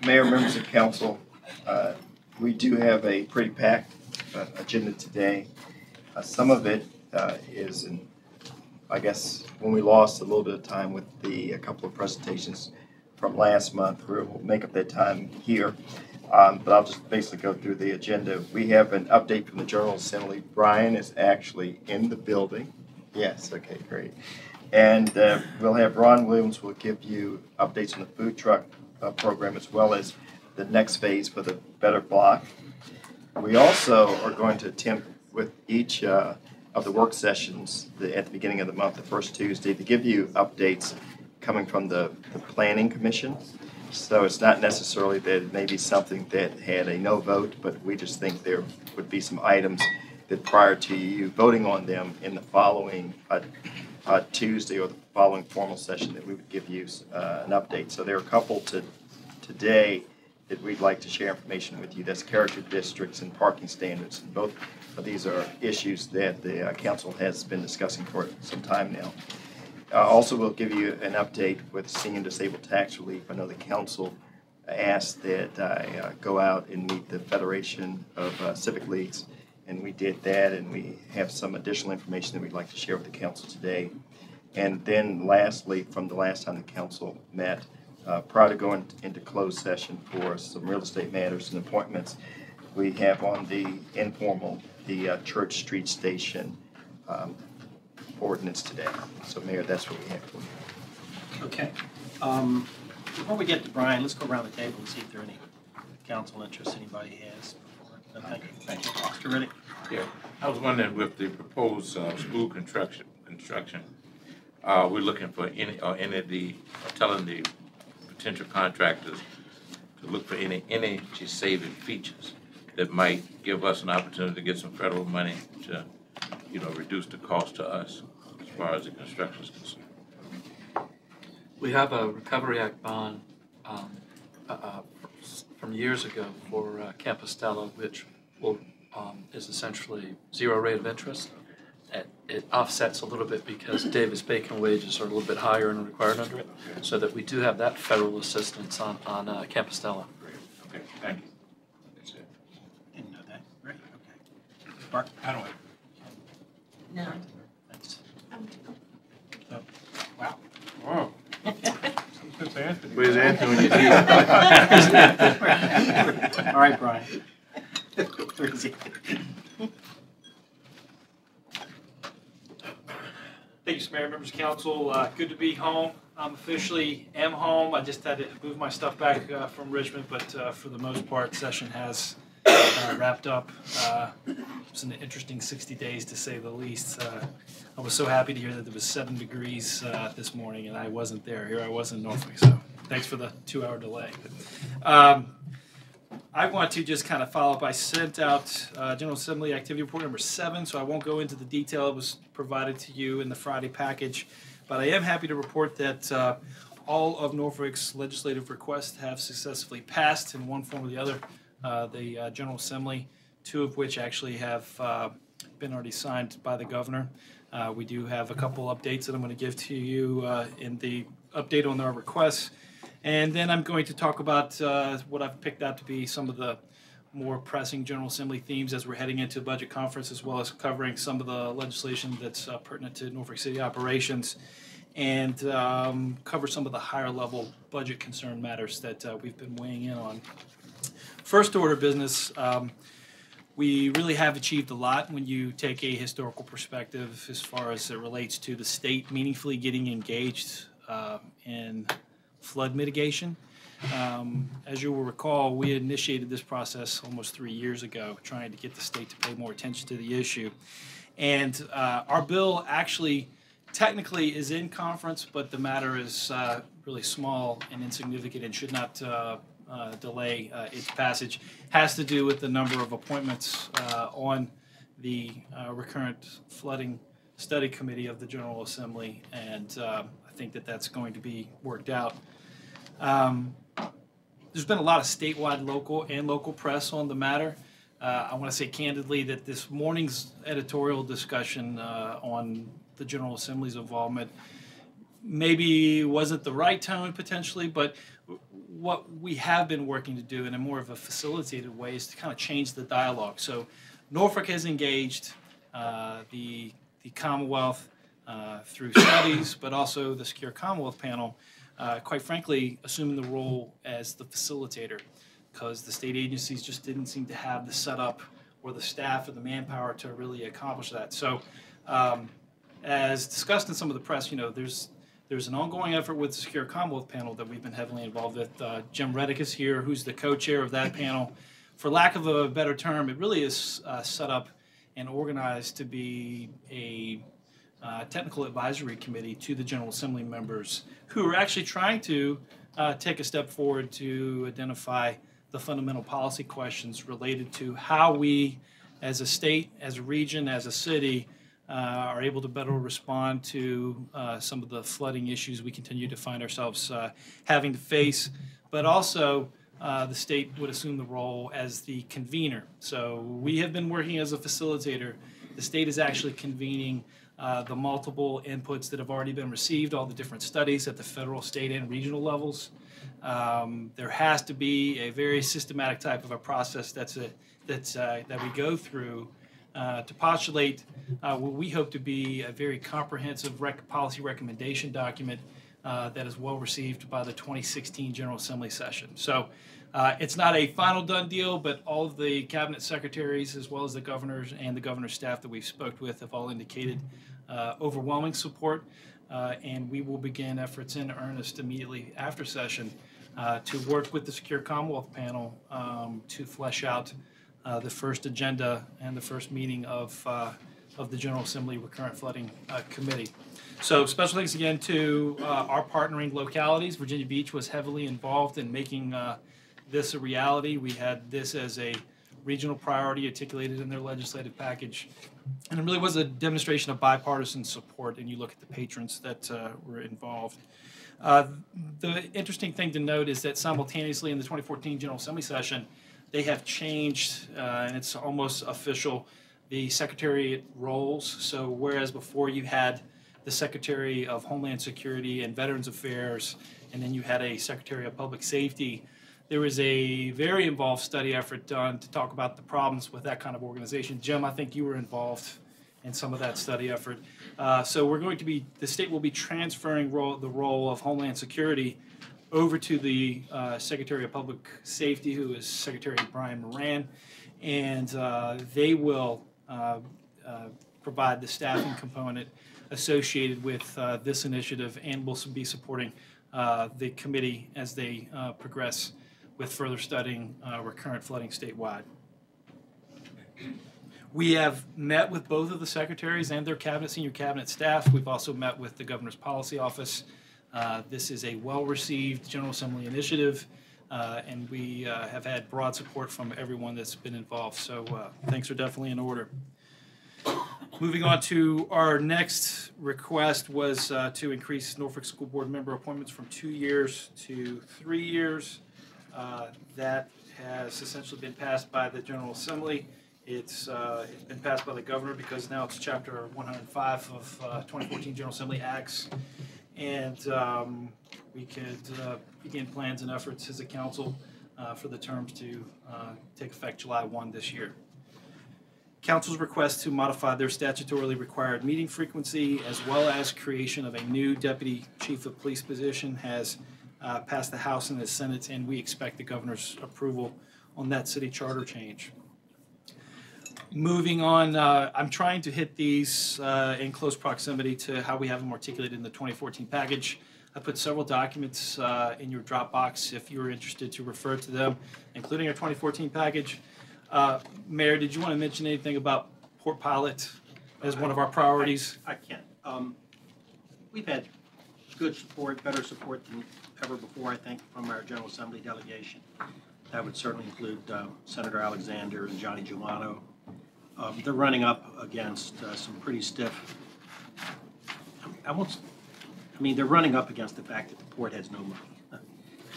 Mayor, members of council, we do have a pretty packed agenda today. Some of it is, I guess, when we lost a little bit of time with a couple of presentations from last month, we'll make up that time here. But I'll just basically go through the agenda. We have an update from the General Assembly. Brian is actually in the building. Yes, okay, great. And we'll have Ron Williams will give you updates on the food truck program as well as the next phase for the Better Block. We also are going to attempt with each of the work sessions at the beginning of the month, the first Tuesday, to give you updates coming from the Planning Commission. So it's not necessarily that it may be something that had a no vote, but we just think there would be some items that prior to you voting on them in the following Tuesday or the following formal session that we would give you an update. So there are a couple today that we'd like to share information with you. That's character districts and parking standards. And both of these are issues that the council has been discussing for some time now. Also, we'll give you an update with senior disabled tax relief. I know the council asked that I go out and meet the Federation of Civic Leagues, and we did that, and we have some additional information that we'd like to share with the council today. And then lastly, from the last time the council met, prior to going into closed session for some real estate matters and appointments, we have on the informal the Church Street Station ordinance today. So, Mayor, that's what we have for you. Okay. Before we get to Brian, let's go around the table and see if there are any council interests anybody has. Thank you. Thank you. Mr. Riddick. Yeah, I was wondering with the proposed school construction, we're looking for any of the, telling the potential contractors to look for any energy saving features that might give us an opportunity to get some federal money to, reduce the cost to us as far as the construction is concerned. We have a Recovery Act bond from years ago for Campostella, which is essentially zero rate of interest. It offsets a little bit because Davis-Bacon wages are a little bit higher and required under it, so that we do have that federal assistance on Campostella. Great. Okay, thank you. That's it. Didn't know that. Great. Okay. Mark? I don't. No. That's, Oh. wow. Whoa. Where's Anthony? Where's Anthony when you need All right, Brian. Where is he? Thank you, Mayor, members of council. Good to be home. I'm officially home. I just had to move my stuff back from Richmond, but for the most part, session has wrapped up. It's an interesting 60 days to say the least. I was so happy to hear that there was 7 degrees this morning, and I wasn't there. Here I was in Norfolk, so thanks for the 2-hour delay. I want to just kind of follow up. I sent out General Assembly Activity Report number 7, so I won't go into the detail. It was provided to you in the Friday package. But I am happy to report that all of Norfolk's legislative requests have successfully passed in one form or the other. The General Assembly, 2 of which actually have been already signed by the governor. We do have a couple updates that I'm going to give to you in the update on our requests. And then I'm going to talk about what I've picked out to be some of the more pressing General Assembly themes as we're heading into the budget conference, as well as covering some of the legislation that's pertinent to Norfolk City operations, and cover some of the higher level budget concern matters that we've been weighing in on. First order of business, we really have achieved a lot when you take a historical perspective as far as it relates to the state meaningfully getting engaged in flood mitigation. As you will recall, we initiated this process almost 3 years ago, trying to get the state to pay more attention to the issue. And our bill actually technically is in conference, but the matter is really small and insignificant and should not delay its passage. Has to do with the number of appointments on the recurrent flooding study committee of the General Assembly, and I think that that's going to be worked out. There's been a lot of statewide, local press on the matter. I want to say candidly that this morning's editorial discussion on the General Assembly's involvement maybe wasn't the right tone potentially, but what we have been working to do in a more of a facilitated way is to kind of change the dialogue. So Norfolk has engaged the Commonwealth through studies, but also the Secure Commonwealth panel, quite frankly, assuming the role as the facilitator, because the state agencies just didn't seem to have the setup or the staff or the manpower to really accomplish that. So as discussed in some of the press, there's an ongoing effort with the Secure Commonwealth panel that we've been heavily involved with. Jim Reddick is here, who's the co-chair of that panel. For lack of a better term, it really is set up and organized to be a technical advisory committee to the General Assembly members who are actually trying to take a step forward to identify the fundamental policy questions related to how we, as a state, as a region, as a city, are able to better respond to some of the flooding issues we continue to find ourselves having to face, but also the state would assume the role as the convener. So we have been working as a facilitator. The state is actually convening the multiple inputs that have already been received, all the different studies at the federal, state, and regional levels. There has to be a very systematic type of a process that we go through to postulate what we hope to be a very comprehensive policy recommendation document that is well received by the 2016 General Assembly session. So it's not a final done deal, but all of the cabinet secretaries, as well as the governors and the governor's staff that we've spoke with, have all indicated overwhelming support, and we will begin efforts in earnest immediately after session to work with the Secure Commonwealth panel to flesh out the first agenda and the first meeting of the General Assembly Recurrent Flooding Committee. So special thanks again to our partnering localities. Virginia Beach was heavily involved in making this a reality. We had this as a regional priority articulated in their legislative package. And it really was a demonstration of bipartisan support, and you look at the patrons that were involved. The interesting thing to note is that simultaneously in the 2014 General Assembly session, they have changed, and it's almost official, the secretariat roles. So whereas before you had the Secretary of Homeland Security and Veterans Affairs, and then you had a Secretary of Public Safety, there was a very involved study effort done to talk about the problems with that kind of organization. Jim, I think you were involved in some of that study effort. So we're going to be, the state will be transferring the role of Homeland Security over to the Secretary of Public Safety, who is Secretary Brian Moran, and they will provide the staffing component associated with this initiative, and will be supporting the committee as they progress with further studying recurrent flooding statewide. We have met with both of the secretaries and their senior cabinet staff. We've also met with the Governor's Policy Office. This is a well-received General Assembly initiative, and we have had broad support from everyone that's been involved. So thanks are definitely in order. Moving on to our next request was to increase Norfolk School Board member appointments from 2 years to 3 years. That has essentially been passed by the General Assembly. It's been passed by the Governor because now it's Chapter 105 of 2014 General Assembly Acts. And we could begin plans and efforts as a council for the terms to take effect July 1 this year. Council's request to modify their statutorily required meeting frequency, as well as creation of a new Deputy Chief of Police position, has passed the House and the Senate, and we expect the Governor's approval on that city charter change. Moving on, I'm trying to hit these in close proximity to how we have them articulated in the 2014 package. I put several documents in your Dropbox if you're interested to refer to them, including our 2014 package. Mayor, did you want to mention anything about Port Pilot as one of our priorities? I can. We've had good support, better support than ever before, I think, from our General Assembly delegation. That would certainly include Senator Alexander and Johnny Giuliano. They're running up against some pretty stiff, they're running up against the fact that the port has no money.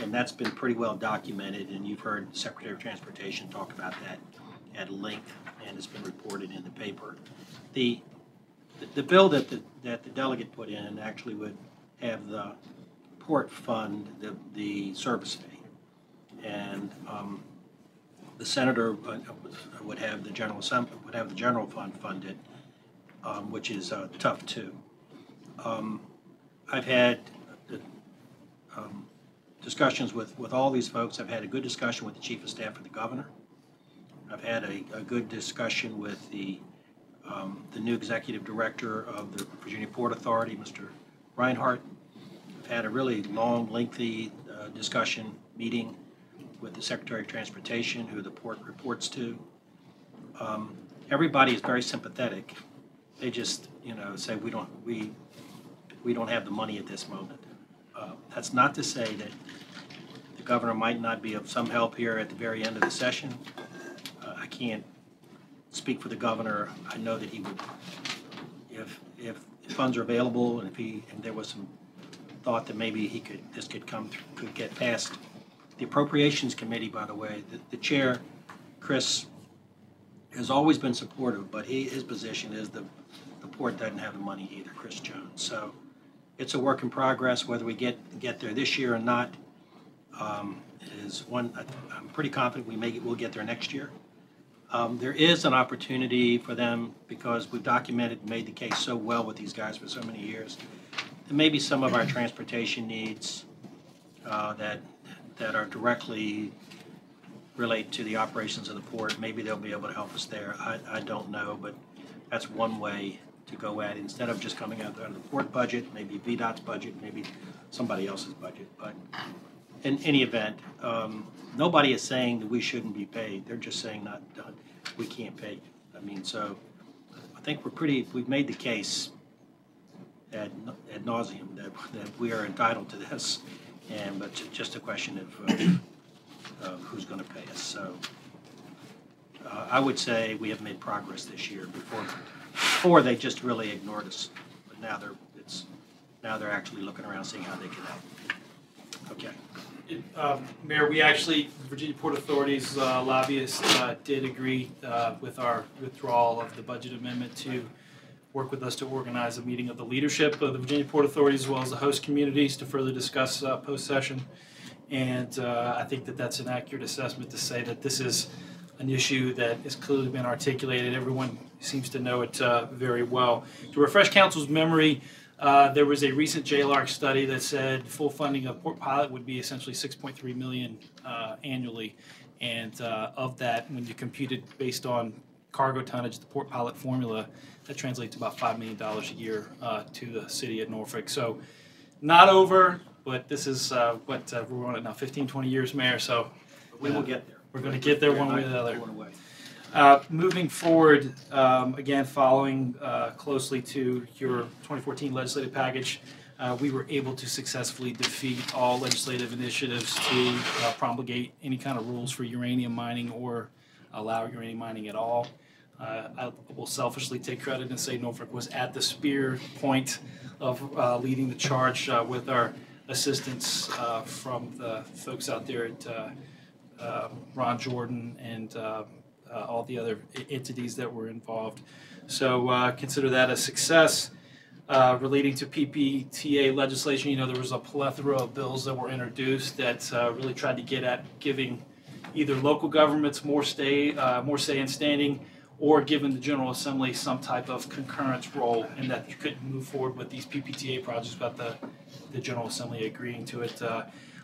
And that's been pretty well documented, and you've heard the Secretary of Transportation talk about that at length, and it's been reported in the paper. The bill that the delegate put in actually would have the port fund the service fee. And the senator would have the General Assembly, would have the general fund funded, which is tough too. I've had discussions with all these folks. I've had a good discussion with the Chief of Staff of the Governor. I've had a good discussion with the new Executive Director of the Virginia Port Authority, Mr. Reinhardt. I've had a really long, lengthy discussion meeting with the Secretary of Transportation, who the port reports to. Everybody is very sympathetic. They just, say we don't have the money at this moment. That's not to say that the governor might not be of some help here at the very end of the session. I can't speak for the governor. I know that he would, if funds are available, and if there was some thought that maybe this could get passed. The Appropriations Committee, by the way, the chair, Chris, has always been supportive, but his position is the port doesn't have the money either, Chris Jones. So it's a work in progress. Whether we get there this year or not is one. I'm pretty confident we'll get there next year. There is an opportunity for them, because we've documented and made the case so well with these guys for so many years. And maybe some of our transportation needs that are directly relate to the operations of the port, maybe they'll be able to help us there. I don't know, but that's one way to go at it. Instead of just coming out of the port budget, maybe VDOT's budget, maybe somebody else's budget. But in any event, nobody is saying that we shouldn't be paid. They're just saying we can't pay you. I mean, so I think we've made the case ad nauseum that we are entitled to this, but it's just a question of who's going to pay us. So I would say we have made progress this year. Before they just really ignored us, but now they're actually looking around, seeing how they can help. Okay. Mayor, we actually, Virginia Port Authority's lobbyists did agree with our withdrawal of the budget amendment to work with us to organize a meeting of the leadership of the Virginia Port Authority as well as the host communities to further discuss post-session. And I think that's an accurate assessment to say that this is an issue that has clearly been articulated. Everyone seems to know it very well. To refresh council's memory, there was a recent JLARC study that said full funding of Port Pilot would be essentially $6.3 million annually. And of that, when you compute it based on cargo tonnage, the Port Pilot formula, that translates to about $5 million a year to the city of Norfolk. So not over, but this is we're on it now, 15, 20 years, Mayor. So we will get there. We're going to get there one way or the other. Moving forward, again, following closely to your 2014 legislative package, we were able to successfully defeat all legislative initiatives to promulgate any kind of rules for uranium mining or allow uranium mining at all. I will selfishly take credit and say Norfolk was at the spear point of leading the charge with our assistance from the folks out there at Ron Jordan and all the other entities that were involved. So consider that a success. Relating to PPTA legislation, there was a plethora of bills that were introduced that really tried to get at giving either local governments more say in standing, or giving the General Assembly some type of concurrence role in that you couldn't move forward with these PPTA projects without the General Assembly agreeing to it.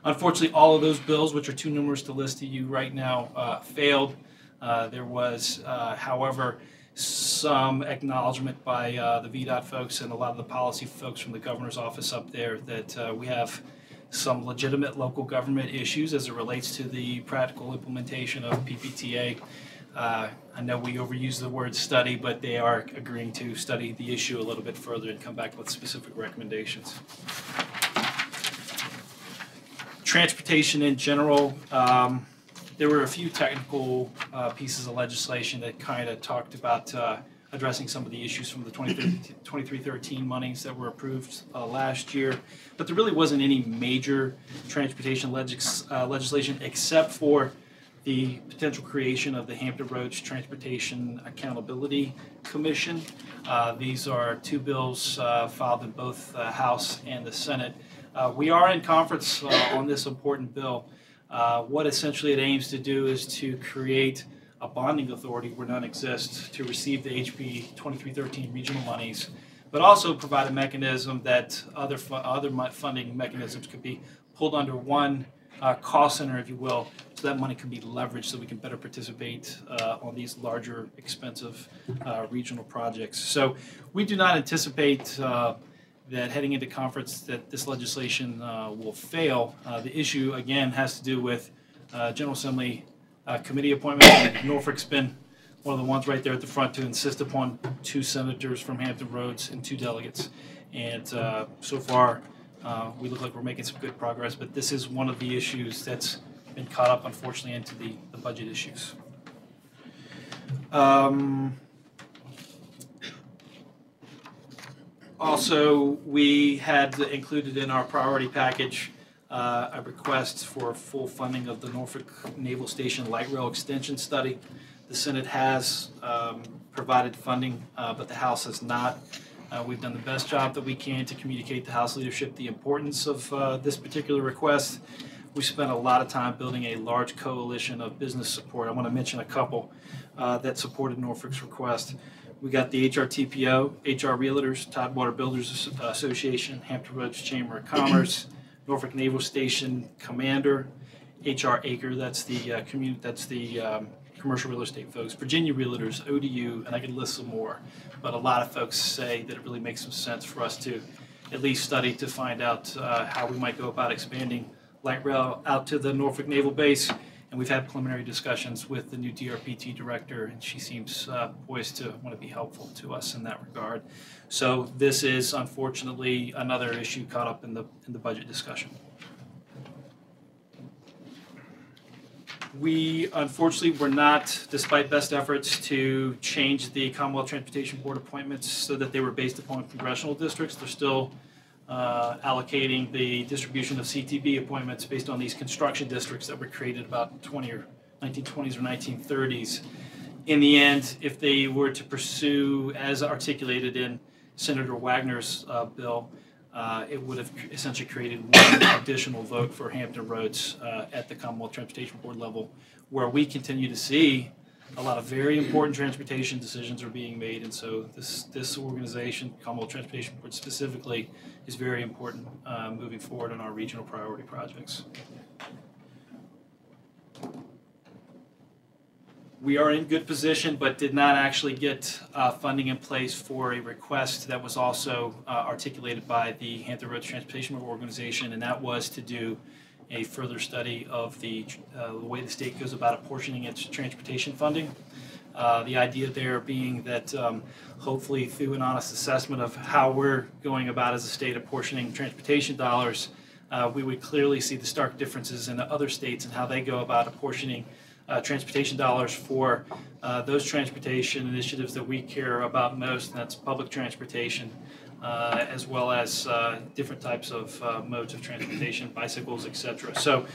Unfortunately, all of those bills, which are too numerous to list to you right now, failed. There was, however, some acknowledgement by the VDOT folks and a lot of the policy folks from the governor's office up there that we have some legitimate local government issues as it relates to the practical implementation of PPTA. I know we overuse the word study, but they are agreeing to study the issue a little bit further and come back with specific recommendations. Transportation in general, there were a few technical pieces of legislation that kind of talked about addressing some of the issues from the 2313 monies that were approved last year. But there really wasn't any major transportation legislation except for the potential creation of the Hampton Roads Transportation Accountability Commission. These are two bills filed in both the House and the Senate. We are in conference on this important bill. What essentially it aims to do is to create a bonding authority where none exists to receive the HB 2313 regional monies, but also provide a mechanism that other funding mechanisms could be pulled under one cost center, if you will, so that money can be leveraged so we can better participate on these larger, expensive regional projects. So we do not anticipate that heading into conference that this legislation will fail. The issue, again, has to do with General Assembly committee appointments. Norfolk's been one of the ones right there at the front to insist upon 2 senators from Hampton Roads and 2 delegates. And so far, we look like we're making some good progress, but this is one of the issues that's been caught up, unfortunately, into the budget issues. Also, we had included in our priority package a request for full funding of the Norfolk Naval Station Light Rail Extension Study. The Senate has provided funding, but the House has not. We've done the best job that we can to communicate to House leadership the importance of this particular request. We spent a lot of time building a large coalition of business support. I want to mention a couple that supported Norfolk's request. We got the HRTPO, HR Realtors, Tidewater Builders Association, Hampton Roads Chamber of Commerce, Norfolk Naval Station Commander, HR Acre, that's the commercial real estate folks, Virginia Realtors, ODU, and I could list some more. But a lot of folks say that it really makes some sense for us to at least study to find out how we might go about expanding light rail out to the Norfolk Naval Base. And we've had preliminary discussions with the new DRPT director, and she seems poised to want to be helpful to us in that regard. So this is unfortunately another issue caught up in the budget discussion. We unfortunately were not, despite best efforts to change the Commonwealth Transportation Board appointments so that they were based upon congressional districts. They're still allocating the distribution of CTB appointments based on these construction districts that were created about 1920s or 1930s. In the end, if they were to pursue, as articulated in Senator Wagner's bill, it would have essentially created one additional vote for Hampton Roads at the Commonwealth Transportation Board level, where we continue to see a lot of very important transportation decisions are being made. And so this organization, Commonwealth Transportation Board specifically, is very important moving forward on our regional priority projects. We are in good position, but did not actually get funding in place for a request that was also articulated by the Hampton Roads Transportation Organization, and that was to do a further study of the way the state goes about apportioning its transportation funding. The idea there being that hopefully through an honest assessment of how we're going about as a state apportioning transportation dollars, we would clearly see the stark differences in the other states and how they go about apportioning transportation dollars for those transportation initiatives that we care about most, and that's public transportation, as well as different types of modes of transportation, bicycles, etc. So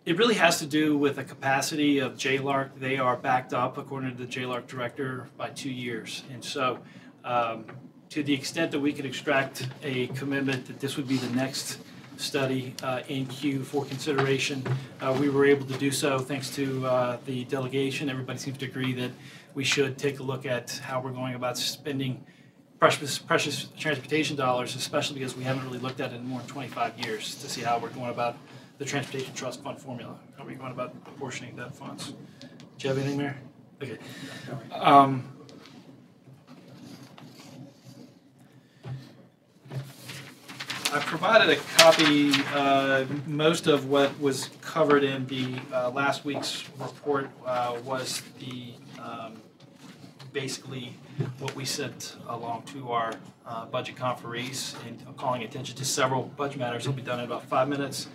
it really has to do with the capacity of JLARC. They are backed up, according to the JLARC director, by 2 years. And so to the extent that we could extract a commitment that this would be the next study in queue for consideration, we were able to do so thanks to the delegation. Everybody seems to agree that we should take a look at how we're going about spending precious transportation dollars, especially because we haven't really looked at it in more than 25 years to see how we're going about the Transportation Trust Fund formula. How are we going about apportioning that funds? Do you have anything there? Okay. I provided a copy. Most of what was covered in the last week's report was the basically what we sent along to our budget conferees, and calling attention to several budget matters. It'll be done in about 5 minutes.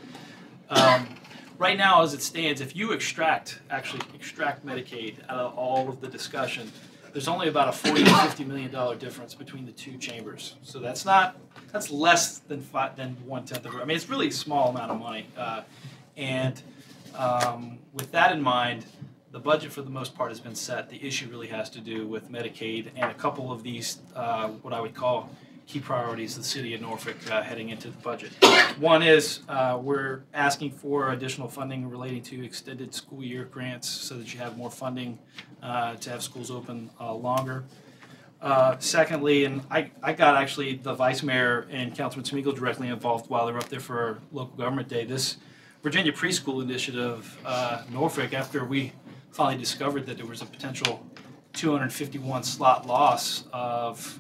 Right now, as it stands, if you actually extract Medicaid out of all of the discussion, there's only about a $40 to $50 million difference between the two chambers. So that's less than 1/10 of it. I mean, it's really a small amount of money. And With that in mind, the budget for the most part has been set. The issue really has to do with Medicaid and a couple of these, what I would call key priorities of the city of Norfolk heading into the budget. One is we're asking for additional funding relating to extended school year grants so that you have more funding to have schools open longer. Secondly, and I got actually the Vice Mayor and Councilman Smeagol directly involved while they were up there for local government day. This Virginia Preschool Initiative, Norfolk, after we finally discovered that there was a potential 251 slot loss of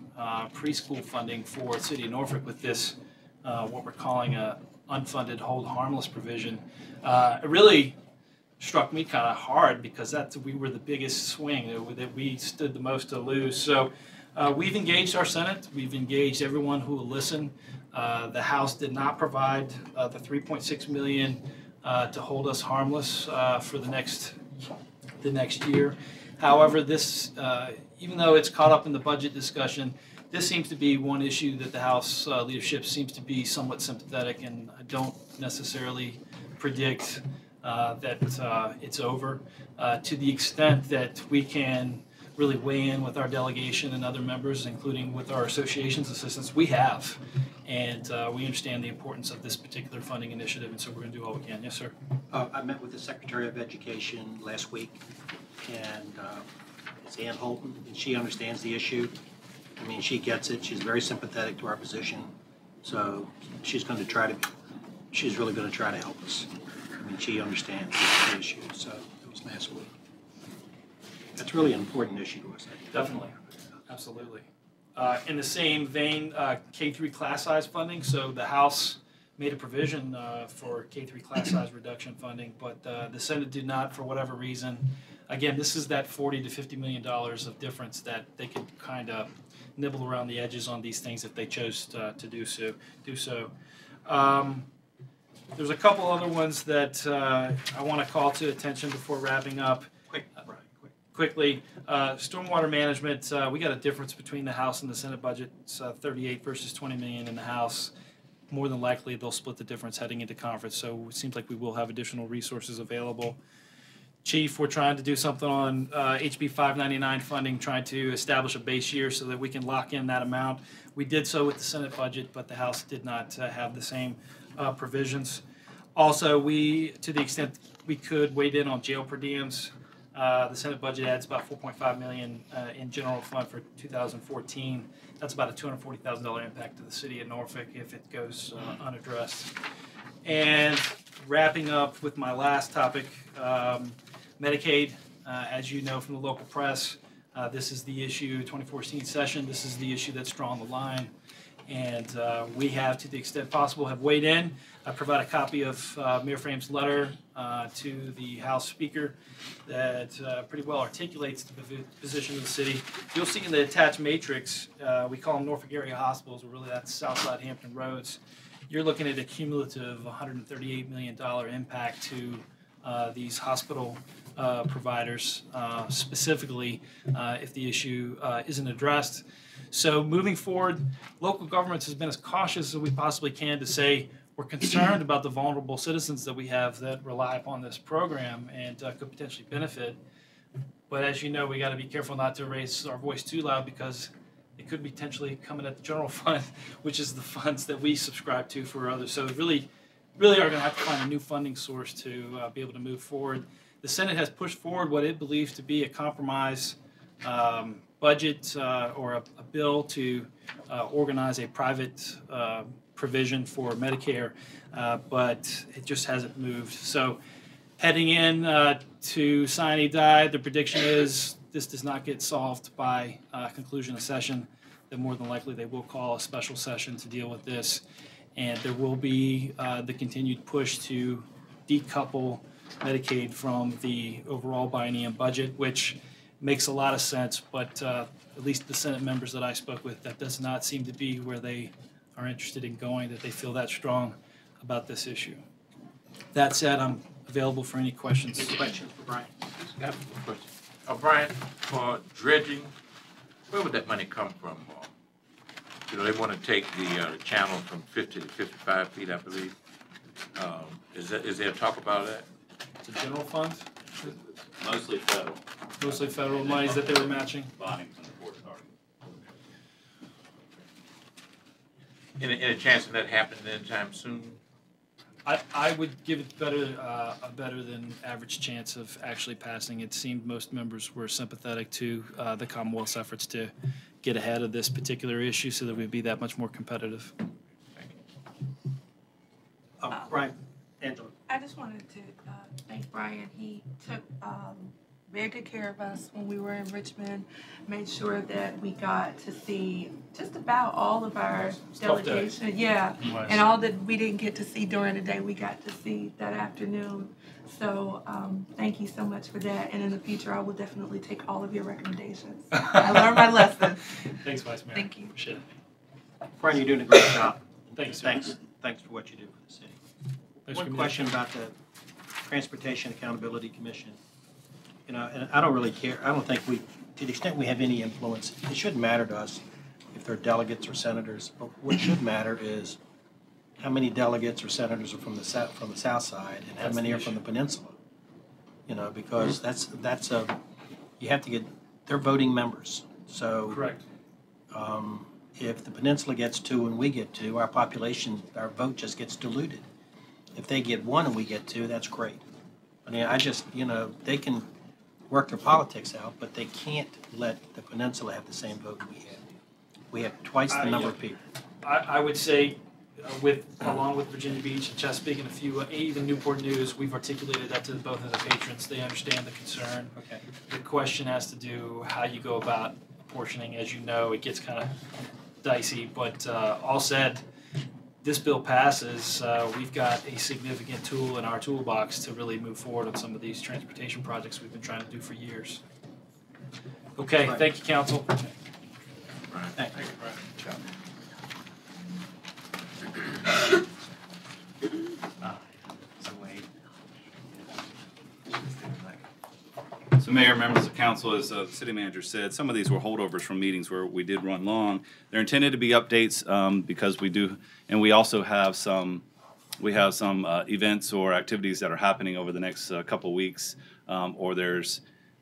preschool funding for the city of Norfolk with this, what we're calling a unfunded hold harmless provision. It really struck me kind of hard because we were the biggest swing that we stood the most to lose. So we've engaged our Senate. We've engaged everyone who will listen. The House did not provide the $3.6 million to hold us harmless for the next year. However, this, even though it's caught up in the budget discussion, this seems to be one issue that the House leadership seems to be somewhat sympathetic, and I don't necessarily predict that it's over. To the extent that we can really weigh in with our delegation and other members, including with our association's assistants, we have. And we understand the importance of this particular funding initiative, and so we're going to do all we can. Yes, sir? I met with the Secretary of Education last week, and it's Ann Holton, and she understands the issue. I mean, she gets it. She's very sympathetic to our position. So she's really going to try to help us. I mean, she understands the issue. So it was last week. That's really an important issue to us, I think. Definitely. Absolutely. In the same vein, K-3 class size funding. So the House made a provision for K-3 class size reduction funding, but the Senate did not, for whatever reason. Again, this is that $40 to $50 million of difference that they could kind of nibble around the edges on these things if they chose to do so. There's a couple other ones that I want to call to attention before wrapping up. Quickly, stormwater management, we got a difference between the House and the Senate budget. It's 38 versus 20 million in the House. More than likely, they'll split the difference heading into conference, so it seems like we will have additional resources available. Chief, we're trying to do something on HB 599 funding, trying to establish a base year so that we can lock in that amount. We did so with the Senate budget, but the House did not have the same provisions. Also, to the extent we could, weighed in on jail per diems. The Senate budget adds about $4.5 million in general fund for 2014. That's about a $240,000 impact to the city of Norfolk if it goes unaddressed. And wrapping up with my last topic, Medicaid. As you know from the local press, this is the issue, 2014 session, this is the issue that's drawn the line. And we have, to the extent possible, have weighed in. I provide a copy of Mayor Frame's letter to the House Speaker that pretty well articulates the position of the city. You'll see in the attached matrix, we call them Norfolk area hospitals, but really that's Southside Hampton Roads. You're looking at a cumulative $138 million impact to these hospital providers, specifically if the issue isn't addressed. So moving forward, local governments has been as cautious as we possibly can to say we're concerned about the vulnerable citizens that we have that rely upon this program and could potentially benefit. But as you know, we got to be careful not to raise our voice too loud because it could be potentially coming at the general fund, which is the funds that we subscribe to for others. So really are going to have to find a new funding source to be able to move forward. The Senate has pushed forward what it believes to be a compromise budget or a bill to organize a private provision for Medicare, but it just hasn't moved. So heading in to sine die, the prediction is this does not get solved by conclusion of session, then more than likely they will call a special session to deal with this. And there will be the continued push to decouple Medicaid from the overall biennium budget, which makes a lot of sense, but at least the Senate members that I spoke with, that does not seem to be where they are interested in going, that they feel that strong about this issue. That said, I'm available for any questions. Any questions for Brian? I have a question. Brian, for dredging, where would that money come from? They want to take the channel from 50 to 55 feet, I believe. Is there talk about that? It's a general fund, Mostly federal. mostly federal monies that they were matching. Bonding from the Port Authority. Any chance of that happening anytime soon? I would give it a better than average chance of actually passing. It seemed most members were sympathetic to the Commonwealth's efforts to get ahead of this particular issue so that we'd be that much more competitive. Brian, Angela. I just wanted to thank Brian. He took very good care of us when we were in Richmond, made sure that we got to see just about all of our delegation. Yeah, and all that we didn't get to see during the day, we got to see that afternoon. So thank you so much for that. And in the future, I will definitely take all of your recommendations. I learned my lesson. Thanks, Vice Mayor. Thank you. Appreciate it. Brian, you're doing a great job. Thanks, sir. Thanks for what you do for the city. Thanks One for question about the Transportation Accountability Commission. You know, and I don't really care. I don't think to the extent we have any influence, it shouldn't matter to us if they're delegates or senators. But what should matter is how many delegates or senators are from the south side, and how many are from the peninsula. You know, because that's you have to get, they're voting members. So Correct. If the peninsula gets 2 and we get 2, our population, our vote just gets diluted. If they get 1 and we get 2, that's great. I mean, they can work their politics out, but they can't let the peninsula have the same vote we have. We have twice the number of people. I would say, along with Virginia Beach and Chesapeake and a few, even Newport News, we've articulated that to both of the patrons. They understand the concern. Okay. The question has to do how you go about apportioning. As you know, it gets kind of dicey, but all said, this bill passes, we've got a significant tool in our toolbox to really move forward on some of these transportation projects we've been trying to do for years. Okay, thank you, council. Thanks. So Mayor, members of council, as the city manager said, some of these were holdovers from meetings where we did run long. They're intended to be updates because we do, and we also have some events or activities that are happening over the next couple weeks,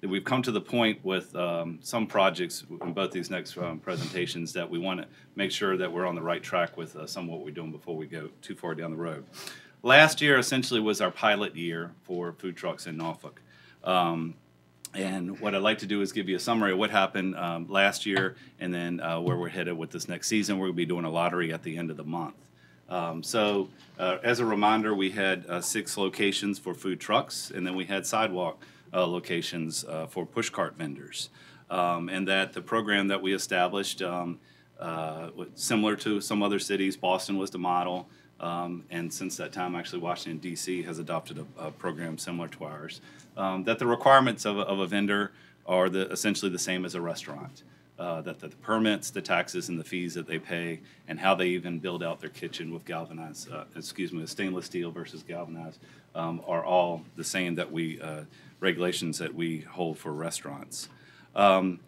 we've come to the point with some projects in both these next presentations that we want to make sure that we're on the right track with some of what we're doing before we go too far down the road. Last year essentially was our pilot year for food trucks in Norfolk. And what I'd like to do is give you a summary of what happened last year and then where we're headed with this next season. We're going to be doing a lottery at the end of the month. As a reminder, we had 6 locations for food trucks, and then we had sidewalk locations for pushcart vendors. And that the program that we established, similar to some other cities, Boston was the model. And since that time, actually, Washington, D.C. has adopted a program similar to ours. That the requirements of a vendor are essentially the same as a restaurant. That the permits, the taxes, and the fees that they pay, and how they even build out their kitchen with stainless steel versus galvanized, are all the same that regulations that we hold for restaurants. One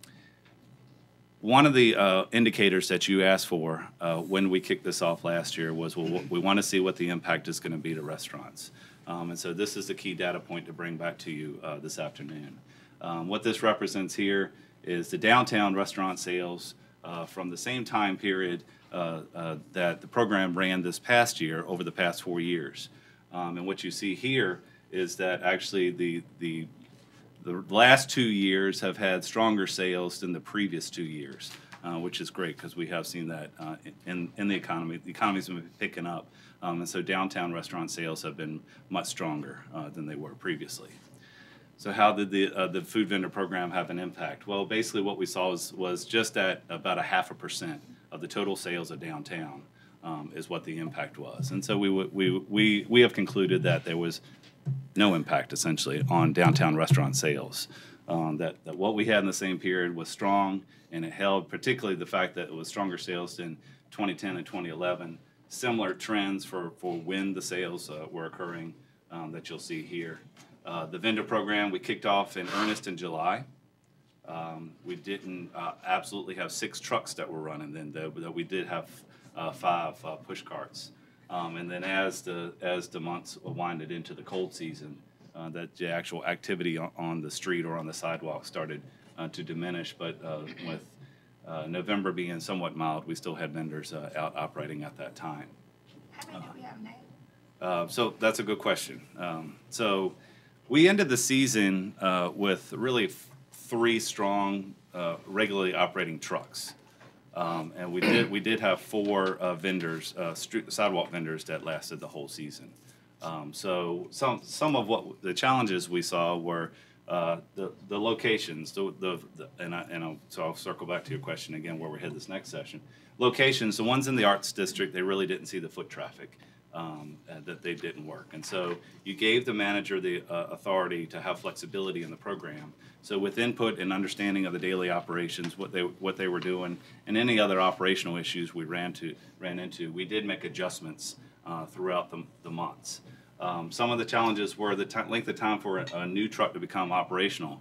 of the indicators that you asked for when we kicked this off last year was, well, we want to see what the impact is going to be to restaurants. And so this is the key data point to bring back to you this afternoon. What this represents here is the downtown restaurant sales from the same time period that the program ran this past year over the past 4 years. And what you see here is that actually the last 2 years have had stronger sales than the previous 2 years, which is great because we have seen that in the economy. The economy's been picking up, and so downtown restaurant sales have been much stronger than they were previously. So how did the food vendor program have an impact? Well, basically what we saw was just at about 0.5% of the total sales of downtown is what the impact was. And so we have concluded that there was no impact essentially on downtown restaurant sales. That what we had in the same period was strong, and it held, particularly the fact that it was stronger sales in 2010 and 2011. Similar trends for when the sales were occurring that you'll see here. The vendor program we kicked off in earnest in July. We didn't absolutely have 6 trucks that were running then, though we did have 5 push carts. And then as the months winded into the cold season, that the actual activity on the street or on the sidewalk started to diminish. But with November being somewhat mild, we still had vendors out operating at that time. How many do we have now? So that's a good question. So we ended the season with really three strong, regularly operating trucks. And we did have four vendors, sidewalk vendors that lasted the whole season. So some of what the challenges we saw were the locations. So I'll circle back to your question again, where we're headed this next session. Locations, the ones in the Arts District, they really didn't see the foot traffic. That they didn't work. And so you gave the manager the authority to have flexibility in the program. So with input and understanding of the daily operations, what they were doing, and any other operational issues we ran into, we did make adjustments throughout the months. Some of the challenges were the length of time for a new truck to become operational.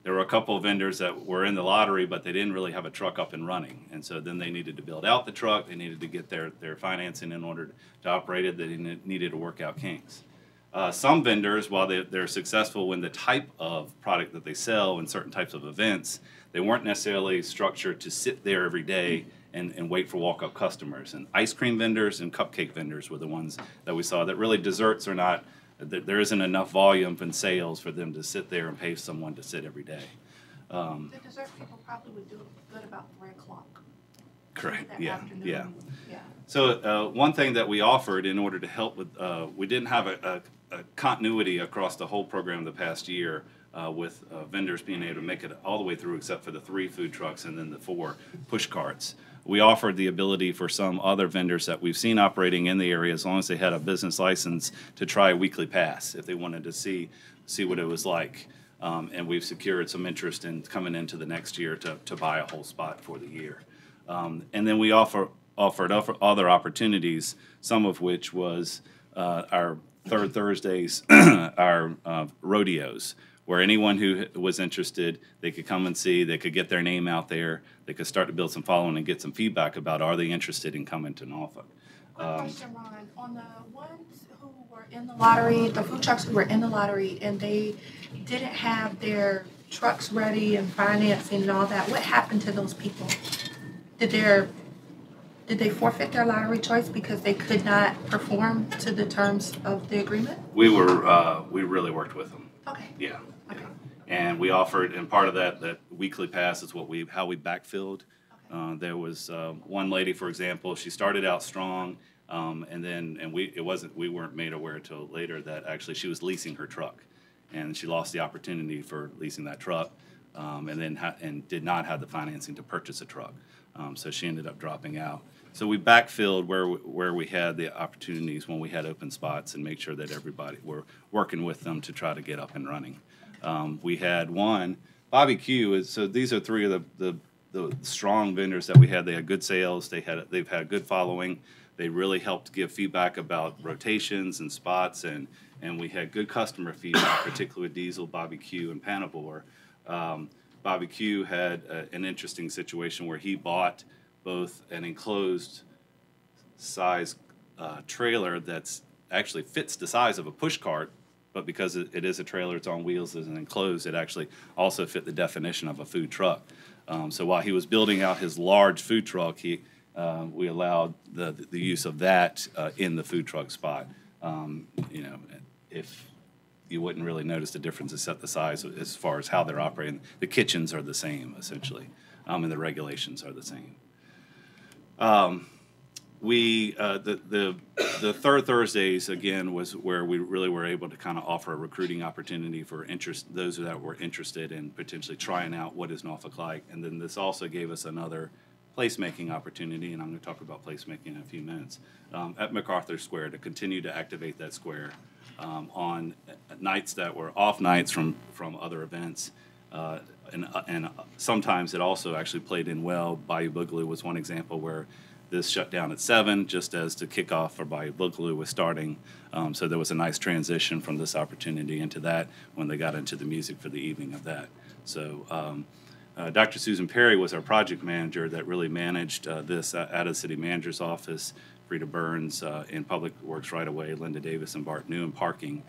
There were a couple of vendors that were in the lottery, but they didn't really have a truck up and running. And so then they needed to build out the truck. They needed to get their financing in order to operate it. They needed to work out kinks. Some vendors, while they're successful in the type of product that they sell in certain types of events, they weren't necessarily structured to sit there every day and wait for walk-up customers. And ice cream vendors and cupcake vendors were the ones that we saw that really desserts are not, there isn't enough volume in sales for them to sit there and pay someone to sit every day. The dessert people probably would do good about 3 o'clock. Correct. That Yeah. afternoon. Yeah. Yeah. So one thing that we offered in order to help with, we didn't have a continuity across the whole program the past year with vendors being able to make it all the way through except for the 3 food trucks and then the 4 push carts. We offered the ability for some other vendors that we've seen operating in the area, as long as they had a business license, to try a weekly pass if they wanted to see what it was like. And we've secured some interest in coming into the next year to buy a whole spot for the year. And then we offered other opportunities, some of which was our third Thursdays, our rodeos, where anyone who was interested, they could come and see, they could get their name out there, they could start to build some following and get some feedback about, are they interested in coming to Norfolk? Question, Ron. On the ones who were in the lottery, the food trucks who were in the lottery, and they didn't have their trucks ready and financing and all that, what happened to those people? Did they forfeit their lottery choice because they could not perform to the terms of the agreement? We really worked with them. Okay. Yeah. Okay. And we offered, and part of that weekly pass is how we backfilled. Okay. There was one lady, for example, she started out strong, we weren't made aware until later that actually she was leasing her truck, and she lost the opportunity for leasing that truck, and did not have the financing to purchase a truck. So she ended up dropping out. So we backfilled where we had the opportunities when we had open spots and make sure that everybody were working with them to try to get up and running. We had one, Bobby Q. So these are 3 of the strong vendors that we had. They had good sales. They've had good following. They really helped give feedback about rotations and spots, and we had good customer feedback, particularly with Diesel, Bobby Q, and Panavore. Bobby Q had an interesting situation where he bought both an enclosed size trailer that's actually fits the size of a push cart, but because it is a trailer, it's on wheels, it's enclosed, it actually also fit the definition of a food truck. So while he was building out his large food truck, we allowed the use of that in the food truck spot. If you wouldn't really notice the difference except the size as far as how they're operating. The kitchens are the same, essentially, and the regulations are the same. The third Thursdays, again, was where we really were able to kind of offer a recruiting opportunity for those that were interested in potentially trying out what is Norfolk like. And then this also gave us another placemaking opportunity, and I'm going to talk about placemaking in a few minutes, at MacArthur Square, to continue to activate that square on nights that were off nights from other events. And sometimes it also actually played in well. Bayou Boogaloo was one example where this shut down at 7, just as the kickoff for Bayou Boogaloo was starting. So there was a nice transition from this opportunity into that when they got into the music for the evening of that. So Dr. Susan Perry was our project manager that really managed this out of the city manager's office. Frida Burns in Public Works right away, Linda Davis and Bart New in parking.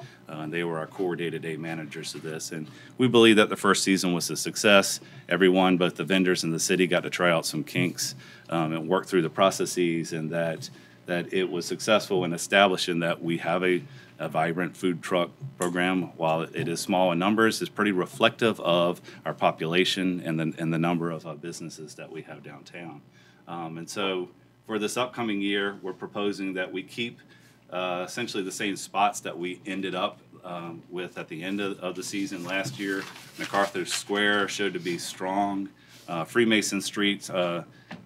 They were our core day-to-day managers of this. And we believe that the first season was a success. Everyone, both the vendors and the city, got to try out some kinks and work through the processes, and that it was successful in establishing that we have a vibrant food truck program. While it is small in numbers, it's pretty reflective of our population and the number of businesses that we have downtown. And so for this upcoming year, we're proposing that we keep essentially the same spots that we ended up with at the end of the season last year. MacArthur Square showed to be strong. Freemason Street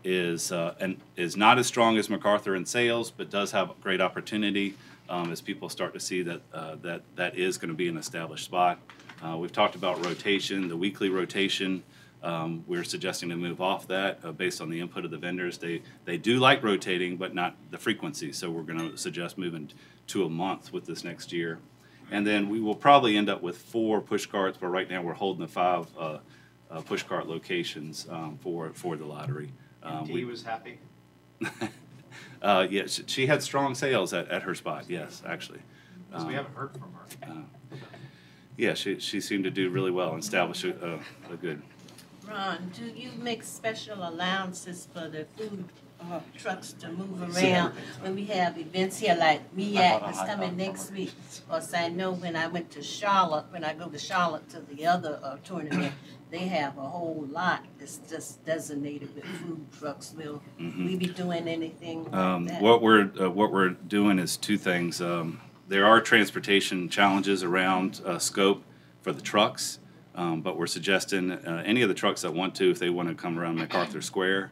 is not as strong as MacArthur in sales, but does have great opportunity as people start to see that that is going to be an established spot. We've talked about rotation, the weekly rotation. We're suggesting to move off that based on the input of the vendors. They do like rotating, but not the frequency. So we're going to suggest moving to a month with this next year. And then we will probably end up with 4 push carts, but right now we're holding the 5 push cart locations for the lottery. Dee was happy. Yeah, she had strong sales at her spot. Yes, actually. Because we haven't heard from her. Yeah, she seemed to do really well and establish a good. Ron, do you make special allowances for the food trucks to move around when we have events here like MEAC is coming next week? Because I know when I went to Charlotte, when I go to Charlotte to the other tournament, they have a whole lot that's just designated with food trucks. Will we be doing anything like that? What we're doing is 2 things. There are transportation challenges around scope for the trucks. But we're suggesting any of the trucks that want to, if they want to come around MacArthur Square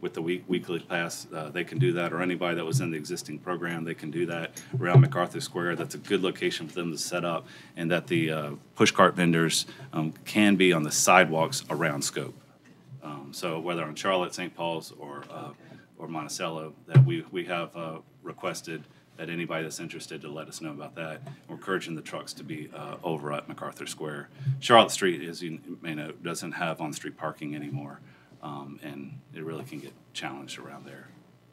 with the weekly pass, they can do that. Or anybody that was in the existing program, they can do that around MacArthur Square. That's a good location for them to set up, and that the push cart vendors can be on the sidewalks around scope. So whether on Charlotte, St. Paul's, or Monticello, that we have requested that anybody that's interested to let us know about that. We're encouraging the trucks to be over at MacArthur Square. Charlotte Street, as you may know, doesn't have on-street parking anymore, and it really can get challenged around there.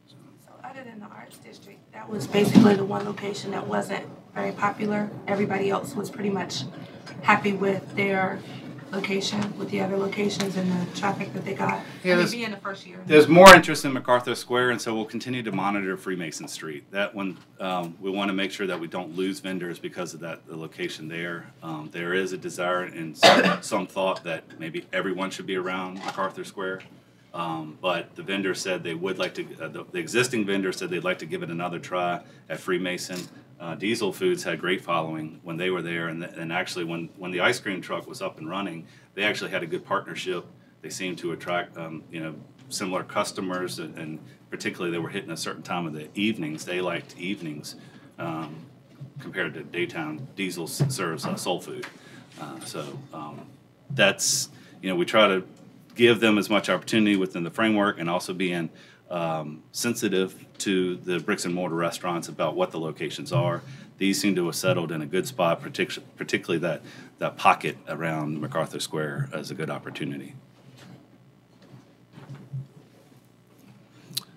So other than the Arts District, that was basically the one location that wasn't very popular. Everybody else was pretty much happy with their location, with the other locations and the traffic that they got. Yeah, being the first year. There's more interest in MacArthur Square, and so we'll continue to monitor Freemason Street. That one, we want to make sure that we don't lose vendors because of the location there. There is a desire and some thought that maybe everyone should be around MacArthur Square, but the vendor said they would like to. The existing vendor said they'd like to give it another try at Freemason. Diesel Foods had great following when they were there, and actually when the ice cream truck was up and running, they actually had a good partnership. They seemed to attract similar customers, and particularly they were hitting a certain time of the evenings. They liked evenings compared to daytime. Diesel serves soul food, so that's we try to give them as much opportunity within the framework, and also being sensitive to the bricks and mortar restaurants about what the locations are. These seem to have settled in a good spot, particularly that pocket around MacArthur Square as a good opportunity.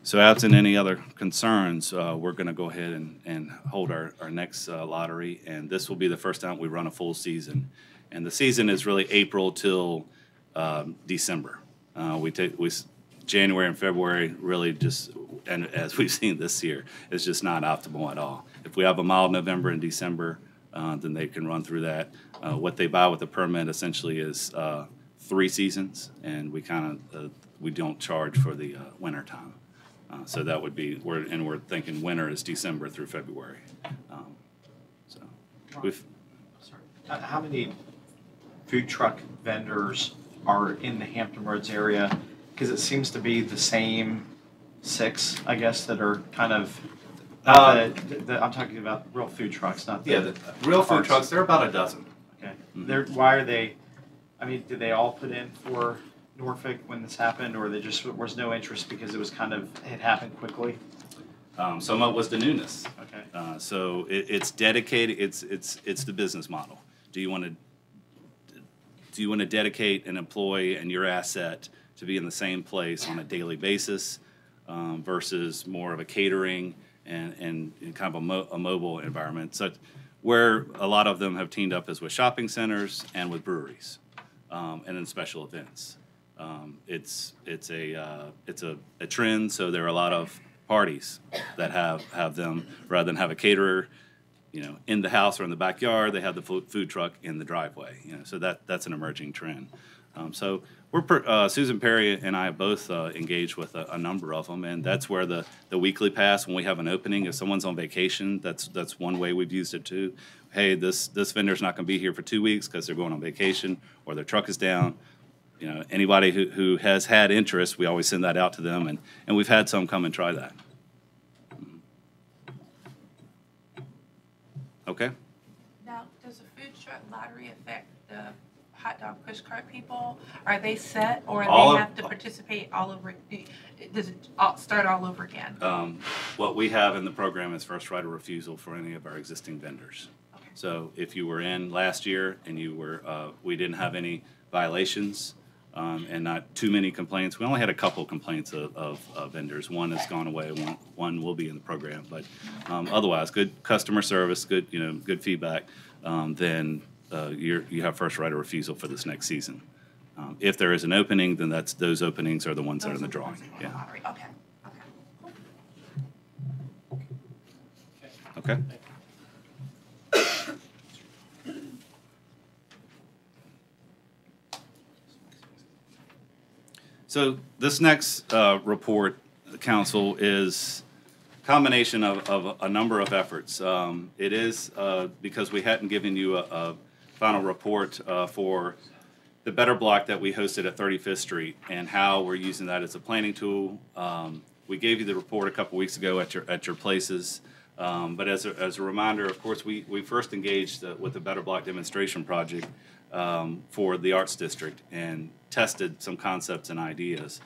So absent any other concerns, we're going to go ahead and hold our next lottery, and this will be the first time we run a full season. And the season is really April till December. January and February really just, and as we've seen this year, is just not optimal at all. If we have a mild November and December, then they can run through that. What they buy with the permit essentially is 3 seasons, and we don't charge for the winter time. So that would be, we're thinking winter is December through February. How many food truck vendors are in the Hampton Roads area? Because it seems to be the same 6, I guess, that are kind of. I'm talking about real food trucks, not the real food carts. trucks. They're about a dozen. Okay. Why are they? I mean, did they all put in for Norfolk when this happened, or there just was no interest because it happened quickly? Some of it was the newness. Okay. So it's dedicated. It's the business model. Do you want Do you want to dedicate an employee and your asset to be in the same place on a daily basis versus more of a catering and kind of a mobile environment? So where a lot of them have teamed up is with shopping centers and with breweries and in special events. It's a trend, so there are a lot of parties that have them rather than have a caterer, in the house or in the backyard. They have the food truck in the driveway. So that's an emerging trend. So we're Susan Perry and I both engaged with a number of them, and that's where the weekly pass, when we have an opening, if someone's on vacation, that's one way we've used it too. Hey, this vendor's not going to be here for 2 weeks because they're going on vacation or their truck is down. Anybody who has had interest, we always send that out to them, and we've had some come and try that. Okay. Now, does the food truck lottery affect the hot dog push cart people? Are they set, or they have to participate all over? Does it start all over again? What we have in the program is first right of refusal for any of our existing vendors. Okay. So if you were in last year and we didn't have any violations and not too many complaints. We only had a couple complaints of vendors. One has gone away. One will be in the program. But otherwise, good customer service, good feedback. Then you have first right of refusal for this next season. If there is an opening, then those openings are the ones that are in the drawing. Yeah. Okay. Okay. So this next report, Council, is a combination of a number of efforts. It is because we hadn't given you a final report for the Better Block that we hosted at 35th Street and how we're using that as a planning tool. We gave you the report a couple weeks ago at your places. But as a reminder, of course, we first engaged with the Better Block demonstration project for the Arts District and tested some concepts and ideas.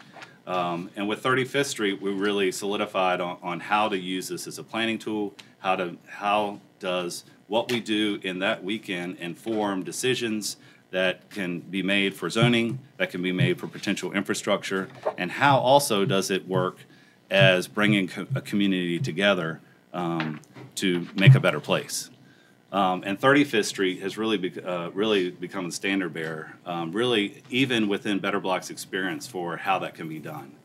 And with 35th Street, we really solidified on how to use this as a planning tool, how does what we do in that weekend inform decisions that can be made for zoning, that can be made for potential infrastructure, and how also does it work as bringing a community together to make a better place. And 35th Street has really become the standard bearer, really even within Better Block's experience for how that can be done.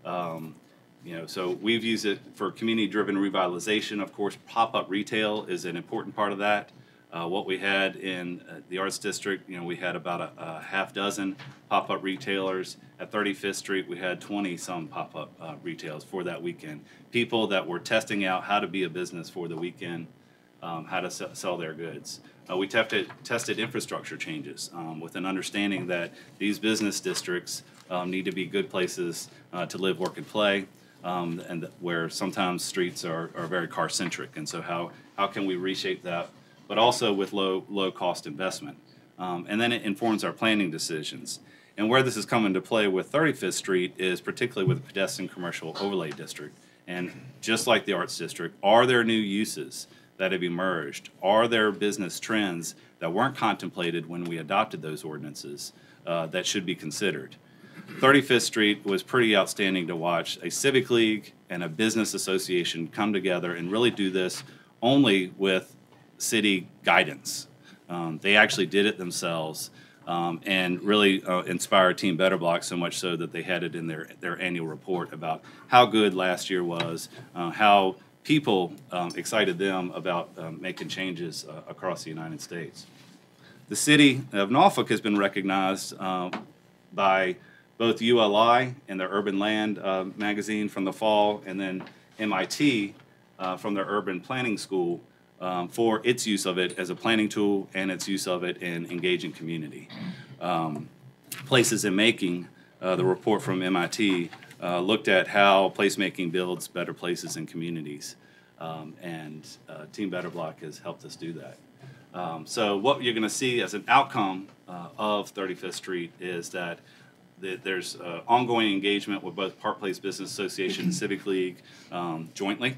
So we've used it for community-driven revitalization. Of course, pop-up retail is an important part of that. What we had in the Arts District, we had about a half dozen pop-up retailers. At 35th Street, we had 20-some pop-up retailers for that weekend. People that were testing out how to be a business for the weekend, how to sell their goods. We tested infrastructure changes with an understanding that these business districts need to be good places to live, work, and play, and where sometimes streets are very car-centric. And so how can we reshape that, but also with low-cost investment? And then it informs our planning decisions. And where this has come into play with 35th Street is particularly with the pedestrian commercial overlay district. And just like the Arts District, are there new uses that have emerged? Are there business trends that weren't contemplated when we adopted those ordinances that should be considered? 35th Street was pretty outstanding to watch. A civic league and a business association come together and really do this only with city guidance. They actually did it themselves and really inspired Team Better Block, so much so that they had it in their annual report about how good last year was, how people excited them about making changes across the United States. The city of Norfolk has been recognized by both ULI and their Urban Land magazine from the fall, and then MIT from their Urban Planning School for its use of it as a planning tool and its use of it in engaging community. Places in Making, the report from MIT, looked at how placemaking builds better places and communities, and Team Better Block has helped us do that. So what you're going to see as an outcome of 35th Street is that there's ongoing engagement with both Park Place Business Association and Civic League jointly.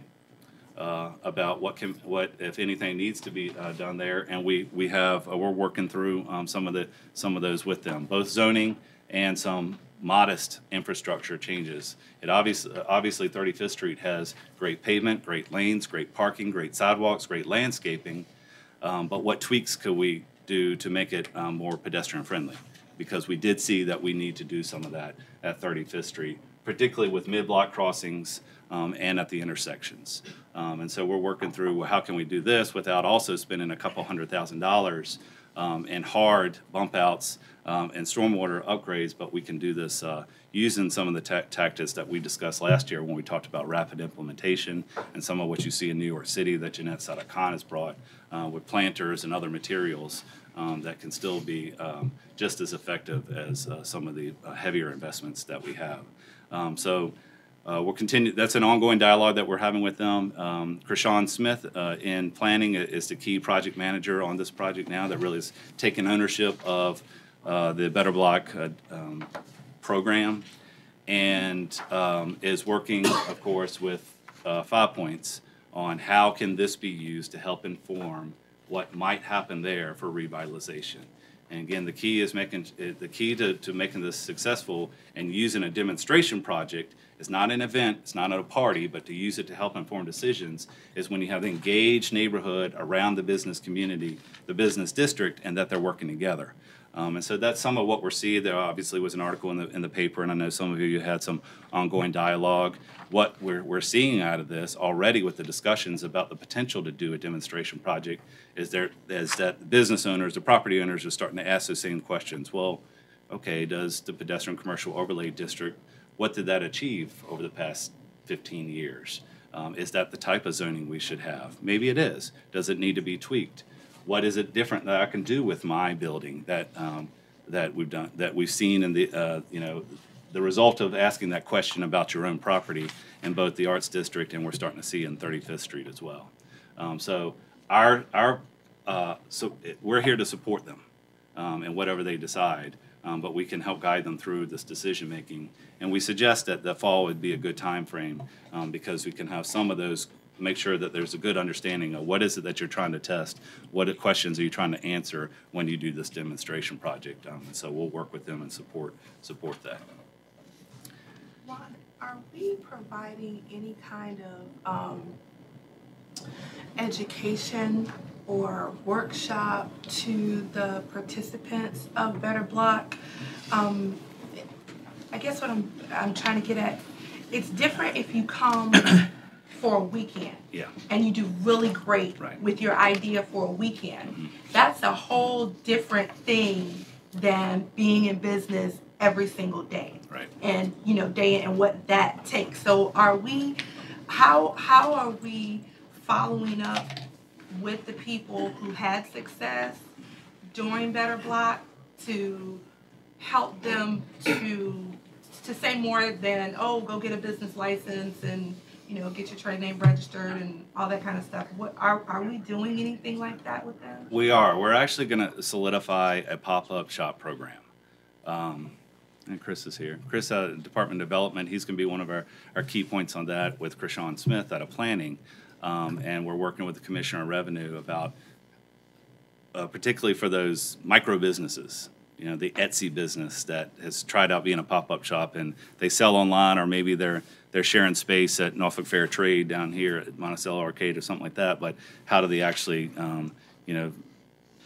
about what if anything needs to be done there, and we're working through some of those with them, both zoning and some modest infrastructure changes. It obviously 35th Street has great pavement, great lanes, great parking, great sidewalks, great landscaping, but what tweaks could we do to make it more pedestrian friendly? Because we did see that we need to do some of that at 35th Street, particularly with mid-block crossings and at the intersections. And so we're working through, well, how can we do this without also spending a couple $100,000 in hard bump outs and stormwater upgrades, but we can do this using some of the tactics that we discussed last year when we talked about rapid implementation and some of what you see in New York City that Jeanette Sadakhan has brought with planters and other materials that can still be just as effective as some of the heavier investments that we have. We'll continue. That's an ongoing dialogue that we're having with them. Krishan Smith in planning is the key project manager on this project now that really is taking ownership of the Better Block program and is working, of course, with 5 Points on how can this be used to help inform what might happen there for revitalization. And again, the key is to making this successful and using a demonstration project. It's not an event, it's not at a party, but to use it to help inform decisions is when you have an engaged neighborhood around the business community, the business district, and that they're working together. And so that's some of what we're seeing. There obviously was an article in the paper, and I know some of you had some ongoing dialogue. What we're seeing out of this already with the discussions about the potential to do a demonstration project is that business owners, the property owners are starting to ask those same questions. Well, okay, does the pedestrian commercial overlay district, what did that achieve over the past 15 years? Is that the type of zoning we should have? Maybe it is. Does it need to be tweaked? What is it different that I can do with my building that we've seen in the result of asking that question about your own property in both the Arts District and we're starting to see in 35th Street as well. So we're here to support them in whatever they decide, but we can help guide them through this decision making. And we suggest that the fall would be a good time frame because we can have some of those. Make sure that there's a good understanding of what is it that you're trying to test, what questions are you trying to answer when you do this demonstration project. And so we'll work with them and support that. Ron, are we providing any kind of education or workshop to the participants of Better Block? I guess what I'm trying to get at, it's different if you come for a weekend. Yeah. And you do really great with your idea for a weekend. Mm-hmm. That's a whole different thing than being in business every single day. Right. And day in and what that takes. So how are we following up with the people who had success during Better Block to help them to say more than, oh, go get a business license and get your trade name registered and all that kind of stuff. What are we doing anything like that with them? We are. We're actually going to solidify a pop-up shop program. And Chris is here. Chris out of Department of Development, he's going to be one of our key points on that with Krishan Smith out of Planning. And we're working with the Commissioner of Revenue about, particularly for those micro businesses, the Etsy business that has tried out being a pop-up shop and they sell online, or maybe they're sharing space at Norfolk Fair Trade down here at Monticello Arcade or something like that. But how do they actually,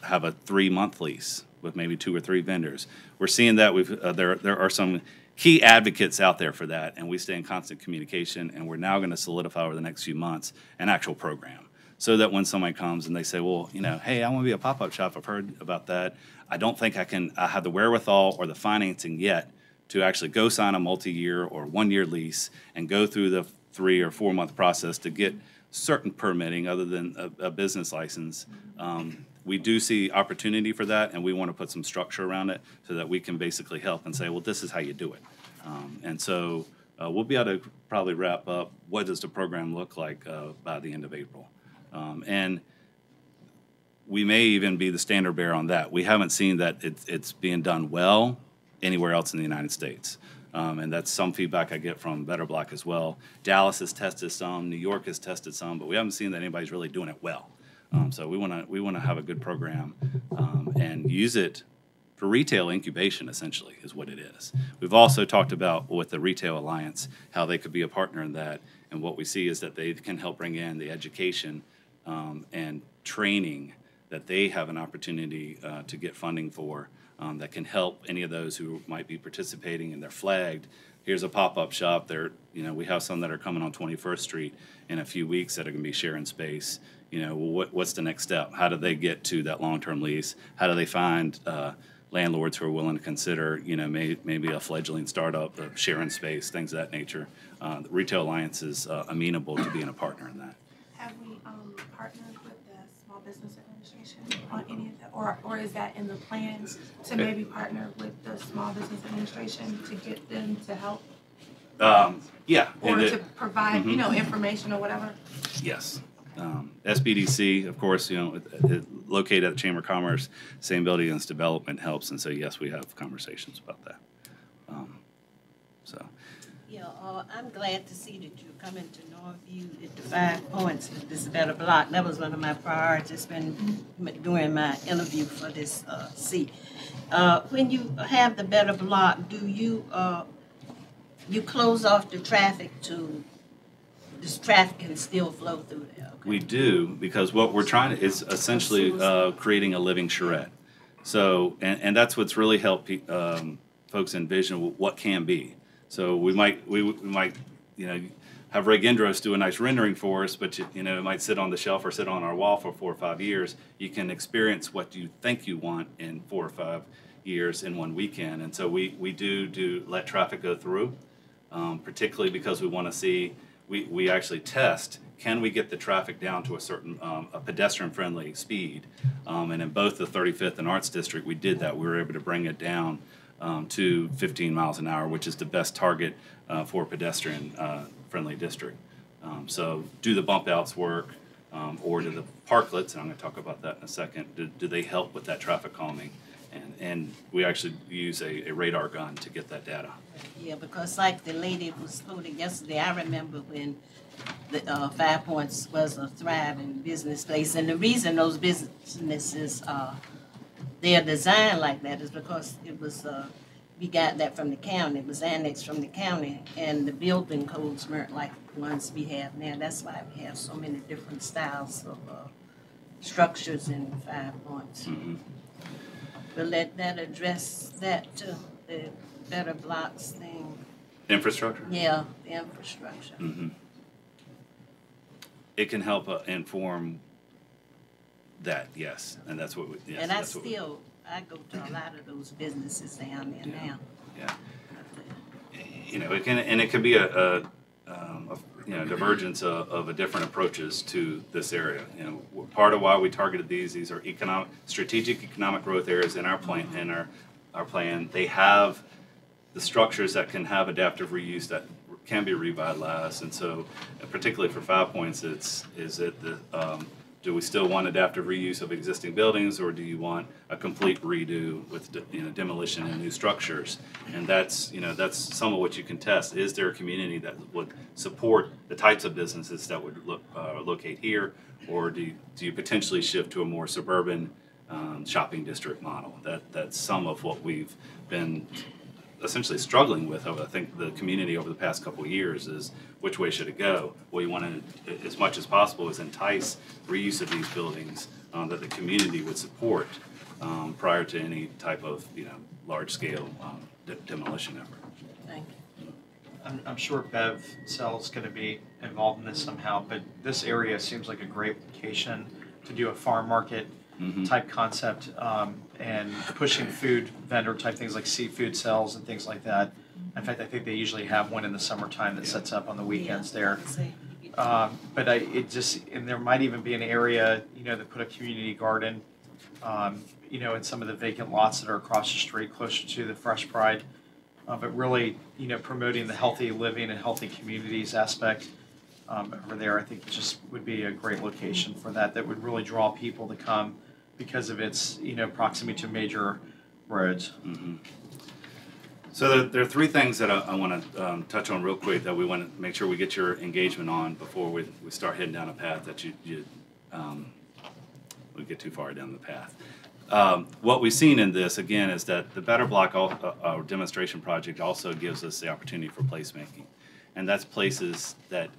have a 3-month lease with maybe 2 or 3 vendors? We're seeing that there are some key advocates out there for that, and we stay in constant communication. And we're now going to solidify over the next few months an actual program, so that when somebody comes and they say, well, hey, I want to be a pop-up shop. I've heard about that. I don't think I have the wherewithal or the financing yet to actually go sign a multi-year or 1-year lease and go through the 3 or 4 month process to get certain permitting other than a business license. We do see opportunity for that, and we want to put some structure around it so that we can basically help and say, well, this is how you do it. And so we'll be able to probably wrap up what does the program look like by the end of April. And we may even be the standard bearer on that. We haven't seen that it's being done well anywhere else in the United States. And that's some feedback I get from Better Block as well. Dallas has tested some, New York has tested some, but we haven't seen that anybody's really doing it well. So we want to have a good program and use it for retail incubation, essentially, is what it is. We've also talked about with the Retail Alliance how they could be a partner in that, and what we see is that they can help bring in the education and training that they have an opportunity to get funding for that can help any of those who might be participating and they're flagged. Here's a pop-up shop. We have some that are coming on 21st Street in a few weeks that are going to be sharing space. What's the next step? How do they get to that long-term lease? How do they find landlords who are willing to consider, maybe a fledgling startup or sharing space, things of that nature? The Retail Alliance is amenable to being a partner in that. Have we partnered with the Small Business Administration on any of that, or is that in the plans to maybe partner with the Small Business Administration to get them to help? Yeah. Or to provide, information or whatever? Yes. SBDC, of course, located at the Chamber of Commerce, same building as development helps, and so yes, we have conversations about that. Yeah, I'm glad to see that you're coming to Northview at the 5 Points with this Better Block. That was one of my priorities during my interview for this seat. When you have the Better Block, do you close off the traffic to this traffic can still flow through there? Okay. We do, because what we're trying to is essentially creating a living charrette. So, and that's what's really helped folks envision what can be. So we might have Ray Gendros do a nice rendering for us, but it might sit on the shelf or sit on our wall for 4 or 5 years. You can experience what you think you want in 4 or 5 years in one weekend, and so we do let traffic go through, particularly because we want to see. We actually test, can we get the traffic down to a certain a pedestrian-friendly speed? And in both the 35th and Arts District, we did that. We were able to bring it down to 15 miles an hour, which is the best target for a pedestrian-friendly district. So do the bump outs work, or do the parklets, and I'm going to talk about that in a second, do they help with that traffic calming? And we actually use a radar gun to get that data. Yeah, because like the lady was quoting yesterday, I remember when the 5 Points was a thriving business place. And the reason those businesses, they are designed like that is because it was, we got that from the county. It was annexed from the county. And the building codes weren't like the ones we have now. That's why we have so many different styles of structures in 5 Points. Mm-hmm. Will that address that too, the Better Blocks thing? Infrastructure? Yeah, the infrastructure. Mm-hmm. It can help inform that, yes, and that's what we. Yes, and I go to a lot of those businesses down there now. Yeah. It can be a divergence of a different approaches to this area. Part of why we targeted these are strategic economic growth areas in our plan. In our plan, they have the structures that can have adaptive reuse that can be revitalized, and so particularly for 5 Points, do we still want adaptive reuse of existing buildings, or do you want a complete redo with demolition and new structures? And that's some of what you can test. Is there a community that would support the types of businesses that would locate here, or do you potentially shift to a more suburban shopping district model? That's some of what we've been essentially struggling with. I think the community over the past couple of years is which way should it go? Well, you want to, as much as possible, is entice reuse of these buildings that the community would support prior to any type of large-scale demolition effort. Thank you. I'm sure Bev Cell's going to be involved in this somehow, but this area seems like a great location to do a farm market type concept and pushing food vendor type things like seafood sales and things like that. In fact, I think they usually have one in the summertime that sets up on the weekends there. But and there might even be an area, that put a community garden, in some of the vacant lots that are across the street, closer to the Fresh Pride. But really, promoting the healthy living and healthy communities aspect over there, I think it just would be a great location for that would really draw people to come because of its, proximity to major roads. Mm-hmm. So there are three things that I want to touch on real quick that we want to make sure we get your engagement on before we start heading down a path that we get too far down the path. What we've seen in this, again, is that the Better Block our demonstration project also gives us the opportunity for placemaking. And that's places that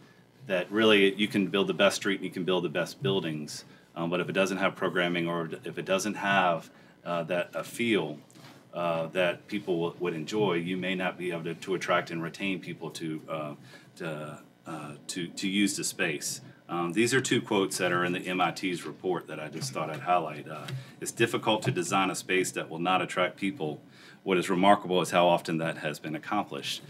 really you can build the best street and you can build the best buildings, but if it doesn't have programming or if it doesn't have a feel that people would enjoy, you may not be able to attract and retain people to use the space. These are two quotes that are in the MIT's report that I just thought I'd highlight. It's difficult to design a space that will not attract people. What is remarkable is how often that has been accomplished.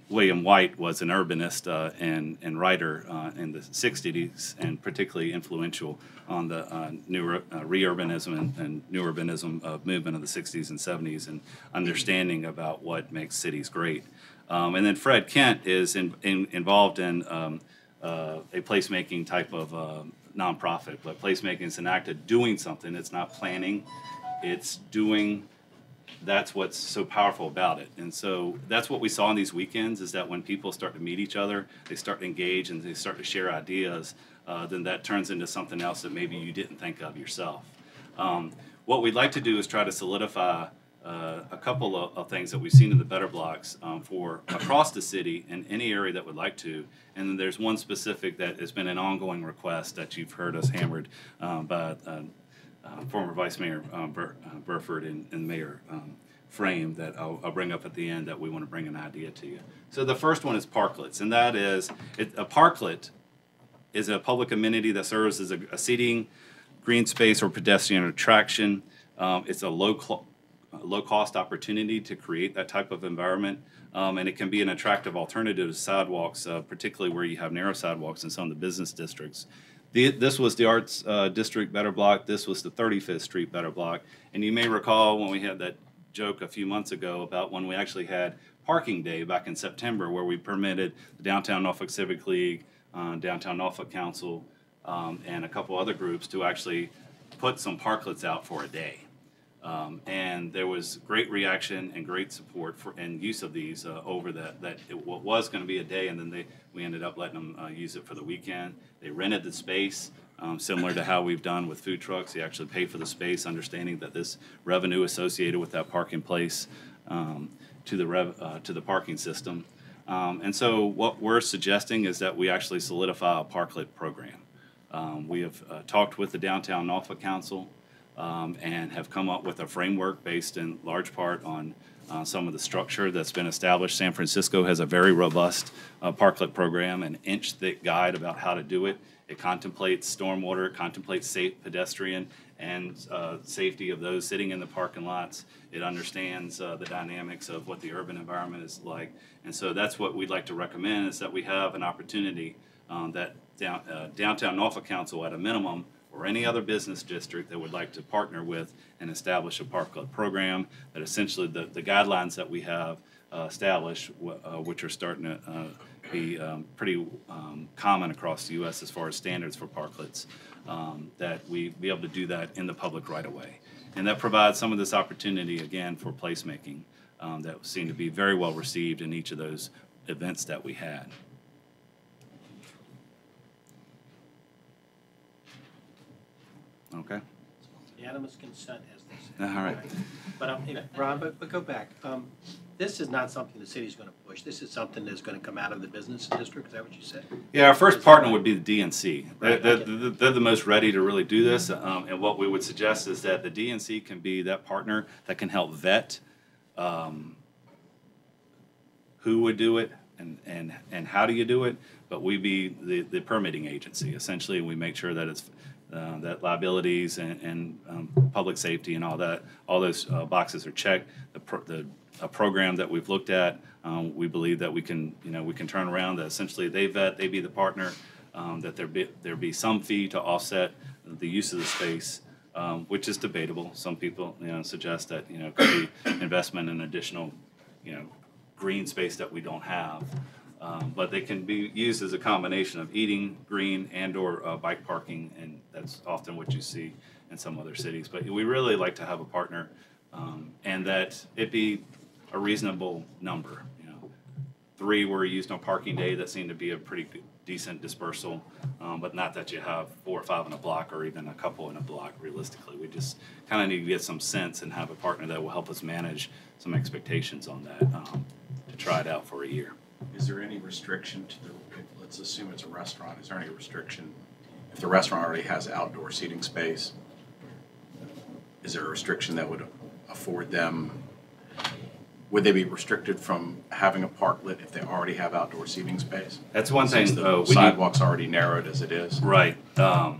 William White was an urbanist and writer in the 60s, and particularly influential on the re-urbanism and new urbanism movement of the 60s and 70s, and understanding about what makes cities great. And then Fred Kent is involved in a placemaking type of nonprofit, but placemaking is an act of doing something. It's not planning, it's doing. That's what's so powerful about it. And so that's what we saw in these weekends, is that when people start to meet each other, they start to engage and they start to share ideas, then that turns into something else that maybe you didn't think of yourself. What we'd like to do is try to solidify a couple of things that we've seen in the Better Blocks for across the city in any area that would like to. And then there's one specific that has been an ongoing request that you've heard us hammered by former Vice Mayor Burford and Mayor Frame that I'll bring up at the end, that we want to bring an idea to you. So the first one is parklets, and that is a parklet is a public amenity that serves as a seating, green space, or pedestrian attraction. It's a low-cost opportunity to create that type of environment, and it can be an attractive alternative to sidewalks, particularly where you have narrow sidewalks in some of the business districts. This was the Arts District Better Block. This was the 35th Street Better Block. And you may recall when we had that joke a few months ago about when we actually had Parking Day back in September, where we permitted the Downtown Norfolk Civic League, Downtown Norfolk Council, and a couple other groups to actually put some parklets out for a day. And there was great reaction and great support for and use of these over what was going to be a day, and then we ended up letting them use it for the weekend. They rented the space, similar to how we've done with food trucks. They actually pay for the space, understanding that this revenue associated with that parking place to the parking system. And so what we're suggesting is that we actually solidify a parklet program. We have talked with the Downtown Norfolk Council and have come up with a framework based in large part on some of the structure that's been established. San Francisco has a very robust parklet program, an inch-thick guide about how to do it. It contemplates stormwater, it contemplates safe pedestrian and safety of those sitting in the parking lots. It understands the dynamics of what the urban environment is like. And so that's what we'd like to recommend, is that we have an opportunity that Downtown Norfolk Council, at a minimum, or any other business district that would like to partner with and establish a parklet program, that essentially the guidelines that we have established, which are starting to be pretty common across the U.S. as far as standards for parklets, that we be able to do that in the public right away. And that provides some of this opportunity, again, for placemaking that seemed to be very well received in each of those events that we had. Okay. Unanimous consent, as they say. All right. But Ron, but go back. This is not something the city's going to push. This is something that's going to come out of the business district. Is that what you said? Yeah, our first partner would be the DNC. Right, They're the most ready to really do this. And what we would suggest is that the DNC can be that partner that can help vet who would do it and how do you do it. But we be the permitting agency. Essentially, we make sure that it's that liabilities and public safety and all those boxes are checked. A program that we've looked at, we believe that we can turn around. That essentially they vet, they be the partner. That there be some fee to offset the use of the space, which is debatable. Some people suggest that it could be investment in additional green space that we don't have. But they can be used as a combination of eating, green, and/or bike parking, and that's often what you see in some other cities. But we really like to have a partner, and that it be a reasonable number. You know, 3 were used on parking day. That seemed to be a pretty decent dispersal, but not that you have 4 or 5 in a block or even a couple in a block. Realistically, we just kind of need to get some sense and have a partner that will help us manage some expectations on that to try it out for a year. Is there any restriction to the, let's assume it's a restaurant, is there any restriction if the restaurant already has outdoor seating space? Is there a restriction that would afford them, would they be restricted from having a parklet if they already have outdoor seating space? That's one thing. Since the sidewalk's already narrowed as it is. Right. I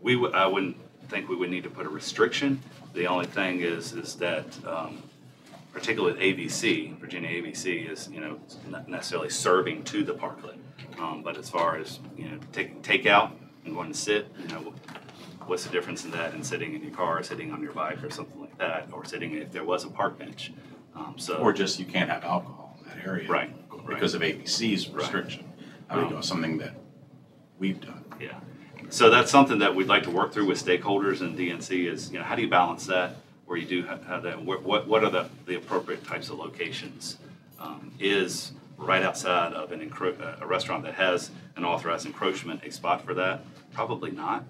wouldn't think we would need to put a restriction. The only thing is that particularly with ABC, Virginia ABC is, you know, not necessarily serving to the parklet, but as far as, you know, taking takeout and going to sit, you know, what's the difference in that and sitting in your car, sitting on your bike or something like that, or sitting if there was a park bench. Or just you can't have alcohol in that area. Right. Because of ABC's restriction. I mean, something that we've done. Yeah. So that's something that we'd like to work through with stakeholders and DNC is, you know, how do you balance that where you do have that, what are the appropriate types of locations? Is right outside of a restaurant that has an authorized encroachment a spot for that? Probably not.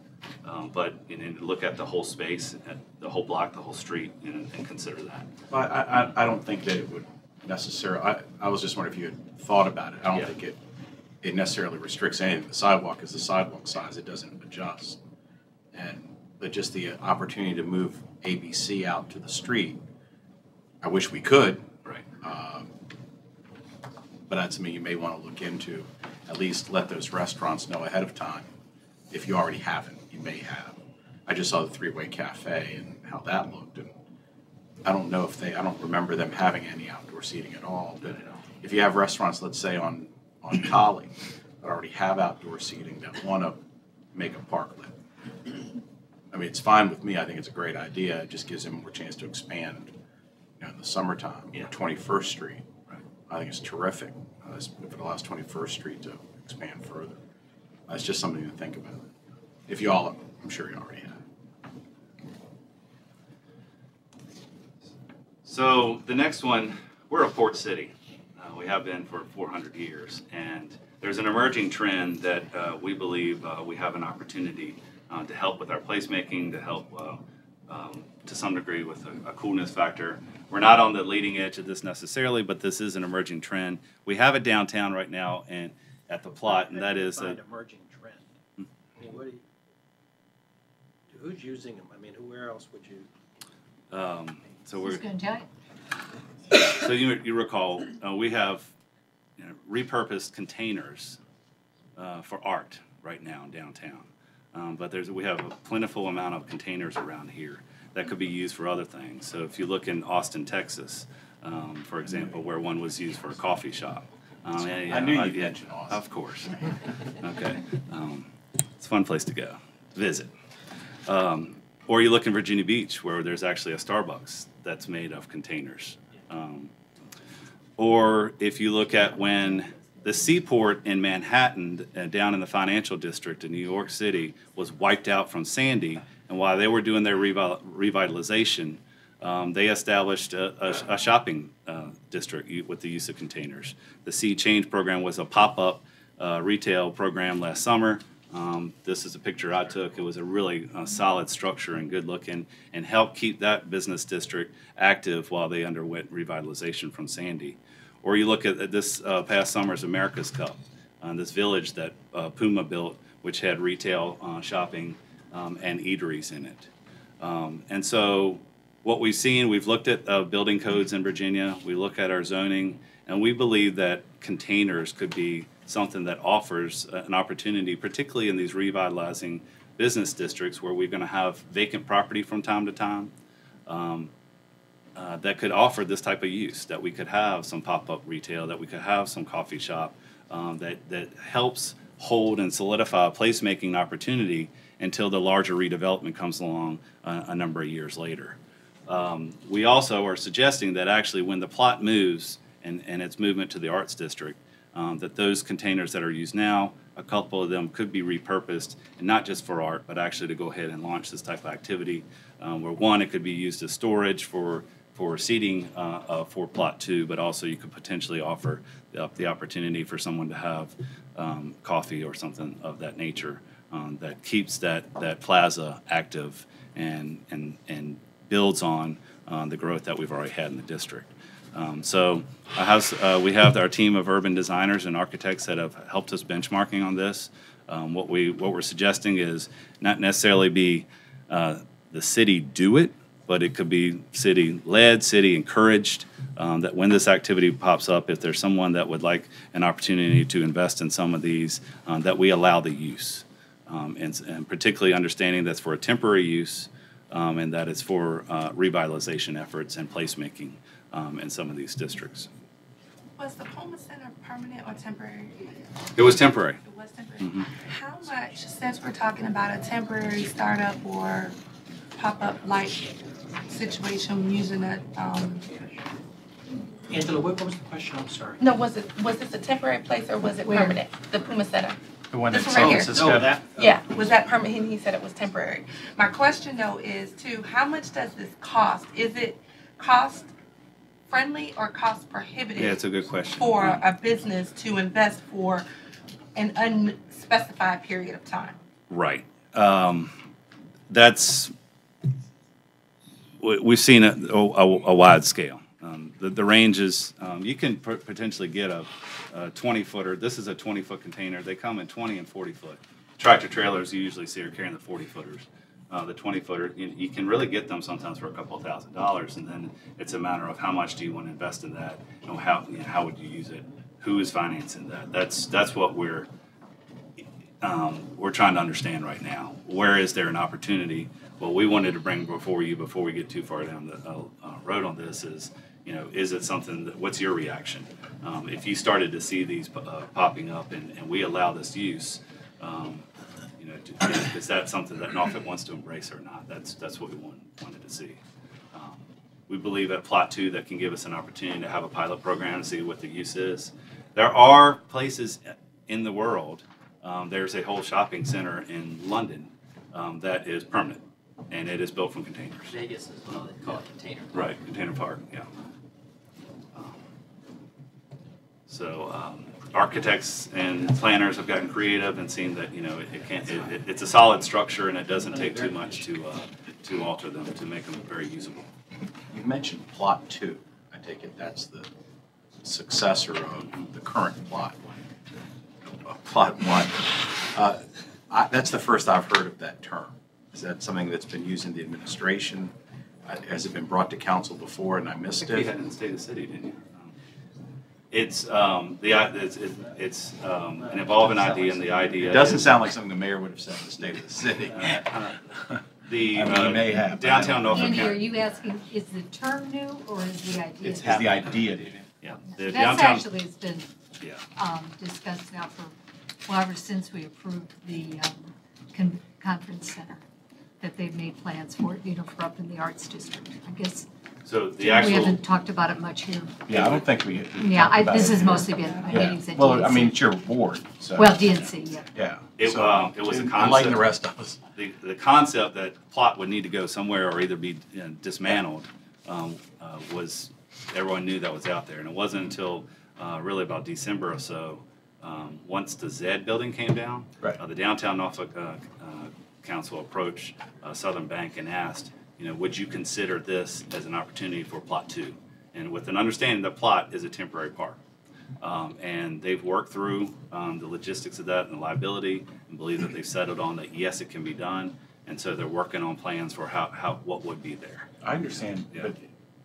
But you know, look at the whole space, at the whole block, the whole street, and consider that. Well, I don't think that it would necessarily, I was just wondering if you had thought about it. I don't think it necessarily restricts anything. The sidewalk is the sidewalk size, it doesn't adjust. But just the opportunity to move ABC out to the street, I wish we could. Right. But that's something you may want to look into, at least let those restaurants know ahead of time. If you already haven't, you may have. I just saw the Three-Way Cafe and how that looked, and I don't know if I don't remember them having any outdoor seating at all. But if you have restaurants, let's say on Collie, that already have outdoor seating that want to make a parklet, I mean, it's fine with me. I think it's a great idea. It just gives them more chance to expand, you know, in the summertime. Yeah. 21st Street, right. I think it's terrific. If it allows 21st Street to expand further. It's just something to think about. If you all, I'm sure you already have. So the next one, we're a port city. We have been for 400 years. And there's an emerging trend that we believe we have an opportunity to help with our placemaking, to help to some degree with a coolness factor. We're not on the leading edge of this necessarily, but this is an emerging trend. We have it downtown right now and at the plot, and that is an emerging trend. I mean, what do you, who's using them? I mean, where else would you? So we're. Who's going to tell you? So you recall we have repurposed containers for art right now in downtown, but we have a plentiful amount of containers around here that could be used for other things. So if you look in Austin, Texas, for example, where one was used for a coffee shop. I knew you'd mention Austin. Of course. Okay. It's a fun place to go, visit. Or you look in Virginia Beach, where there's actually a Starbucks that's made of containers. Or if you look at when the seaport in Manhattan, down in the financial district in New York City, was wiped out from Sandy, and while they were doing their revitalization, they established a shopping district with the use of containers. The Sea Change program was a pop-up retail program last summer. This is a picture I took. It was a really solid structure and good looking, and helped keep that business district active while they underwent revitalization from Sandy. Or you look at this past summer's America's Cup, this village that Puma built, which had retail shopping and eateries in it. And so what we've seen, we've looked at building codes in Virginia, we look at our zoning, and we believe that containers could be something that offers an opportunity, particularly in these revitalizing business districts where we're going to have vacant property from time to time, that could offer this type of use, that we could have some pop-up retail, that we could have some coffee shop, that helps hold and solidify a placemaking opportunity until the larger redevelopment comes along a number of years later. We also are suggesting that actually when the plot moves and its movement to the Arts District, that those containers that are used now, a couple of them could be repurposed, and not just for art, but actually to go ahead and launch this type of activity, where one, it could be used as storage for for seating for Plot 2, but also you could potentially offer the opportunity for someone to have coffee or something of that nature that keeps that plaza active and builds on the growth that we've already had in the district. So we have our team of urban designers and architects that have helped us benchmarking on this. What we're suggesting is not necessarily be the city do it, but it could be city-led, city-encouraged, that when this activity pops up, if there's someone that would like an opportunity to invest in some of these, that we allow the use. And particularly understanding that's for a temporary use, and that it's for revitalization efforts and placemaking in some of these districts. Was the Puma Center permanent or temporary? It was temporary. It was temporary. How much, since we're talking about a temporary startup or pop-up like situation using a Angela, what was the question? I'm sorry. no, was this a temporary place or was it permanent? The Puma Center. The one in This one San right here. Francisco. No, that. Yeah, was that permanent? He said it was temporary. My question though is too, how much does this cost? Is it cost friendly or cost prohibitive? Yeah, it's a good question. For a business to invest for an unspecified period of time? Right. We've seen a wide scale. The range is, you can potentially get a 20-footer. This is a 20-foot container. They come in 20 and 40-foot. Tractor trailers you usually see are carrying the 40-footers. The 20-footer, you can really get them sometimes for a couple of $1,000s, and then it's a matter of how much do you want to invest in that, how would you use it, who is financing that. That's what we're trying to understand right now. Where is there an opportunity? What we wanted to bring before you, before we get too far down the road on this, is is it something that, what's your reaction? If you started to see these popping up and we allow this use, is that something that Norfolk wants to embrace or not? That's what we wanted to see. We believe at Plot 2 that can give us an opportunity to have a pilot program and see what the use is. There are places in the world, there's a whole shopping center in London that is permanent, and it is built from containers. Vegas as well, they call it container. Right, container park, yeah. So architects and planners have gotten creative and seen that it's a solid structure and it doesn't take too much to alter them to make them very usable. You mentioned Plot 2. I take it that's the successor of the current Plot 1. That's the first I've heard of that term. Is that something that's been used in the administration? Has it been brought to council before and I missed it? You had it in the state of the city, didn't you? It's an evolving idea, and the idea. It doesn't sound like something the mayor would have said in the state of the city. He may have. Downtown Norfolk Andy, are County. you asking, is the term new or is the idea? It's the idea new. Yeah. That's downtown, actually has been discussed now for, ever since we approved the conference center, that they've made plans for it, for up in the arts district. I guess so the we actual. haven't talked about it much here. Yeah, I don't think we. This has mostly been meetings at DNC. Well, I mean, it's your board, so. Well, DNC, yeah. Yeah. It was a concept. Enlighten the rest of us. The concept that Plot would need to go somewhere or either be dismantled was, everyone knew that was out there. And it wasn't until really about December or so, once the ZED building came down, the downtown Norfolk Council approached Southern Bank and asked, would you consider this as an opportunity for Plot 2? And with an understanding that Plot is a temporary park. And they've worked through the logistics of that and the liability and believe that they've settled on that, yes, it can be done. And so they're working on plans for what would be there. I understand, but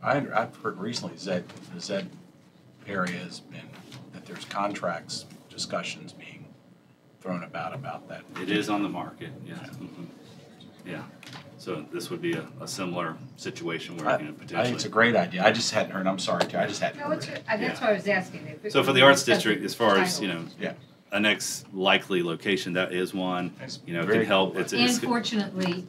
I've heard recently the ZED area has been, that there's contracts, discussions being thrown about that. It is on the market, yes. Mm-hmm. Yeah. So this would be a similar situation where potentially. I think it's a great idea. I just hadn't heard. I'm sorry, too. I just hadn't No, heard. it's, that's what I was asking. So for the arts district, as far as a next likely location, that is one. It can help. Unfortunately,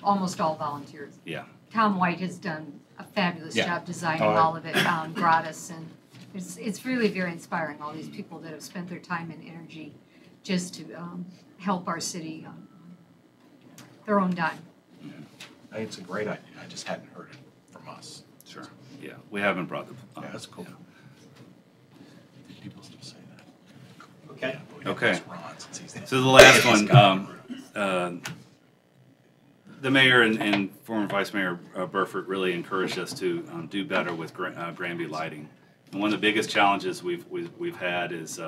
almost all volunteers. Yeah. Tom White has done a fabulous job designing all of it gratis, and it's really very inspiring. All these people that have spent their time and energy just to help our city on their own dime. I think it's a great idea. I just hadn't heard it from us. Sure. Yeah, we haven't brought the. Yeah, that's cool. People still say that. Okay. Okay. So the last one, the mayor and former Vice Mayor Burford really encouraged us to do better with Granby lighting. And one of the biggest challenges we've had is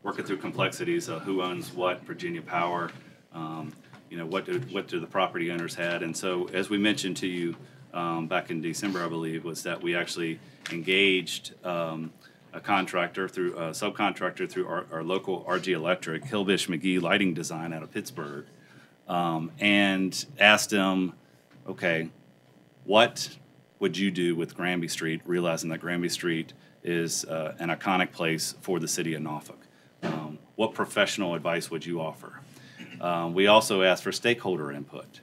working through complexities of who owns what, Virginia Power, what do the property owners had. And so as we mentioned to you back in December, I believe, was that we actually engaged a contractor through a subcontractor through our local RG Electric, Hillbish McGee Lighting Design out of Pittsburgh, and asked them, okay, what would you do with Granby Street, realizing that Granby Street is an iconic place for the city of Norfolk? What professional advice would you offer? We also asked for stakeholder input.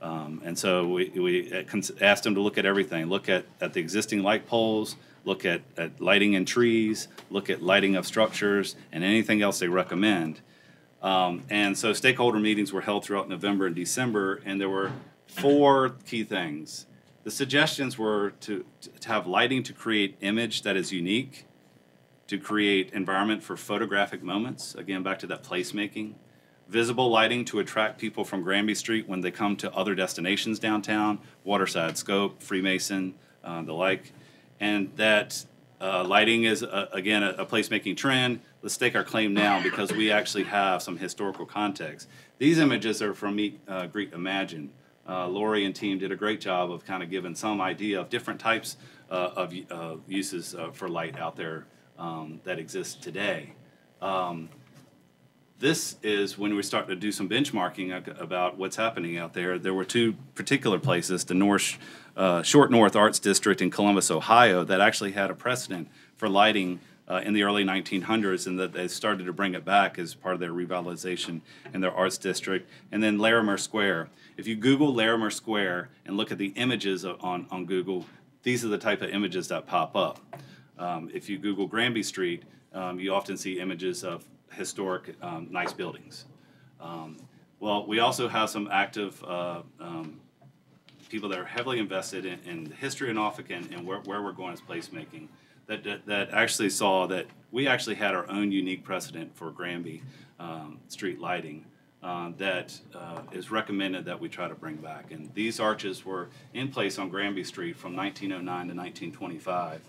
And so we asked them to look at everything, look at the existing light poles, look at lighting in trees, look at lighting of structures, and anything else they recommend. And so stakeholder meetings were held throughout November and December, and there were 4 key things. The suggestions were to have lighting to create image that is unique, to create environment for photographic moments, again, back to that placemaking. Visible lighting to attract people from Granby Street when they come to other destinations downtown, Waterside, Scope, Freemason, the like. And that lighting is, again, a placemaking trend. Let's stake our claim now because we actually have some historical context. These images are from Meet, Greet, Imagine. Lori and team did a great job of kind of giving some idea of different types of uses for light out there that exist today. This is when we start to do some benchmarking about what's happening out there. There were 2 particular places, the Short North Arts District in Columbus, Ohio, that actually had a precedent for lighting in the early 1900s, and that they started to bring it back as part of their revitalization in their arts district. And then Larimer Square. If you Google Larimer Square and look at the images on Google, these are the type of images that pop up. If you Google Granby Street, you often see images of historic, nice buildings. Well, we also have some active people that are heavily invested in the history of Norfolk and where we're going as placemaking, that actually saw that we actually had our own unique precedent for Granby street lighting that is recommended that we try to bring back. And these arches were in place on Granby Street from 1909 to 1925.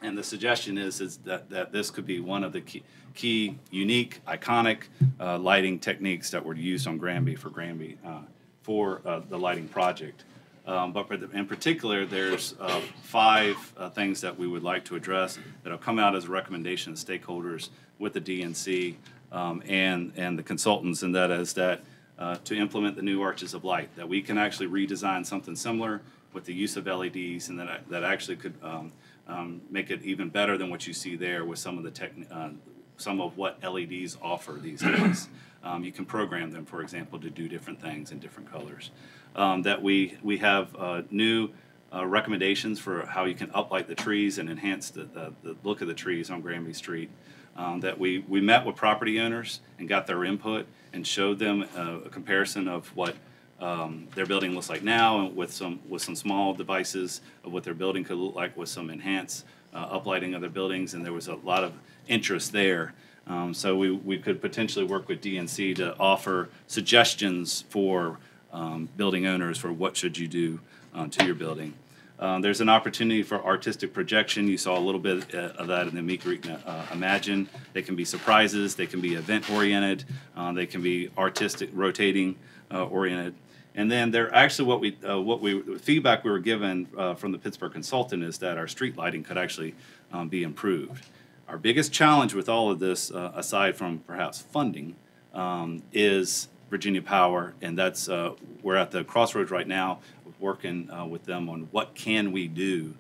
And the suggestion is that this could be one of the key unique, iconic lighting techniques that were used on Granby for the lighting project. But in particular, there's 5 things that we would like to address that have come out as a recommendation of stakeholders with the DNC and the consultants, and that is that to implement the new arches of light, that we can actually redesign something similar with the use of LEDs, and that actually could make it even better than what you see there with some of what LEDs offer these days. You can program them, for example, to do different things in different colors. That we have new recommendations for how you can uplight the trees and enhance the look of the trees on Granby Street. That we met with property owners and got their input and showed them a comparison of what their building looks like now, and with some small devices of what their building could look like with some enhanced uplighting of their buildings, and there was a lot of interest there. So we could potentially work with DNC to offer suggestions for building owners for what should you do to your building. There's an opportunity for artistic projection. You saw a little bit of that in the Meet, Greet, Imagine. They can be surprises. They can be event-oriented. They can be artistic, rotating oriented. And then they're actually feedback we were given from the Pittsburgh consultant is that our street lighting could actually be improved. Our biggest challenge with all of this, aside from perhaps funding, is Virginia Power, and that's we're at the crossroads right now, working with them on what can we do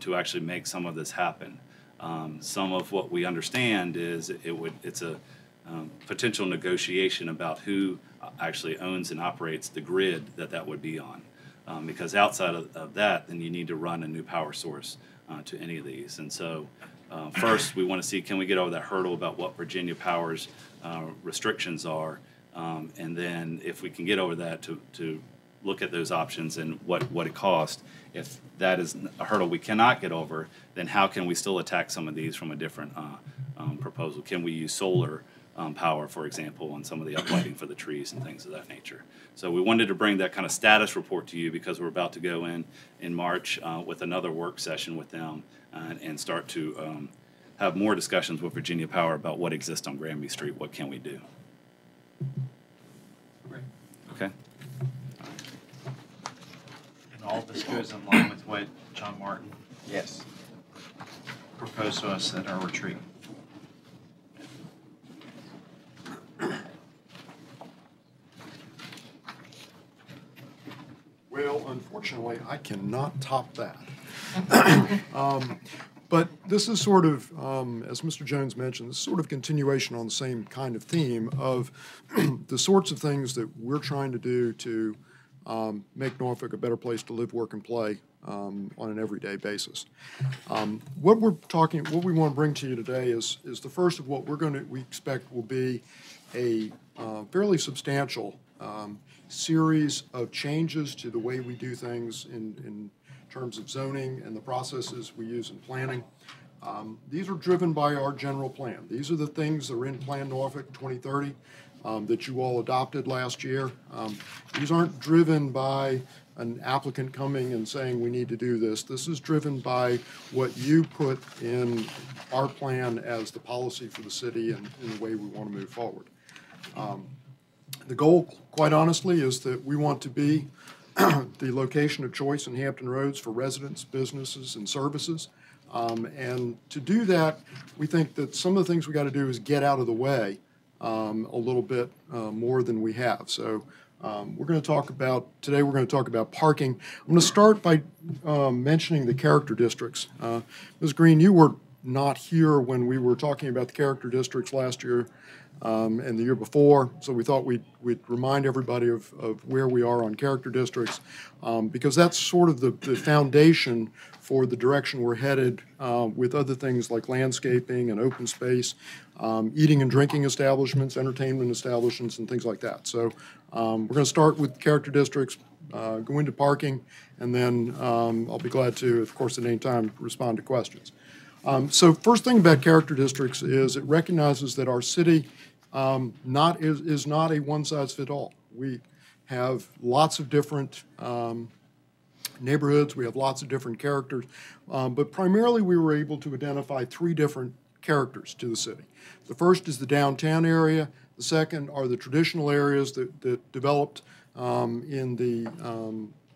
to actually make some of this happen. Some of what we understand is it's a potential negotiation about who actually owns and operates the grid that would be on. Because outside of that, then you need to run a new power source to any of these. And so first, we want to see, can we get over that hurdle about what Virginia Power's restrictions are? And then if we can get over that to look at those options and what it costs. If that is a hurdle we cannot get over, then how can we still attack some of these from a different proposal? Can we use solar power, for example, on some of the uplighting for the trees and things of that nature? So we wanted to bring that kind of status report to you because we're about to go in March with another work session with them and start to have more discussions with Virginia Power about what exists on Granby Street. What can we do? Great. Okay. And all this goes in line with what John Martin Yes. proposed to us at our retreat. Well, unfortunately, I cannot top that. But this is sort of, as Mr. Jones mentioned, this is sort of continuation on the same kind of theme of the sorts of things that we're trying to do to make Norfolk a better place to live, work, and play on an everyday basis. What we want to bring to you today is the first of what we expect will be a fairly substantial series of changes to the way we do things in terms of zoning and the processes we use in planning. These are driven by our general plan. These are the things that are in Plan Norfolk 2030 that you all adopted last year. These aren't driven by an applicant coming and saying we need to do this. This is driven by what you put in our plan as the policy for the city and in the way we want to move forward. The goal, quite honestly, is that we want to be the location of choice in Hampton Roads for residents, businesses, and services. And to do that, we think that some of the things we got to do is get out of the way a little bit more than we have. So we're going to talk about, today we're going to talk about parking. I'm going to start by mentioning the character districts. Ms. Green, you were not here when we were talking about the character districts last year and the year before, so we thought we'd remind everybody of where we are on character districts because that's sort of the foundation for the direction we're headed with other things like landscaping and open space, eating and drinking establishments, entertainment establishments, and things like that. So we're going to start with character districts, go into parking, and then I'll be glad to, of course, at any time, respond to questions. So first thing about character districts is it recognizes that our city is not a one-size-fits-all. We have lots of different neighborhoods, we have lots of different characters, but primarily we were able to identify three different characters to the city. The first is the downtown area, the second are the traditional areas that developed in the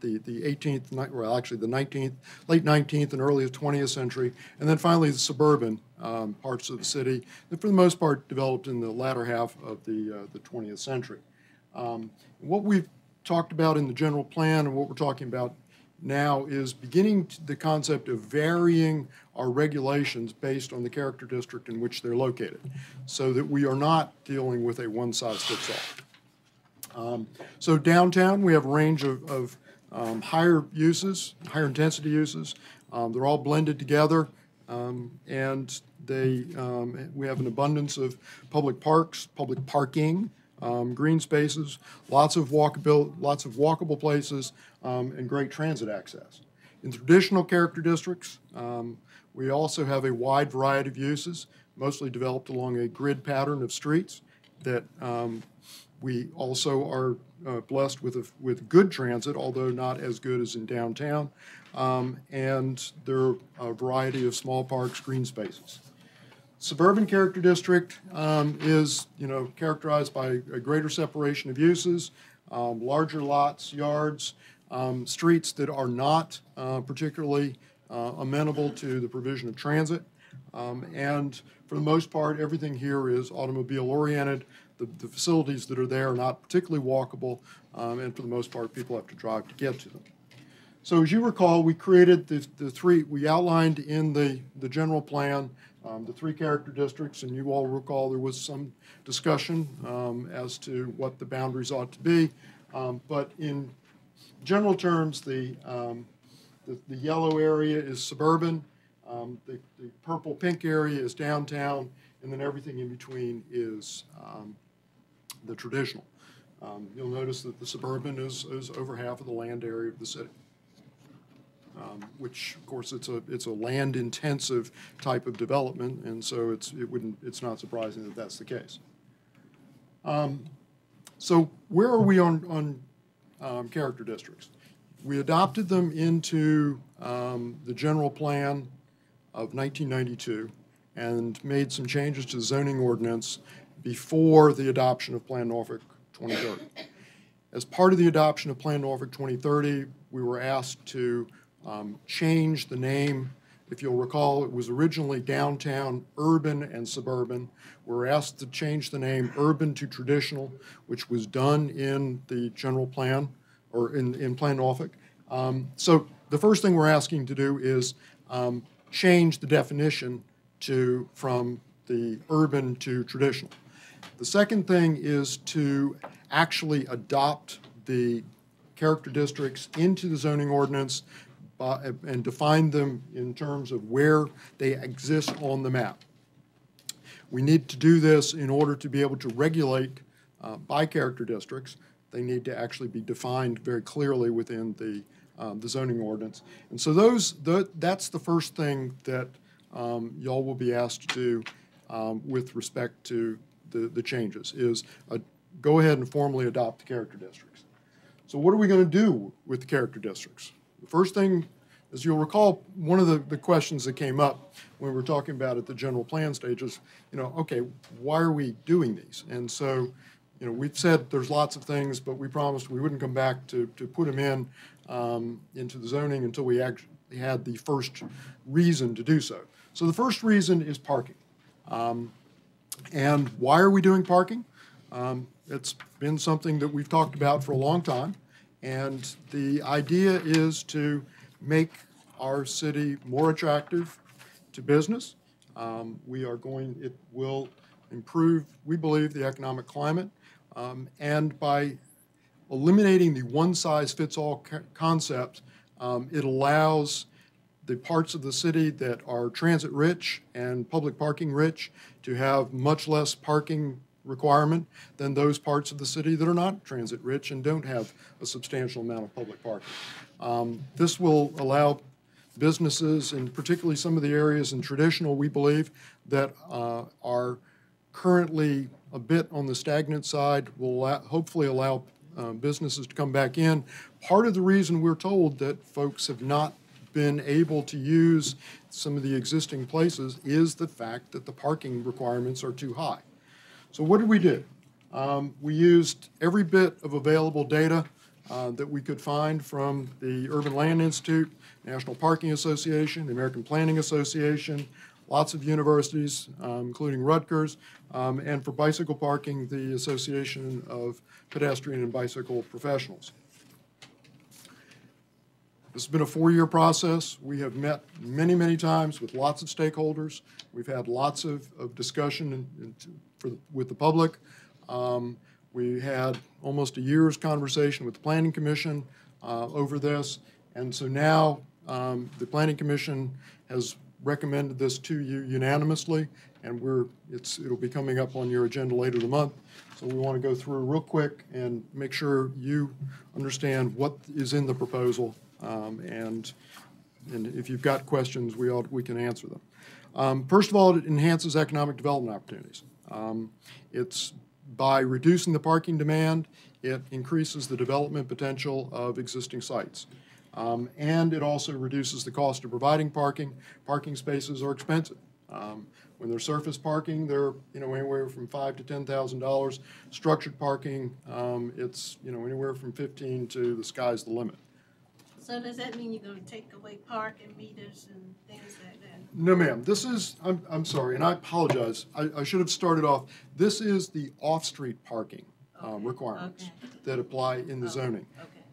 18th, well actually the 19th, late 19th and early 20th century, and then finally the suburban parts of the city that for the most part developed in the latter half of the 20th century. What we've talked about in the general plan and what we're talking about now is beginning the concept of varying our regulations based on the character district in which they're located so that we are not dealing with a one-size-fits-all. So downtown we have a range of higher uses, higher intensity uses. They're all blended together, and we have an abundance of public parks, public parking, green spaces, lots of walkable places, and great transit access. In traditional character districts, we also have a wide variety of uses, mostly developed along a grid pattern of streets that we also are blessed with good transit, although not as good as in downtown, and there are a variety of small parks, green spaces. Suburban character district is, characterized by a greater separation of uses, larger lots, yards, streets that are not particularly amenable to the provision of transit, and for the most part, everything here is automobile-oriented. The facilities that are there are not particularly walkable, and for the most part, people have to drive to get to them. So as you recall, we created we outlined in the general plan the three character districts, and you all recall there was some discussion as to what the boundaries ought to be. But in general terms, the yellow area is suburban, the purple-pink area is downtown, and then everything in between is the traditional. You'll notice that the suburban is over half of the land area of the city, which of course it's a land intensive type of development, and so it's not surprising that that's the case. So where are we on character districts? We adopted them into the general plan of 1992 and made some changes to the zoning ordinance before the adoption of Plan Norfolk 2030. As part of the adoption of Plan Norfolk 2030, we were asked to change the name. If you'll recall, it was originally downtown, urban, and suburban. We were asked to change the name urban to traditional, which was done in the general plan, or in Plan Norfolk. So the first thing we're asking to do is change the definition from the urban to traditional. The second thing is to actually adopt the character districts into the zoning ordinance and define them in terms of where they exist on the map. We need to do this in order to be able to regulate by character districts. They need to actually be defined very clearly within the zoning ordinance. And so that's the first thing that y'all will be asked to do with respect to the changes, is go ahead and formally adopt the character districts. So what are we going to do with the character districts? The first thing, as you'll recall, one of the questions that came up when we were talking about at the general plan stage is, okay, why are we doing these? And so, we've said there's lots of things, but we promised we wouldn't come back to put them into the zoning until we actually had the first reason to do so. So the first reason is parking. And why are we doing parking? It's been something that we've talked about for a long time, and the idea is to make our city more attractive to business. It will improve, we believe, the economic climate, and by eliminating the one-size-fits-all concept, it allows the parts of the city that are transit-rich and public parking-rich to have much less parking requirement than those parts of the city that are not transit-rich and don't have a substantial amount of public parking. This will allow businesses, and particularly some of the areas in traditional, we believe, that are currently a bit on the stagnant side, will hopefully allow businesses to come back in. Part of the reason we're told that folks have not been able to use some of the existing places is the fact that the parking requirements are too high. So what did we do? We used every bit of available data that we could find from the Urban Land Institute, National Parking Association, the American Planning Association, lots of universities, including Rutgers, and for bicycle parking, the Association of Pedestrian and Bicycle Professionals. This has been a 4-year process. We have met many, many times with lots of stakeholders. We've had lots of discussion with the public. We had almost a year's conversation with the Planning Commission over this. And so now the Planning Commission has recommended this to you unanimously, and it'll be coming up on your agenda later the month. So we want to go through real quick and make sure you understand what is in the proposal. And if you've got questions, we can answer them. First of all, it enhances economic development opportunities. It's by reducing the parking demand, it increases the development potential of existing sites. And it also reduces the cost of providing parking. Parking spaces are expensive. When they're surface parking, they're anywhere from $5,000 to $10,000. Structured parking, it's anywhere from $15,000 to the sky's the limit. So does that mean you're going to take away parking meters and things like that? No, ma'am. This is, I'm sorry, and I apologize. I should have started off. This is the off-street parking requirements that apply in the zoning.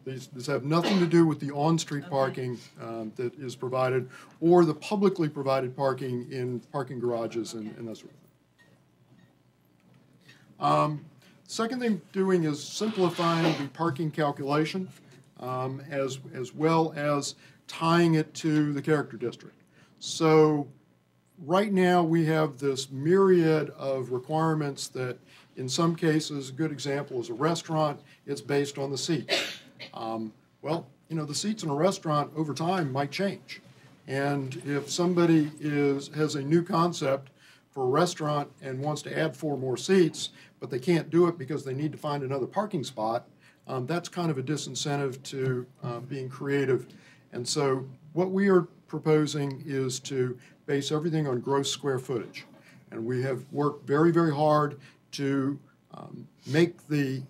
These have nothing to do with the on-street parking that is provided or the publicly provided parking in parking garages and that sort of thing. Second thing doing is simplifying the parking calculation as well as tying it to the character district. So right now we have this myriad of requirements that In some cases, a good example is a restaurant. It's based on the seats. Well, you know, the seats in a restaurant over time might change. And if somebody has a new concept for a restaurant and wants to add 4 more seats, but they can't do it because they need to find another parking spot, that's kind of a disincentive to being creative. And so what we are proposing is to base everything on gross square footage. And we have worked very, very hard to take the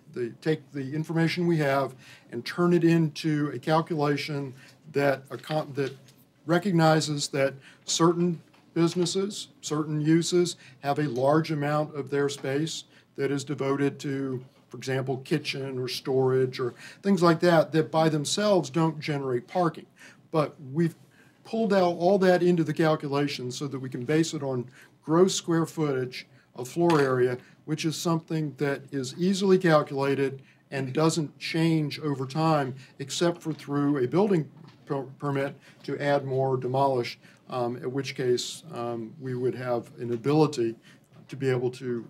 information we have and turn it into a calculation that recognizes that certain businesses, certain uses have a large amount of their space that is devoted to, for example, kitchen or storage or things like that, that by themselves don't generate parking. But we've pulled out all that into the calculation so that we can base it on gross square footage of floor area, which is something that is easily calculated and doesn't change over time except for through a building permit to add more or demolish, in which case we would have an ability to be able to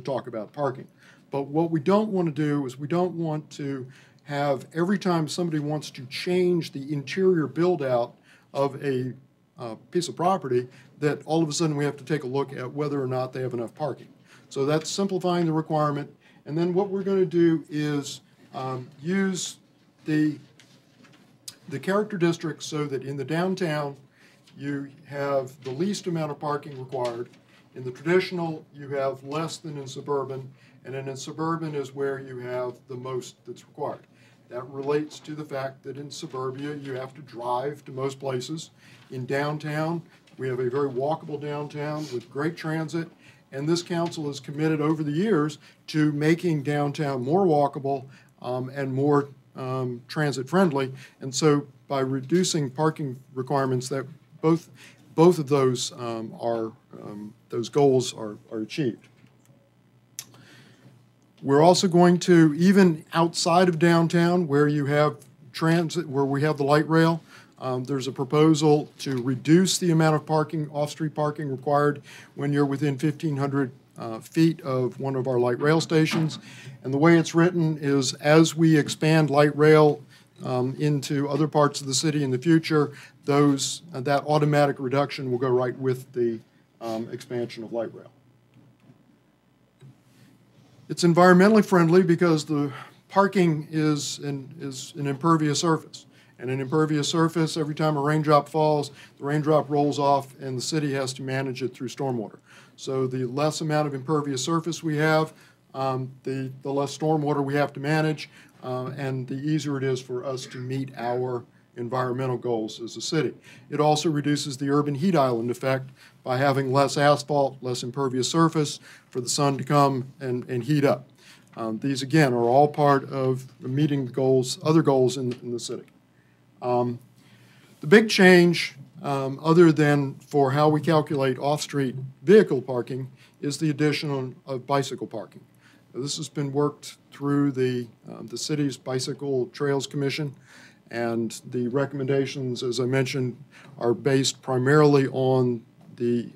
talk about parking. But what we don't want to do is we don't want to have every time somebody wants to change the interior build out of a piece of property that all of a sudden we have to take a look at whether or not they have enough parking. So that's simplifying the requirement. And then what we're going to do is use the character district so that in the downtown you have the least amount of parking required. In the traditional, you have less than in suburban, and then in suburban is where you have the most that's required. That relates to the fact that in suburbia, you have to drive to most places. In downtown, we have a very walkable downtown with great transit, and this council is committed over the years to making downtown more walkable and more transit friendly. And so by reducing parking requirements, that both of those those goals are achieved. We're also going to, even outside of downtown where you have transit, where we have the light rail, there's a proposal to reduce the amount of parking, off-street parking required when you're within 1,500 feet of one of our light rail stations. And the way it's written is as we expand light rail into other parts of the city in the future, that automatic reduction will go right with the expansion of light rail. It's environmentally friendly because the parking is an impervious surface. And an impervious surface, every time a raindrop falls, the raindrop rolls off and the city has to manage it through stormwater. So the less amount of impervious surface we have, the less stormwater we have to manage, and the easier it is for us to meet our environmental goals as a city. It also reduces the urban heat island effect by having less asphalt, less impervious surface for the sun to come and heat up. These, again, are all part of meeting the goals, other goals in the city. The big change, other than for how we calculate off-street vehicle parking, is the addition of bicycle parking. This has been worked through the city's Bicycle Trails Commission, and the recommendations, as I mentioned, are based primarily on the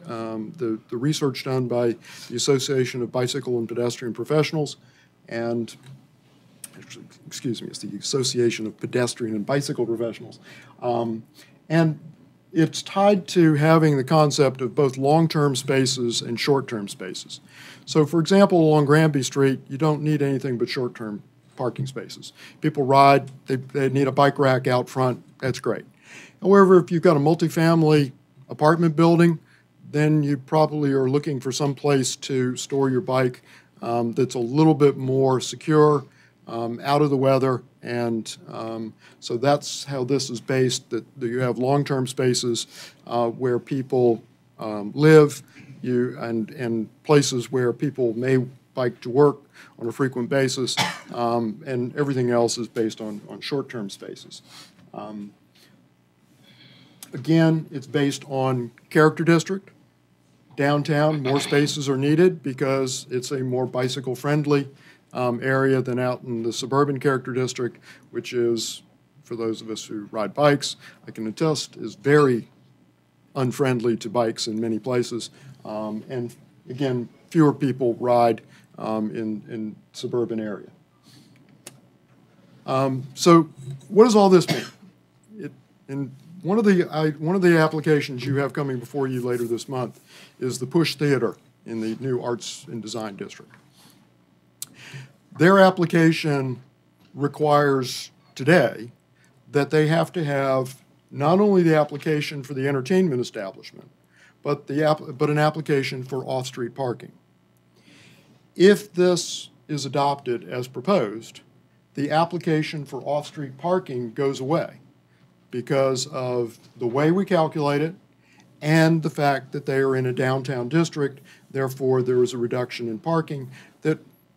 research done by the Association of Bicycle and Pedestrian Professionals, and excuse me, it's the Association of Pedestrian and Bicycle Professionals. And it's tied to having the concept of both long-term spaces and short-term spaces. So, for example, along Granby Street, you don't need anything but short-term parking spaces. People ride, they need a bike rack out front, that's great. However, if you've got a multifamily apartment building, then you probably are looking for some place to store your bike that's a little bit more secure, out of the weather, and so that's how this is based, that you have long-term spaces where people live, and places where people may bike to work on a frequent basis, and everything else is based on short-term spaces. Again, it's based on character district. Downtown, more spaces are needed because it's a more bicycle-friendly area than out in the suburban character district, which is, for those of us who ride bikes, I can attest, is very unfriendly to bikes in many places. And again, fewer people ride in suburban area. So what does all this mean? One of the applications you have coming before you later this month is the Push Theater in the new Arts and Design District. Their application requires today that they have to have not only the application for the entertainment establishment, but an application for off-street parking. If this is adopted as proposed, the application for off-street parking goes away because of the way we calculate it and the fact that they are in a downtown district. Therefore, there is a reduction in parking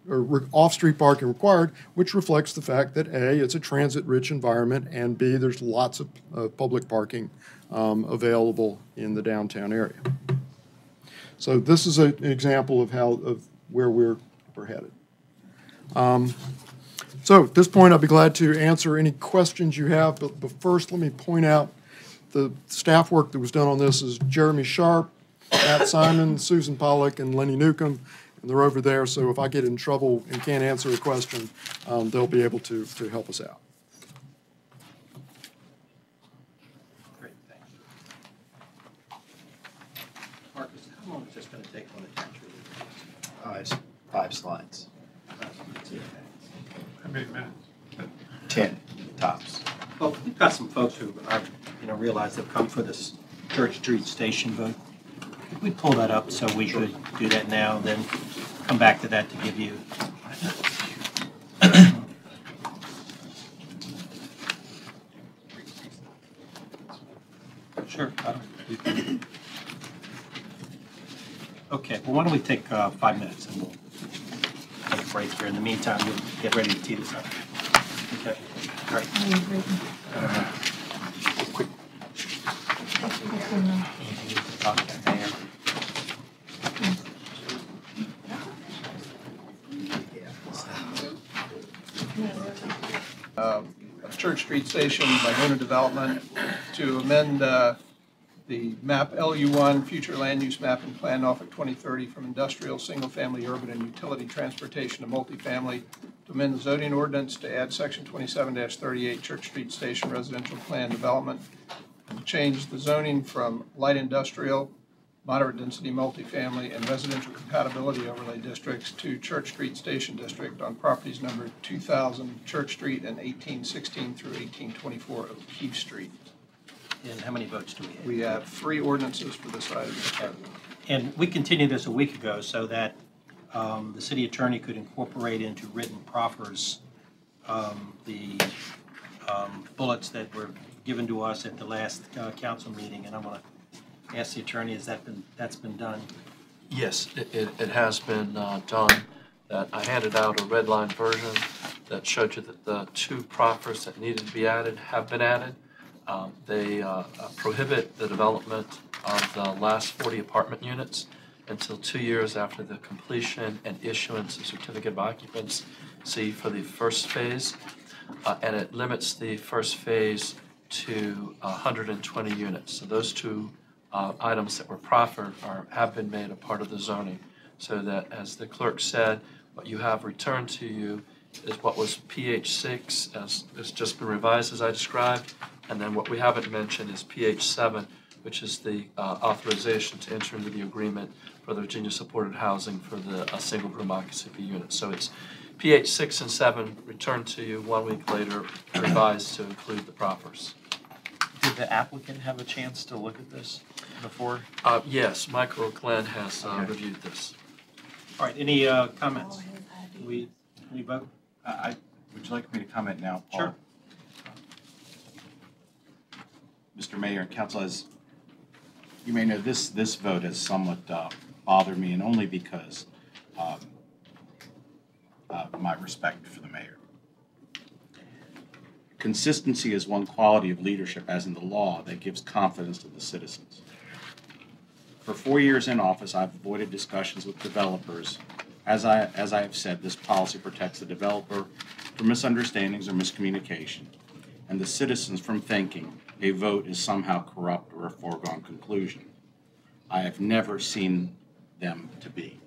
or off-street parking required, which reflects the fact that A, it's a transit-rich environment, and B, there's lots of public parking available in the downtown area. So this is an example of where we're headed. So at this point, I'll be glad to answer any questions you have, but first let me point out the staff work that was done on this is Jeremy Sharp, Matt Simon, Susan Pollock, and Lenny Newcomb. And they're over there, so if I get in trouble and can't answer a question, they'll be able to help us out. Great, thanks. Marcus, how long is this going to take on the tax relief? It's 5 slides. How many minutes? 10 tops. Well, we've got some folks who realize they've come for this Church Street Station vote. Could we pull that up so we could do that now, then come back to that to give you. Sure. Okay, well, why don't we take 5 minutes and we'll take a break here. In the meantime, we'll get ready to tee this up. Okay. All right. Quick. Church Street Station by Luna Development to amend the map LU1 future land use map and plan Norfolk 2030 from industrial, single-family, urban, and utility transportation to multifamily, to amend the zoning ordinance to add section 27-38 Church Street Station residential plan development, and to change the zoning from light industrial, moderate density multifamily, and residential compatibility overlay districts to Church Street Station District on properties numbered 2000 Church Street and 1816 through 1824 O'Keefe Street. And how many votes do we have? We have 3 ordinances for this item. Okay. And we continued this a week ago so that the city attorney could incorporate into written proffers the bullets that were given to us at the last council meeting, and I want to ask the attorney, that's been done? Yes, it has been done. That I handed out a red line version that showed you that the 2 proffers that needed to be added have been added. They prohibit the development of the last 40 apartment units until 2 years after the completion and issuance of certificate of occupancy for the first phase, and it limits the first phase to 120 units. So those 2 items that were proffered have been made a part of the zoning, so that, as the clerk said, what you have returned to you is what was PH6, as it's just been revised as I described, and then what we haven't mentioned is PH7, which is the authorization to enter into the agreement for the Virginia Supported Housing for the single room occupancy unit. So it's PH6 and 7 returned to you 1 week later, revised to include the proffers. Did the applicant have a chance to look at this before? Yes, Michael Glenn has reviewed this. All right, any comments? We vote? Would you like me to comment now, Paul? Sure. Mr. Mayor and Council, as you may know, this vote has somewhat bothered me, and only because of my respect for the mayor. Consistency is one quality of leadership, as in the law, that gives confidence to the citizens. For 4 years in office, I've avoided discussions with developers. As I have said, this policy protects the developer from misunderstandings or miscommunication, and the citizens from thinking a vote is somehow corrupt or a foregone conclusion. I have never seen them to be.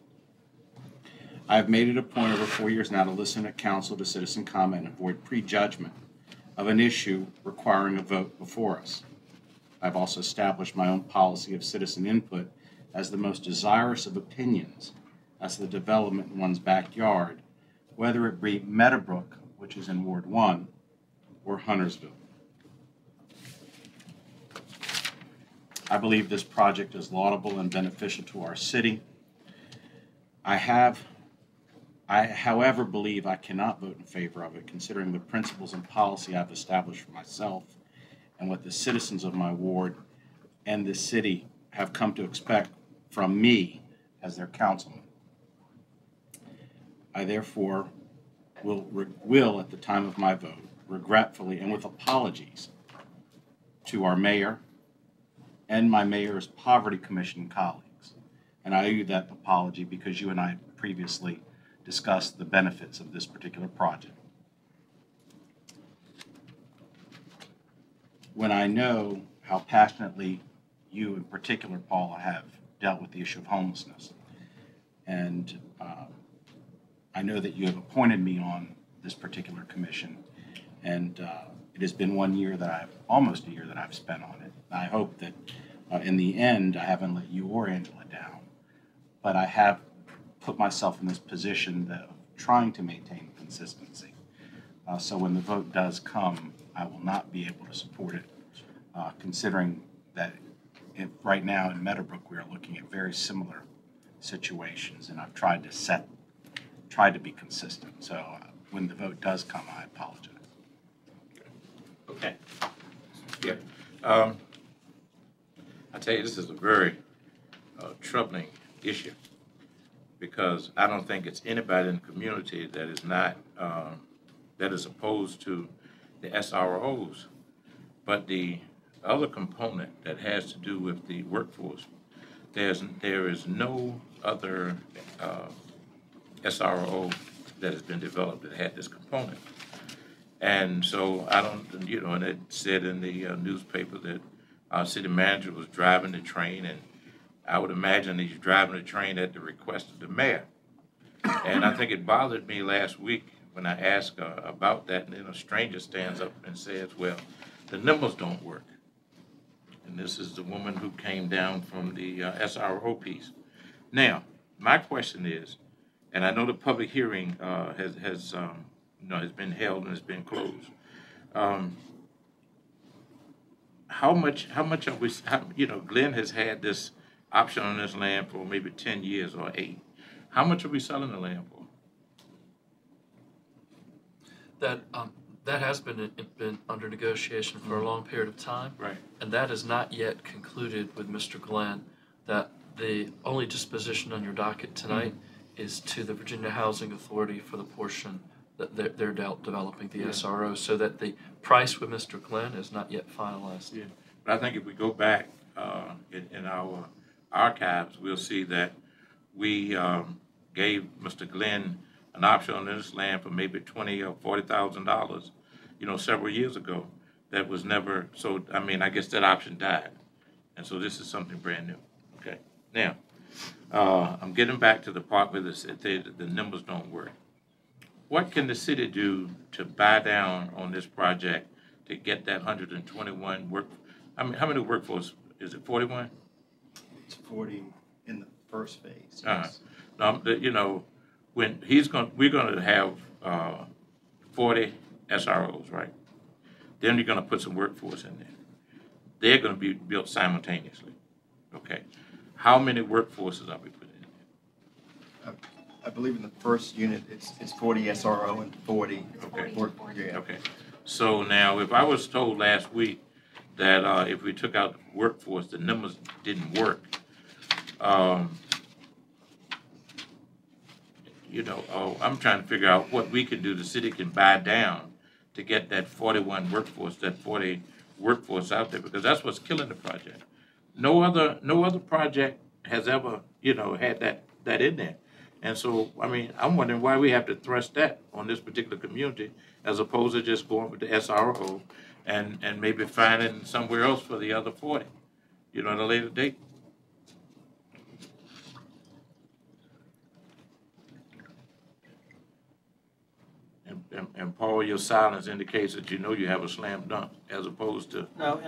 I have made it a point over 4 years now to listen at council to citizen comment and avoid prejudgment of an issue requiring a vote before us. I've also established my own policy of citizen input as the most desirous of opinions as to the development in one's backyard, whether it be Meadowbrook, which is in Ward 1, or Huntersville. I believe this project is laudable and beneficial to our city. I, however, believe I cannot vote in favor of it, considering the principles and policy I've established for myself and what the citizens of my ward and the city have come to expect from me as their councilman. I therefore will, at the time of my vote, regretfully and with apologies to our mayor and my mayor's Poverty Commission colleagues. And I owe you that apology because you and I previously discussed the benefits of this particular project. When I know how passionately you in particular, Paula, have dealt with the issue of homelessness, and I know that you have appointed me on this particular commission, and it has been 1 year that almost a year that I've spent on it. I hope that in the end I haven't let you or Angela down, but I have put myself in this position of trying to maintain consistency. So when the vote does come, I will not be able to support it, considering that right now in Meadowbrook we are looking at very similar situations, and I've tried to be consistent. So when the vote does come, I apologize. Okay. Yeah. I tell you, this is a very troubling issue, because I don't think it's anybody in the community that is not that is opposed to the SROs, but the other component that has to do with the workforce, there is no other SRO that has been developed that had this component. And so I don't, and it said in the newspaper that our city manager was driving the train, and I would imagine he's driving the train at the request of the mayor. And I think it bothered me last week when I asked about that, and then a stranger stands up and says, well, the numbers don't work. And this is the woman who came down from the SRO piece. Now, my question is, and I know the public hearing has been held and has been closed. How much are we, Glenn has had this option on this land for maybe 10 years or 8. How much are we selling the land for? That has been under negotiation for a long period of time. Right. And that is not yet concluded with Mr. Glenn. That the only disposition on your docket tonight is to the Virginia Housing Authority for the portion that they're developing the SRO, so that the price with Mr. Glenn is not yet finalized. Yeah. But I think if we go back in our archives, we'll see that we gave Mr. Glenn an option on this land for maybe $20,000 or $40,000, several years ago. That was never, so I guess that option died. And so this is something brand new. Okay. Now, I'm getting back to the part where the numbers don't work. What can the city do to buy down on this project to get that 121 work? How many workforce? Is it 41? It's 40 in the first phase. Yes. When we're going to have 40 SROs, right? Then you're going to put some workforce in there. They're going to be built simultaneously. Okay. How many workforces are we putting in there? I believe in the first unit it's 40 SRO and 40 work. Yeah. Okay. So now, if I was told last week that if we took out the workforce, the numbers didn't work, I'm trying to figure out what we can do. The city can buy down to get that 41 workforce, that 40 workforce out there, because that's what's killing the project. No other project has ever, had that in there. And so, I'm wondering why we have to thrust that on this particular community as opposed to just going with the SRO and maybe finding somewhere else for the other 40, at a later date. And Paul, your silence indicates that you know you have a slam dunk as opposed to. No,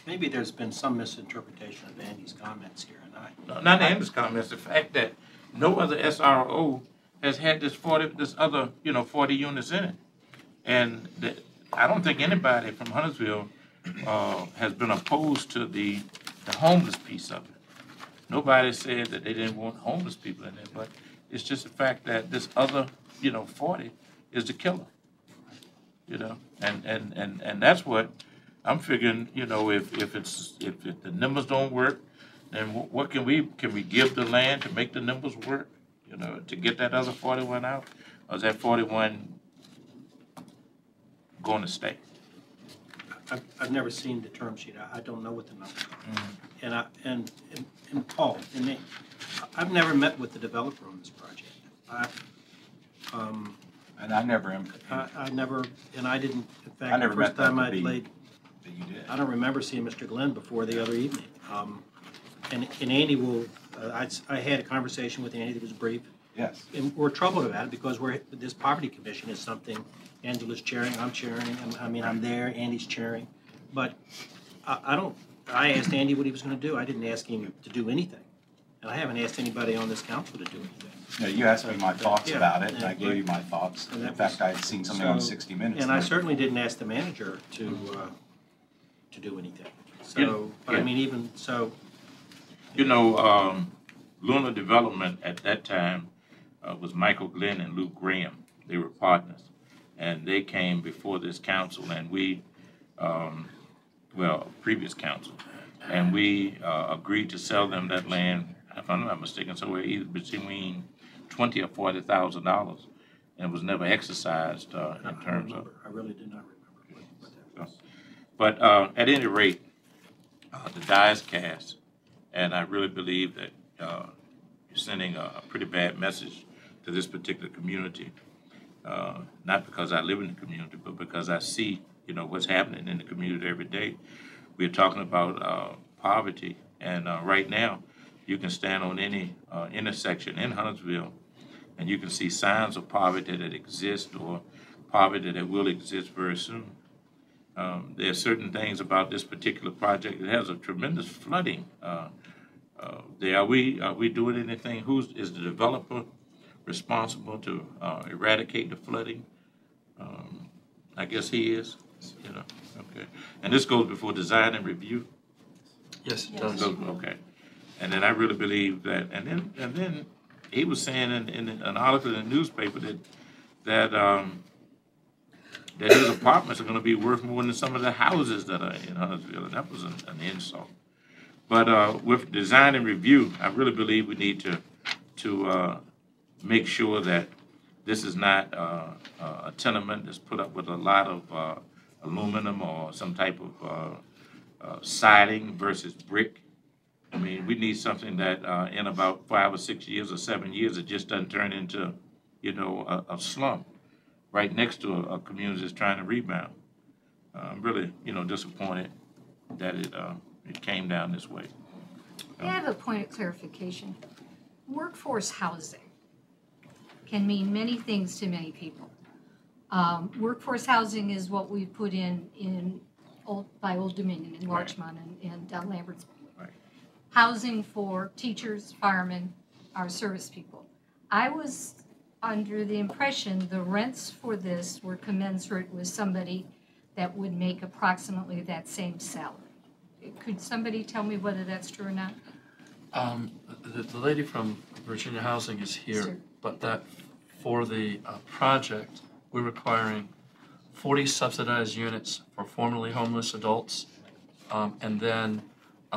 maybe there's been some misinterpretation of Andy's comments here, and No, not Andy's comments, the fact that no other SRO has had this 40 units in it. And I don't think anybody from Huntersville has been opposed to the homeless piece of it. Nobody said that they didn't want homeless people in there, but it's just the fact that this other, 40 is the killer. And that's what I'm figuring, if the numbers don't work, then what can we give the land to make the numbers work, to get that other 41 out? Or is that 41 going to stay? I've never seen the term sheet. I don't know what the numbers are. And Paul and me, I've never met with the developer on this project. And I never. I never, and I didn't. In fact, I never the first met time that I to be laid. That you did. I don't remember seeing Mr. Glenn before the other evening. And Andy will. I had a conversation with Andy that was brief. Yes. And we're troubled about it because this poverty commission is something Angela's chairing, I'm chairing. I'm there. Andy's chairing, but I don't. I asked Andy what he was going to do. I didn't ask him to do anything, and I haven't asked anybody on this council to do anything. No, you asked me my thoughts Yeah, about it, and I and- gave you my thoughts. and In that fact, I had seen something on So- 60 Minutes. And I certainly didn't ask the manager to do anything. So, Yeah, but I yeah. mean, even so. Luna Development at that time was Michael Glenn and Luke Graham. They were partners. And they came before this council and we, previous council, and we agreed to sell them that land, if I'm not mistaken, somewhere either between $20,000 or $40,000. And it was never exercised in terms of. I really do not remember what that was. But at any rate, the die is cast, and I really believe that you're sending a pretty bad message to this particular community. Not because I live in the community, but because I see, what's happening in the community every day. We're talking about poverty, and right now, you can stand on any intersection in Huntersville, and you can see signs of poverty that exist or poverty that will exist very soon. There are certain things about this particular project. It has a tremendous flooding. Are we doing anything? Is the developer responsible to eradicate the flooding? I guess he is. Okay. And this goes before design and review. Yes, it does. Okay. And then I really believe that. And then he was saying in an article in the newspaper that his apartments are going to be worth more than some of the houses that are in Huntersville, and that was an insult. But with design and review, I really believe we need to make sure that this is not a tenement that's put up with a lot of aluminum or some type of siding versus brick. I mean, we need something that in about 5 or 6 years or 7 years, it just doesn't turn into, a slum right next to a community that's trying to rebound. I'm really, disappointed that it came down this way. I have a point of clarification. Workforce housing can mean many things to many people. Workforce housing is what we put by Old Dominion in Larchmont and Lambert's. Right. Housing for teachers, firemen, our service people. I was under the impression the rents for this were commensurate with somebody that would make approximately that same salary. Could somebody tell me whether that's true or not? The lady from Virginia Housing is here, Sure. but that for the project, we're requiring 40 subsidized units for formerly homeless adults, and then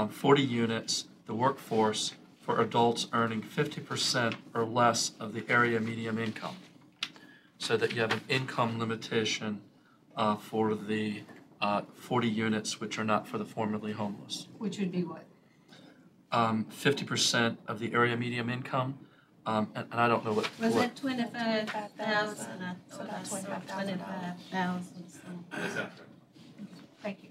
40 units, the workforce, for adults earning 50% or less of the area median income. So that you have an income limitation for the 40 units which are not for the formerly homeless. Which would be what? 50% of the area median income, and I don't know what. Was that 25,000? I thought I saw 25,000. Thank you.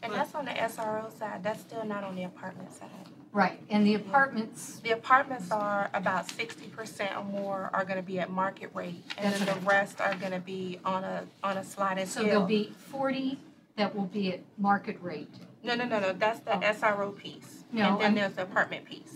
And that's on the SRO side, that's still not on the apartment side. Right, and the apartments, The apartments are about 60% or more are gonna be at market rate, and then That's the rest are gonna be on a sliding so scale. there'll be 40 that will be at market rate. No, that's the SRO piece. No, And then I'm- there's the apartment piece.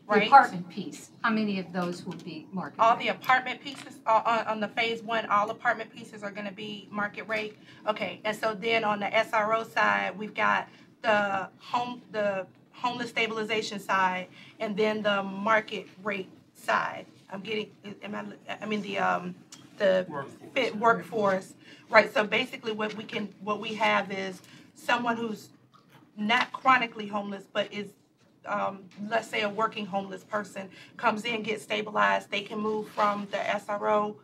The Right? apartment piece, how many of those will be market All rate? the apartment pieces, on the phase one, all apartment pieces are gonna be market rate? Okay, and so then on the SRO side, we've got the homeless stabilization side, and then the market rate side. The fit workforce, right? So basically what we have is someone who's not chronically homeless, but is, let's say a working homeless person comes in, gets stabilized, they can move from the SRO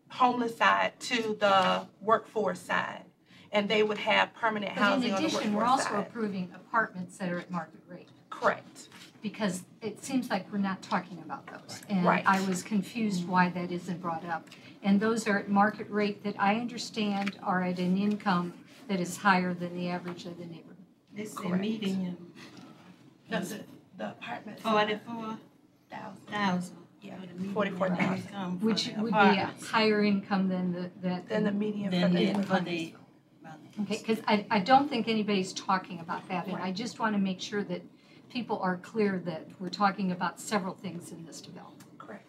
homeless side to the workforce side. And they would have permanent But housing in on the addition, we're workforce also side. approving apartments that are at market rate. Correct. Because it seems like we're not talking about those. And Right. I was confused why that isn't brought up. And those are at market rate that I understand are at an income that is higher than the average of the neighborhood. This is Correct. median, No, the apartments. 44,000. Yeah, 44,000. Income for Which the would be a apartments. higher income than Then the median for Than the it for independent. the, Okay, because I don't think anybody's talking about that, and I just want to make sure that people are clear that we're talking about several things in this development. Correct.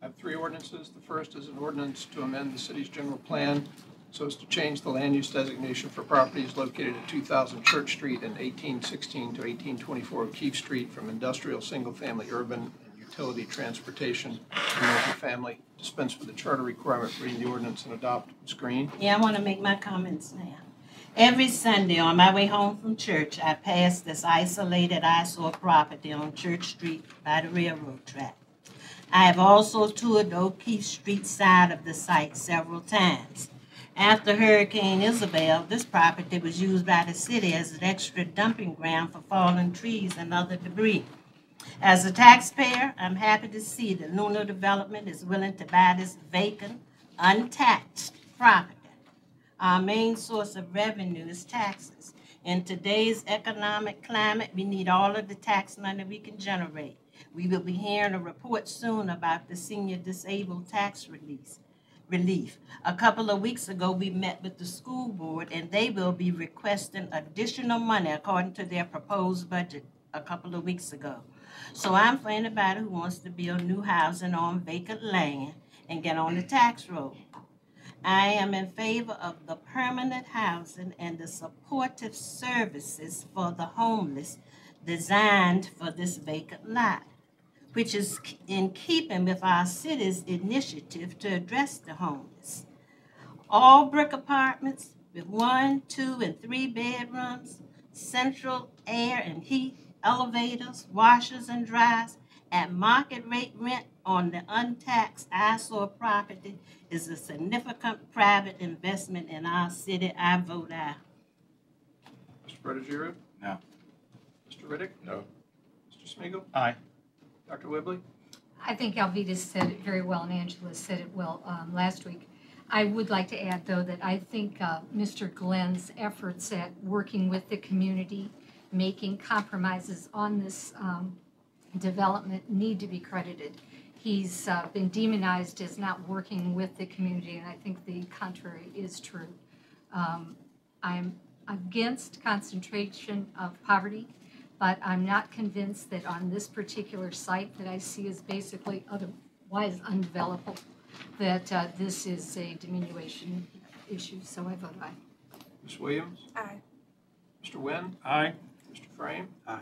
I have three ordinances. The first is an ordinance to amend the city's general plan so as to change the land use designation for properties located at 2000 Church Street and 1816 to 1824 O'Keefe Street from industrial, single-family, urban, and utility transportation to multifamily. Dispense with the charter requirement for reading the ordinance and adopt. Ms. Green? yeah, I want to make my comments now. Every Sunday on my way home from church, I pass this isolated eyesore property on Church Street by the railroad track. I have also toured the O'Keefe Street side of the site several times. After Hurricane Isabel, this property was used by the city as an extra dumping ground for fallen trees and other debris. As a taxpayer, I'm happy to see that Luna Development is willing to buy this vacant, untaxed property. Our main source of revenue is taxes. In today's economic climate, we need all of the tax money we can generate. We will be hearing a report soon about the senior disabled tax relief. A couple of weeks ago, we met with the school board, and they will be requesting additional money according to their proposed budget a couple of weeks ago. So I'm for anybody who wants to build new housing on vacant land and get on the tax roll. I am in favor of the permanent housing and the supportive services for the homeless designed for this vacant lot, which is in keeping with our city's initiative to address the homeless. All brick apartments with 1, 2, and 3 bedrooms, central air and heat, elevators, washers and dryers at market rate rent on the untaxed eyesore property is a significant private investment in our city. I vote aye. Mr. Protogiru? No. Mr. Riddick? No. Mr. Smigiel? Aye. Dr. Whibley? I think Alvita said it very well, and Angela said it well last week. I would like to add, though, that I think Mr. Glenn's efforts at working with the community, making compromises on this development need to be credited. He's been demonized as not working with the community, and I think the contrary is true. I'm against concentration of poverty, but I'm not convinced that on this particular site that I see as basically otherwise undevelopable, that this is a diminution issue, so I vote aye. Ms. Williams? Aye. Mr. Wynn? Aye. Mr. Frame? Aye.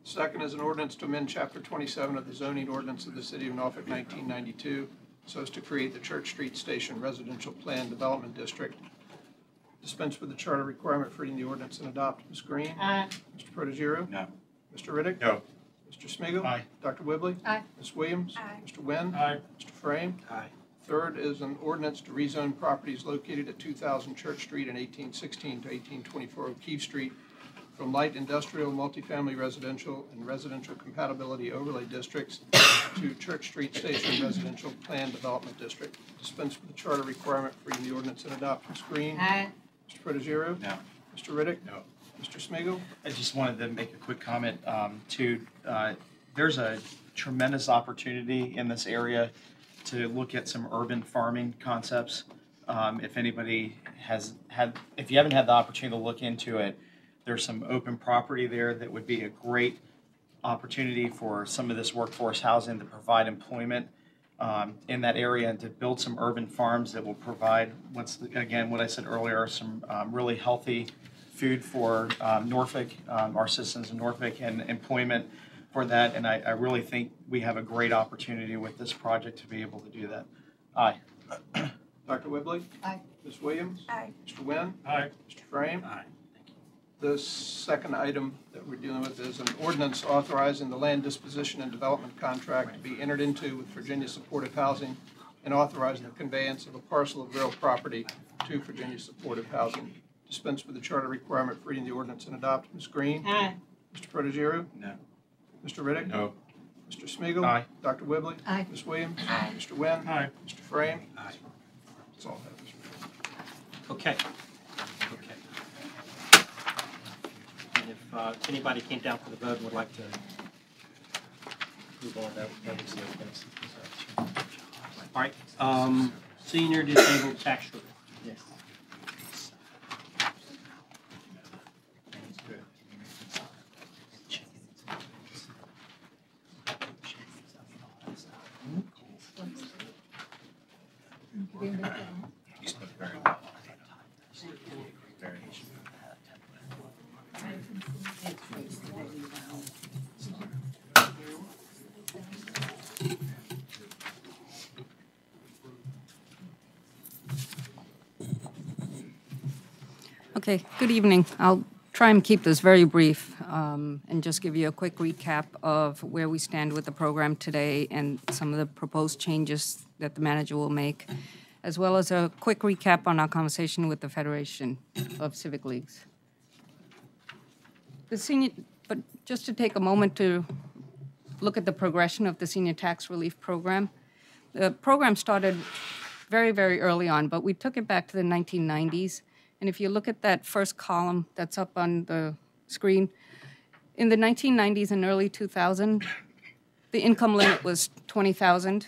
Second is an ordinance to amend Chapter 27 of the zoning ordinance of the City of Norfolk, 1992, so as to create the Church Street Station Residential Plan Development District. Dispense with the charter requirement for reading the ordinance and adopt. Ms. Green? Aye. Mr. Protogiru? No. Mr. Riddick? No. Mr. Smigiel, Aye. Dr. Whibley? Aye. Ms. Williams? Aye. Mr. Wynn? Aye. Mr. Frame? Aye. Third is an ordinance to rezone properties located at 2000 Church Street and 1816 to 1824 O'Keefe Street from light industrial, multifamily residential, and residential compatibility overlay districts to Church Street Station Residential Plan Development District. Dispense with the charter requirement for reading the ordinance and adopt. Ms. Green? Aye. Mr. Protogiru? No. Mr. Riddick? No. Mr. Smigiel? I just wanted to make a quick comment too. There's a tremendous opportunity in this area to look at some urban farming concepts. If anybody if you haven't had the opportunity to look into it, there's some open property there that would be a great opportunity for some of this workforce housing to provide employment in that area and to build some urban farms that will provide what I said earlier, some really healthy food for Norfolk, our citizens in Norfolk, and employment for that. And I really think we have a great opportunity with this project to be able to do that. Aye. Dr. Whibley? Aye. Ms. Williams? Aye. Mr. Wynn? Aye. Mr. Frame? Aye. The second item that we're dealing with is an ordinance authorizing the land disposition and development contract to be entered into with Virginia Supportive Housing and authorizing the conveyance of a parcel of real property to Virginia Supportive Housing. Dispense with the charter requirement for reading the ordinance and adopt. Ms. Green? Aye. Mr. Protogiru? No. Mr. Riddick? No. Mr. Smigiel, Aye. Dr. Whibley? Aye. Ms. Williams? Mr. Wynn? Aye. Mr. Frame? Aye. That's all I have, Mr. Chairman. Okay. And if anybody came down for the vote and would like to move on, that would see okay. All right, senior disabled tax relief. Yes. You spoke very well. Very. Okay, good evening. I'll try and keep this very brief and just give you a quick recap of where we stand with the program today and some of the proposed changes that the manager will make, as well as a quick recap on our conversation with the Federation of Civic Leagues. But just to take a moment to look at the progression of the Senior Tax Relief Program. The program started very, very early on, but we took it back to the 1990s. And if you look at that first column that's up on the screen, in the 1990s and early 2000, the income limit was $20,000.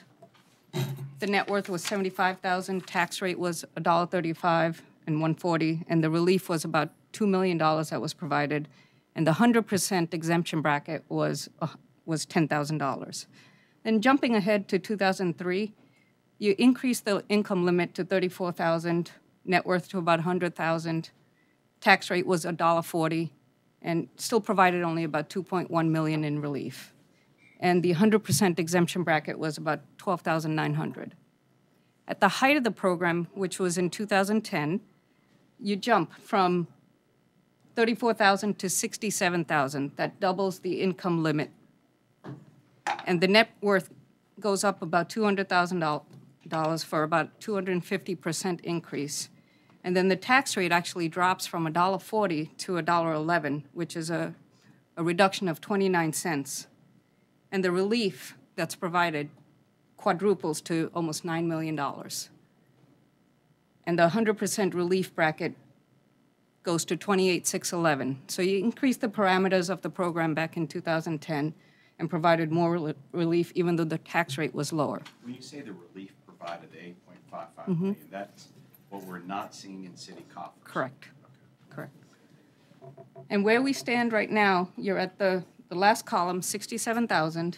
The net worth was $75,000. Tax rate was $1.35 and $1.40, and the relief was about $2 million that was provided, and the 100% exemption bracket was $10,000. Then jumping ahead to 2003, you increased the income limit to $34,000. Net worth to about $100,000, tax rate was $1.40, and still provided only about $2.1 million in relief. And the 100% exemption bracket was about $12,900. At the height of the program, which was in 2010, you jump from $34,000 to $67,000. That doubles the income limit. And the net worth goes up about $200,000 for about 250% increase. And then the tax rate actually drops from $1.40 to $1.11, which is a reduction of 29 cents. And the relief that's provided quadruples to almost $9 million. And the 100% relief bracket goes to $28,611. So you increase the parameters of the program back in 2010 and provided more relief even though the tax rate was lower. When you say the relief provided, the $8.55 million, that's what we're not seeing in city coffers. Correct. Correct. And where we stand right now, you're at the last column, $67,000.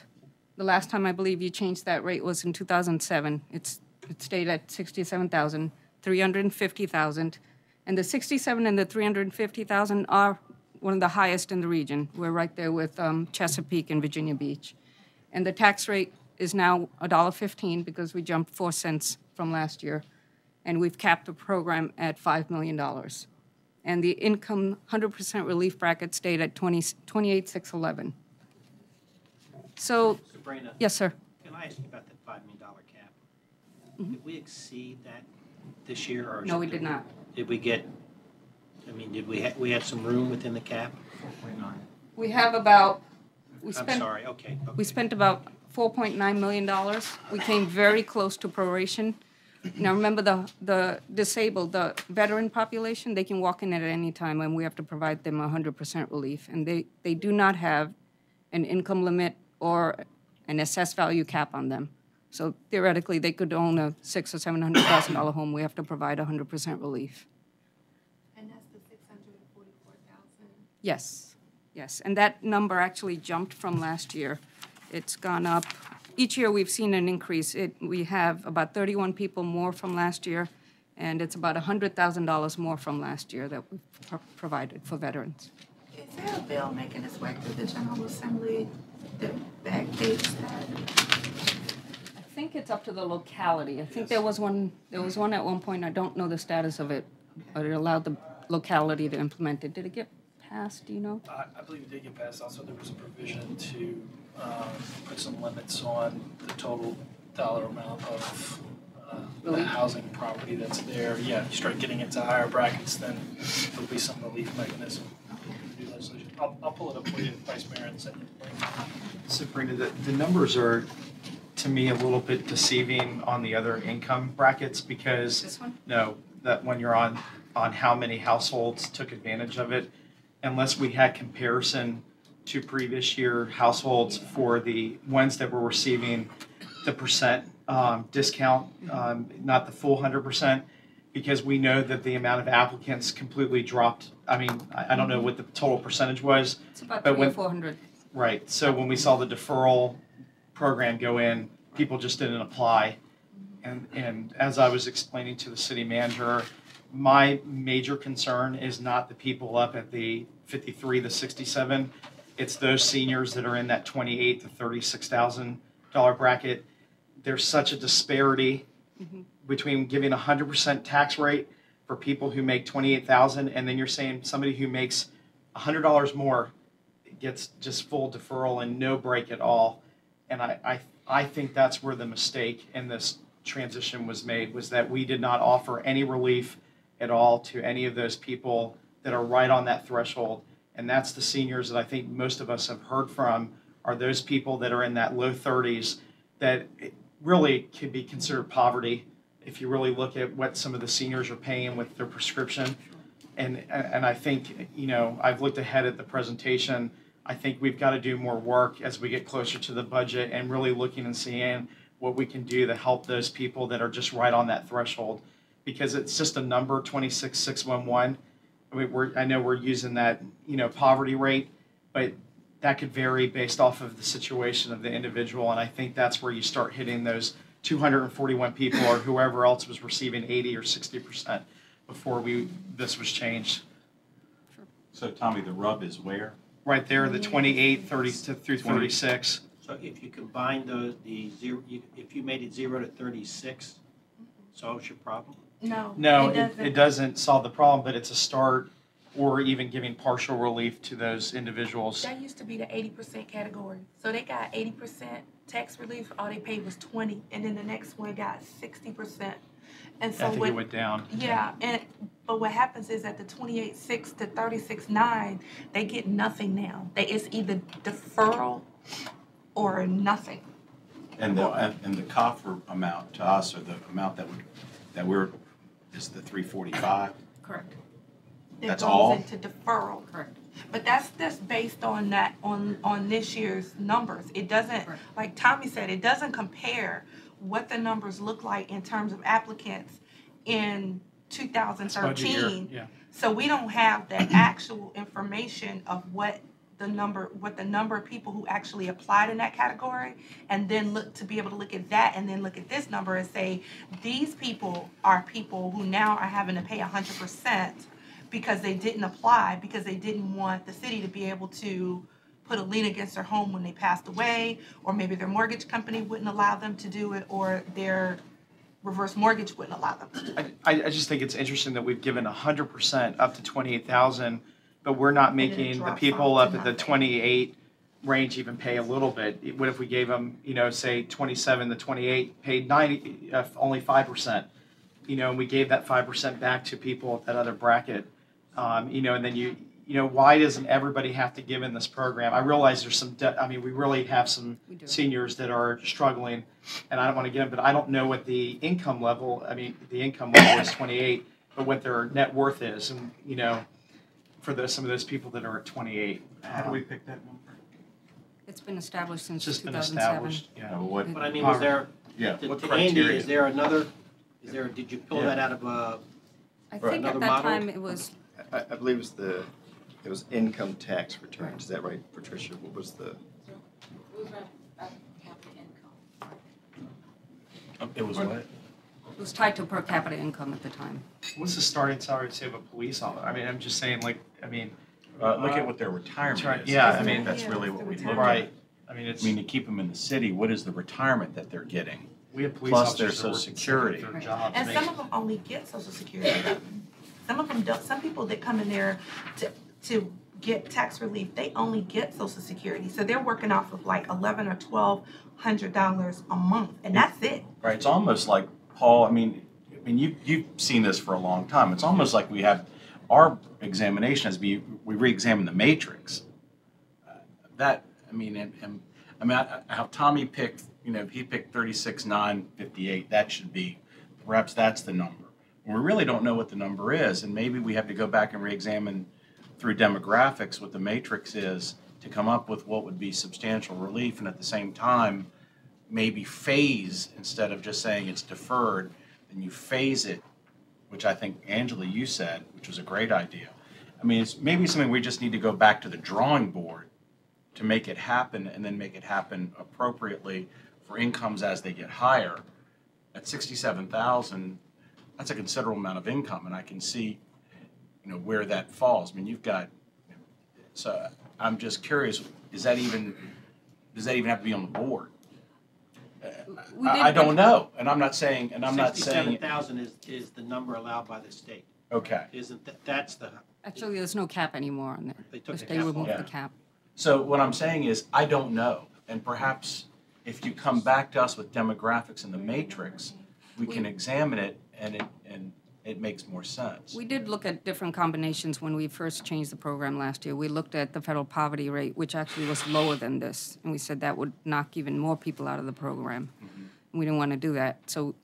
The last time I believe you changed that rate was in 2007. It stayed at $67,000, $350,000. And the 67 and the 350,000 are one of the highest in the region. We're right there with Chesapeake and Virginia Beach. And the tax rate is now $1.15 because we jumped 4 cents from last year. And we've capped the program at $5 million. And the income 100% relief bracket stayed at $28,611. So, Sabrina, yes, sir. can I ask you about that $5 million cap? Did we exceed that this year? Or No, we did not. Did we get, I mean, did we had some room within the cap? 4.9. We have about, I'm sorry, okay. We spent about $4.9 million. We came very close to proration. Now, remember the disabled, the veteran population, they can walk in at any time and we have to provide them 100% relief. And they do not have an income limit or an assessed value cap on them. So theoretically, they could own a $600,000 or $700,000 home. We have to provide 100% relief. And that's the 644,000. Yes, yes. And that number actually jumped from last year. It's gone up. Each year we've seen an increase. We have about 31 people more from last year, and it's about $100,000 more from last year that we've provided for veterans. Is there a bill making its way through the General Assembly that backdates that? I think it's up to the locality. I think there was one at one point. I don't know the status of it, but it allowed the locality to implement it. Did it get passed? Do you know? I believe it did get passed. Also, there was a provision to put some limits on the total dollar amount of the housing property that's there. Yeah, if you start getting into higher brackets, then there'll be some relief mechanism. I'll pull it up for you, Vice Mayor, and send it. Sabrina, the numbers are, to me, a little bit deceiving on the other income brackets because This one? no, that when you're on how many households took advantage of it, unless we had comparison to previous year households for the ones that were receiving the percent discount, not the full 100%, because we know that the amount of applicants completely dropped. I mean, I don't know what the total percentage was. It's about but 300 or 400. Right. So when we saw the deferral program go in, people just didn't apply. And as I was explaining to the city manager, my major concern is not the people up at the 53 to 67. It's those seniors that are in that $28,000 to $36,000 bracket. There's such a disparity between giving 100% tax rate for people who make $28,000, and then you're saying somebody who makes $100 more gets just full deferral and no break at all. And I think that's where the mistake in this transition was made, was that we did not offer any relief at all to any of those people that are right on that threshold. And that's the seniors that I think most of us have heard from, are those people that are in that low 30s that really could be considered poverty if you really look at what some of the seniors are paying with their prescription. And I think, you know, I've looked ahead at the presentation. I think we've got to do more work as we get closer to the budget and really looking and seeing what we can do to help those people that are just right on that threshold, because it's just a number, 26,611. I mean, I know we're using that, you know, poverty rate, but that could vary based off of the situation of the individual. And I think that's where you start hitting those 241 people or whoever else was receiving 80 or 60% before this was changed. So Tommy, the rub is where? Right there, the 28, 30 through 36. So if you combine the zero, if you made it 0 to 36, solves your problem? No, it doesn't solve the problem, but it's a start, or even giving partial relief to those individuals. That used to be the 80% category. So they got 80% tax relief, all they paid was 20, and then the next one got 60%. And so I think it went down. Yeah, but what happens is at the 28.6 to 36.9, they get nothing now. It's either deferral or nothing. And the coffer amount to us, or the amount that we're is the 345. Correct. That's it goes all? into deferral. Correct. But that's based on that on this year's numbers. It doesn't, like Tommy said, it doesn't compare what the numbers look like in terms of applicants in 2013. Yeah. So we don't have the actual information of what the number of people who actually applied in that category, and then look to be able to look at that and then look at this number and say these people are people who now are having to pay 100% because they didn't apply, because they didn't want the city to be able to put a lien against their home when they passed away, or maybe their mortgage company wouldn't allow them to do it, or their reverse mortgage wouldn't allow them to do it. I just think it's interesting that we've given 100% up to 28,000, but we're not making the people up at the 28 range even pay a little bit. What if we gave them, you know, say 27 to 28 paid 90, only 5%, you know, and we gave that 5% back to people at that other bracket, you know, and then why doesn't everybody have to give in this program? I realize there's some, we really have some seniors that are struggling, and I don't want to get them, but I don't know what the income level, the income level is 28, but what their net worth is, and, for some of those people that are at 28. How do we pick that number? It's been established since It's just been 2007. established, yeah. But I mean, was there, Yeah, to what to Andy, criteria? did you pull that out of I think another at that model? time it was, I believe it was income tax returns. Is that right, Patricia? What was the? It was what? it was tied to per capita income at the time. What's the starting salary, say, of a police officer? I'm just saying, Look at what their retirement Right, is. yeah, That's really what we look at. right. To keep them in the city, what is the retirement that they're getting? We have police Plus their officers that social work security. second, third jobs. And some of them only get Social Security. Some of them don't. Some people that come in there to get tax relief, they only get Social Security. So they're working off of like $1,100 or $1,200 a month, and that's it. Right, it's almost like, Paul, you've seen this for a long time. It's almost like we have, our examination as we re-examine the matrix. How Tommy picked, he picked 36,958, that should be, perhaps that's the number. And we really don't know what the number is, and maybe we have to go back and re-examine through demographics what the matrix is to come up with what would be substantial relief, and at the same time, maybe phase, instead of just saying it's deferred, then you phase it, which I think, Angela, you said, which was a great idea. It's maybe something we just need to go back to the drawing board to make it happen, and then make it happen appropriately for incomes as they get higher. At 67,000, that's a considerable amount of income, and I can see, where that falls. You've got, so I'm just curious, does that even have to be on the board? I don't know, and I'm not saying. 67,000 is the number allowed by the state. Okay. That's the. Actually, there's no cap anymore on there. They took the They cap removed off. the cap. So what I'm saying is, I don't know, and perhaps if you come back to us with demographics in the matrix, we can examine it, and it makes more sense. We did look at different combinations when we first changed the program last year. We looked at the federal poverty rate, which actually was lower than this, and we said that would knock even more people out of the program. And we didn't want to do that. So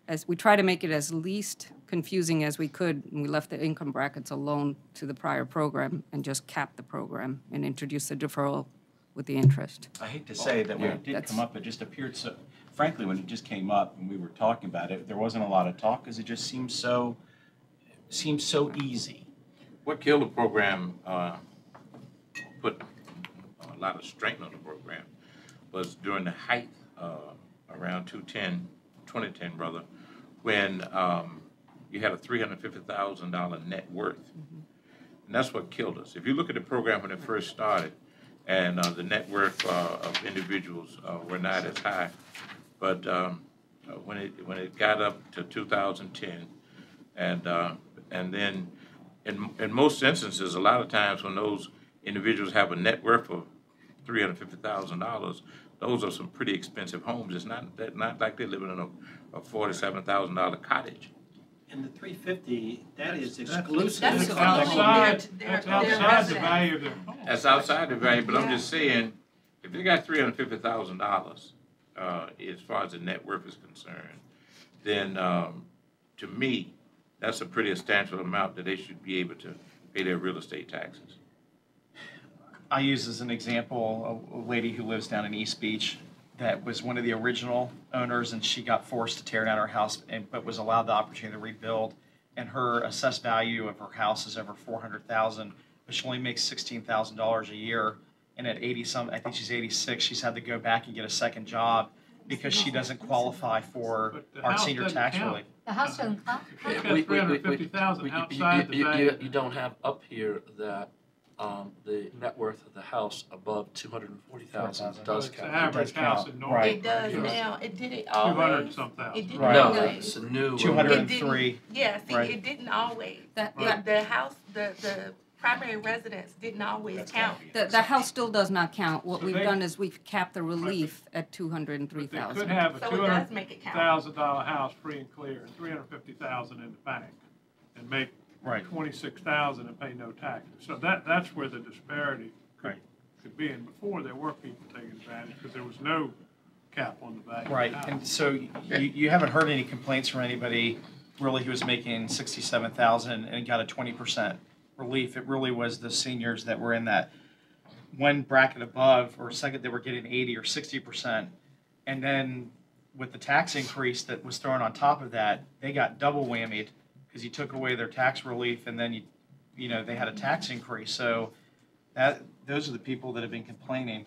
as we try to make it as least confusing as we could, and we left the income brackets alone to the prior program and just capped the program and introduced the deferral with the interest. I hate to say that when it did come up, it just appeared so, frankly, when it just came up and we were talking about it, there wasn't a lot of talk because it just seems so easy. What killed the program, put a lot of strength on the program, was during the height, around 2010, brother, when you had a $350,000 net worth. And that's what killed us. If you look at the program when it first started, and the net worth of individuals were not as high, but when it got up to 2010, and then in most instances, a lot of times when those individuals have a net worth of $350,000, those are some pretty expensive homes. It's not like they're living in a $47,000 cottage. And the 350, that is exclusive. That's outside the value of their home. That's outside the value, but I'm just saying, if they got $350,000 as far as the net worth is concerned, then to me, that's a pretty substantial amount that they should be able to pay their real estate taxes. I use as an example a lady who lives down in East Beach that was one of the original owners, and she got forced to tear down her house, but was allowed the opportunity to rebuild. And her assessed value of her house is over $400,000, but she only makes $16,000 a year. And at 80-some, I think she's 86, she's had to go back and get a second job because she doesn't qualify for our senior tax relief. The house doesn't count. It's got $350,000 outside the value. You don't have up here that the net worth of the house above $240,000 does It's the count. average house in North. It does now. It did it always. 200 something. It didn't Right. No, always. it's a new. 203. Yeah, see, Right. it didn't always. That- The house, the primary residence didn't always count. The house still does not count. What So we've they- done is we've capped the relief at But they could $203,000. have a So it does make it count. $200,000 house free and clear, and $350,000 in the bank, and make Right. 26,000 and pay no taxes. So that's where the disparity could be. And before, there were people taking advantage because there was no cap on the value. Right, of the house. and so you haven't heard any complaints from anybody really who was making 67,000 and got a 20% relief. It really was the seniors that were in that one bracket above or second that were getting 80 or 60%. And then with the tax increase that was thrown on top of that, they got double whammied because you took away their tax relief and then you know they had a tax increase. So those are the people that have been complaining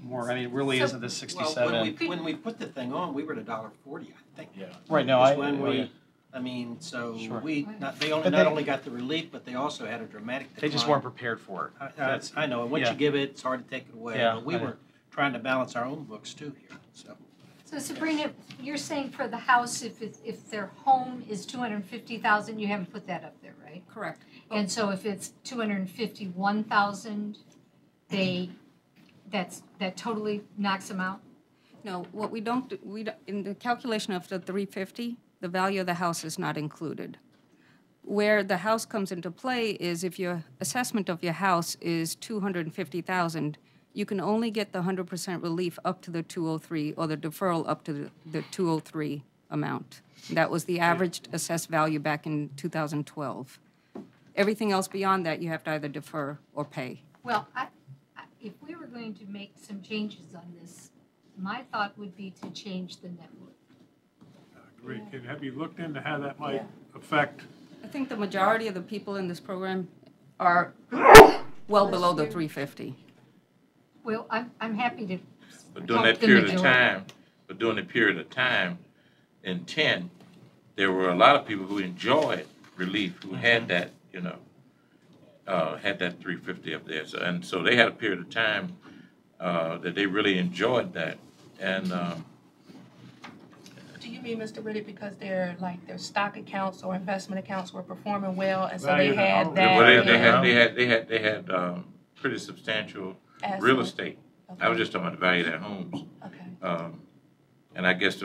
more. I mean, it really isn't the 67. Well, when we put the thing on, we were at $1.40, I think. Yeah. Right. No, I mean, so Sure. they not only got the relief, but they also had a dramatic decline. They just weren't prepared for it. I know, and once you give it, it's hard to take it away. Yeah, But we were trying to balance our own books too here, so. So Sabrina, you're saying for the house, if their home is 250,000, you haven't put that up there, right? Correct. And so if it's 251,000, that totally knocks them out? No, what we don't, in the calculation of the 350, the value of the house is not included. Where the house comes into play is if your assessment of your house is 250,000, you can only get the 100% relief up to the 203 or the deferral up to the 203 amount. That was the averaged assessed value back in 2012. Everything else beyond that, you have to either defer or pay. Well, if we were going to make some changes on this, my thought would be to change the net worth. I agree. Have you looked into how that might affect? I think the majority of the people in this program are well below the 350. Well, I'm happy to. But during that period of time, in 10, there were a lot of people who enjoyed relief, who had that, had that 350 up there. So they had a period of time that they really enjoyed that. And do you mean, Mr. Riddick, because their stock accounts or investment accounts were performing well, and so they had that? Well, they had pretty substantial real estate. Okay. I was just talking about the value of their homes. Okay. And I guess,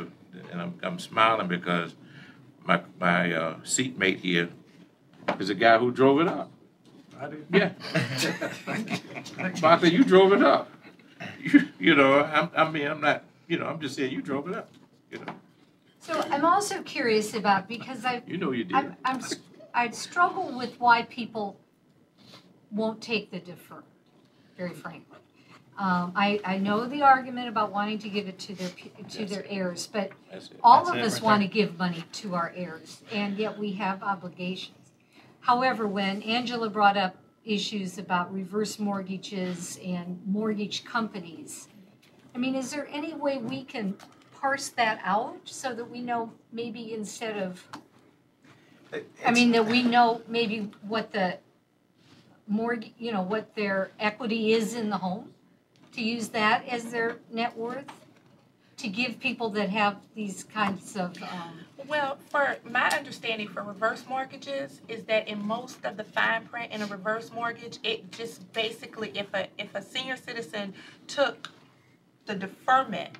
I'm smiling because my seatmate here is a guy who drove it up. I did. Yeah. Martha, you drove it up. I'm not, I'm just saying you drove it up, So I'm also curious about, because You know you did. I'd struggle with why people won't take the defer, very frankly. I know the argument about wanting to give it to their heirs, but all of us want to give money to our heirs, and yet we have obligations. However, when Angela brought up issues about reverse mortgages and mortgage companies, I mean, is there any way we can parse that out so that we know maybe instead of, that we know maybe what the mortgage, what their equity is in the home, to use that as their net worth, to give people that have these kinds of Well, for my understanding for reverse mortgages is that in most of the fine print in a reverse mortgage, it just basically, if a senior citizen took the deferment,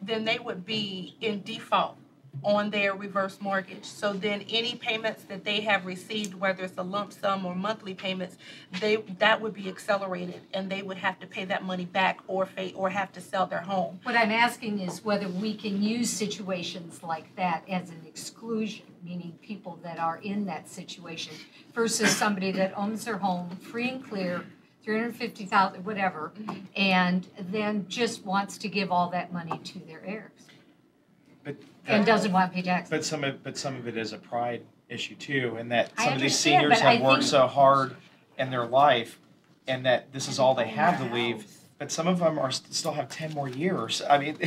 then they would be in default on their reverse mortgage. So then any payments that they have received, whether it's a lump sum or monthly payments, that would be accelerated, and they would have to pay that money back or have to sell their home. What I'm asking is whether we can use situations like that as an exclusion, meaning people that are in that situation, versus somebody that owns their home free and clear, 350,000, whatever, and then just wants to give all that money to their heirs. And doesn't want to pay taxes. But some of it is a pride issue too, and that I some of these understand, seniors but I have worked think- so hard in their life, and that this is all they have to leave. But some of them still have 10 more years. I mean,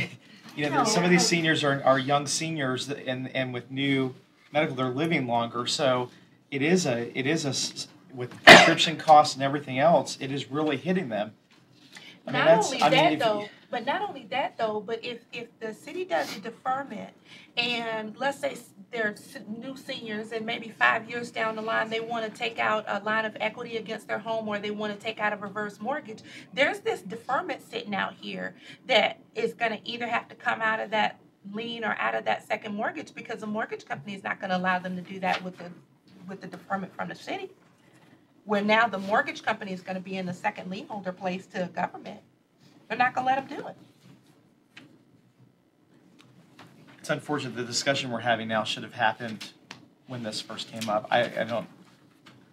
some of these seniors are young seniors, and with new medical, they're living longer. So it is with prescription costs and everything else, it is really hitting them. Not only that though, but if the city does a deferment, and let's say they're new seniors and maybe 5 years down the line they want to take out a line of equity against their home, or they want to take out a reverse mortgage, there's this deferment sitting out here that is going to either have to come out of that lien or out of that second mortgage, because the mortgage company is not going to allow them to do that with with the deferment from the city, where now the mortgage company is gonna be in the second lien holder place to government. They're not gonna let them do it. It's unfortunate the discussion we're having now should have happened when this first came up. I don't,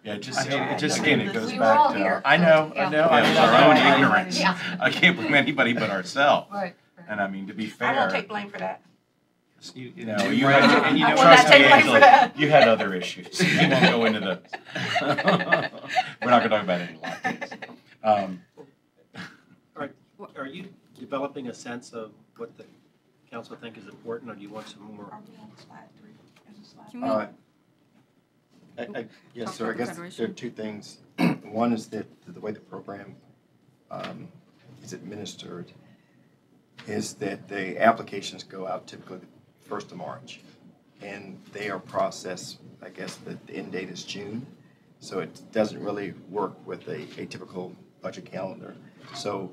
Yeah, I mean, it just, again, it goes We were back all to. here, I know, so, yeah. I know. Yeah, I it was mean, our I own know, I- ignorance. Yeah. I can't blame anybody but ourselves. Right. And I mean, to be I won't fair, take blame for that. You no, know, you right. had, and you I know, will not trust me, take blame for Angela, that. you had other issues. We won't go into the, we're not gonna talk about any law case. Are you developing a sense of what the council think is important, or do you want some more? Are we on slide 3? Is it slide Can we Yes, talk sir. I about the guess Federation? there are two things. One is that the way the program is administered is that the applications go out typically the 1st of March. And they are processed, I guess the end date is June. So it doesn't really work with a typical budget calendar. So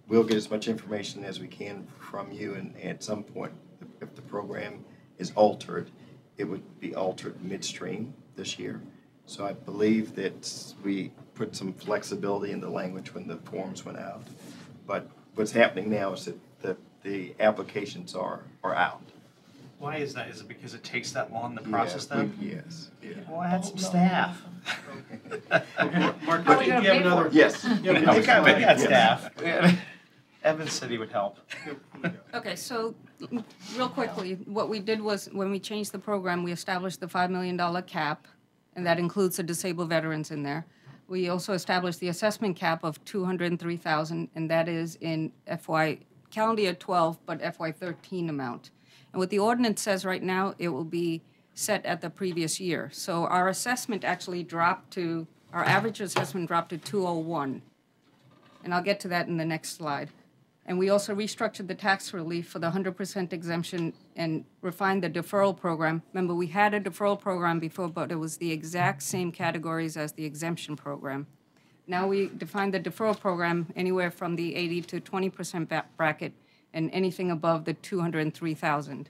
we'll get as much information as we can from you, and at some point, if the program is altered, it would be altered midstream this year. So I believe that we put some flexibility in the language when the forms went out. But what's happening now is that the applications are out. Why is that? Is it because it takes that long to process Yeah, them? Yes. Yeah. Well, I had some staff. Mark, How are do we you gonna have pay for another? it? Yes. Yeah, We but got staff. Evans City would help. Okay, so real quickly, what we did was when we changed the program, we established the $5 million cap, and that includes the disabled veterans in there. We also established the assessment cap of $203,000, and that is in FY calendar year 12, but FY 13 amount. And what the ordinance says right now, it will be set at the previous year. So our assessment actually dropped to, our average assessment dropped to 201. And I'll get to that in the next slide. And we also restructured the tax relief for the 100% exemption and refined the deferral program. Remember, we had a deferral program before, but it was the exact same categories as the exemption program. Now we define the deferral program anywhere from the 80 to 20% bracket and anything above the 203,000.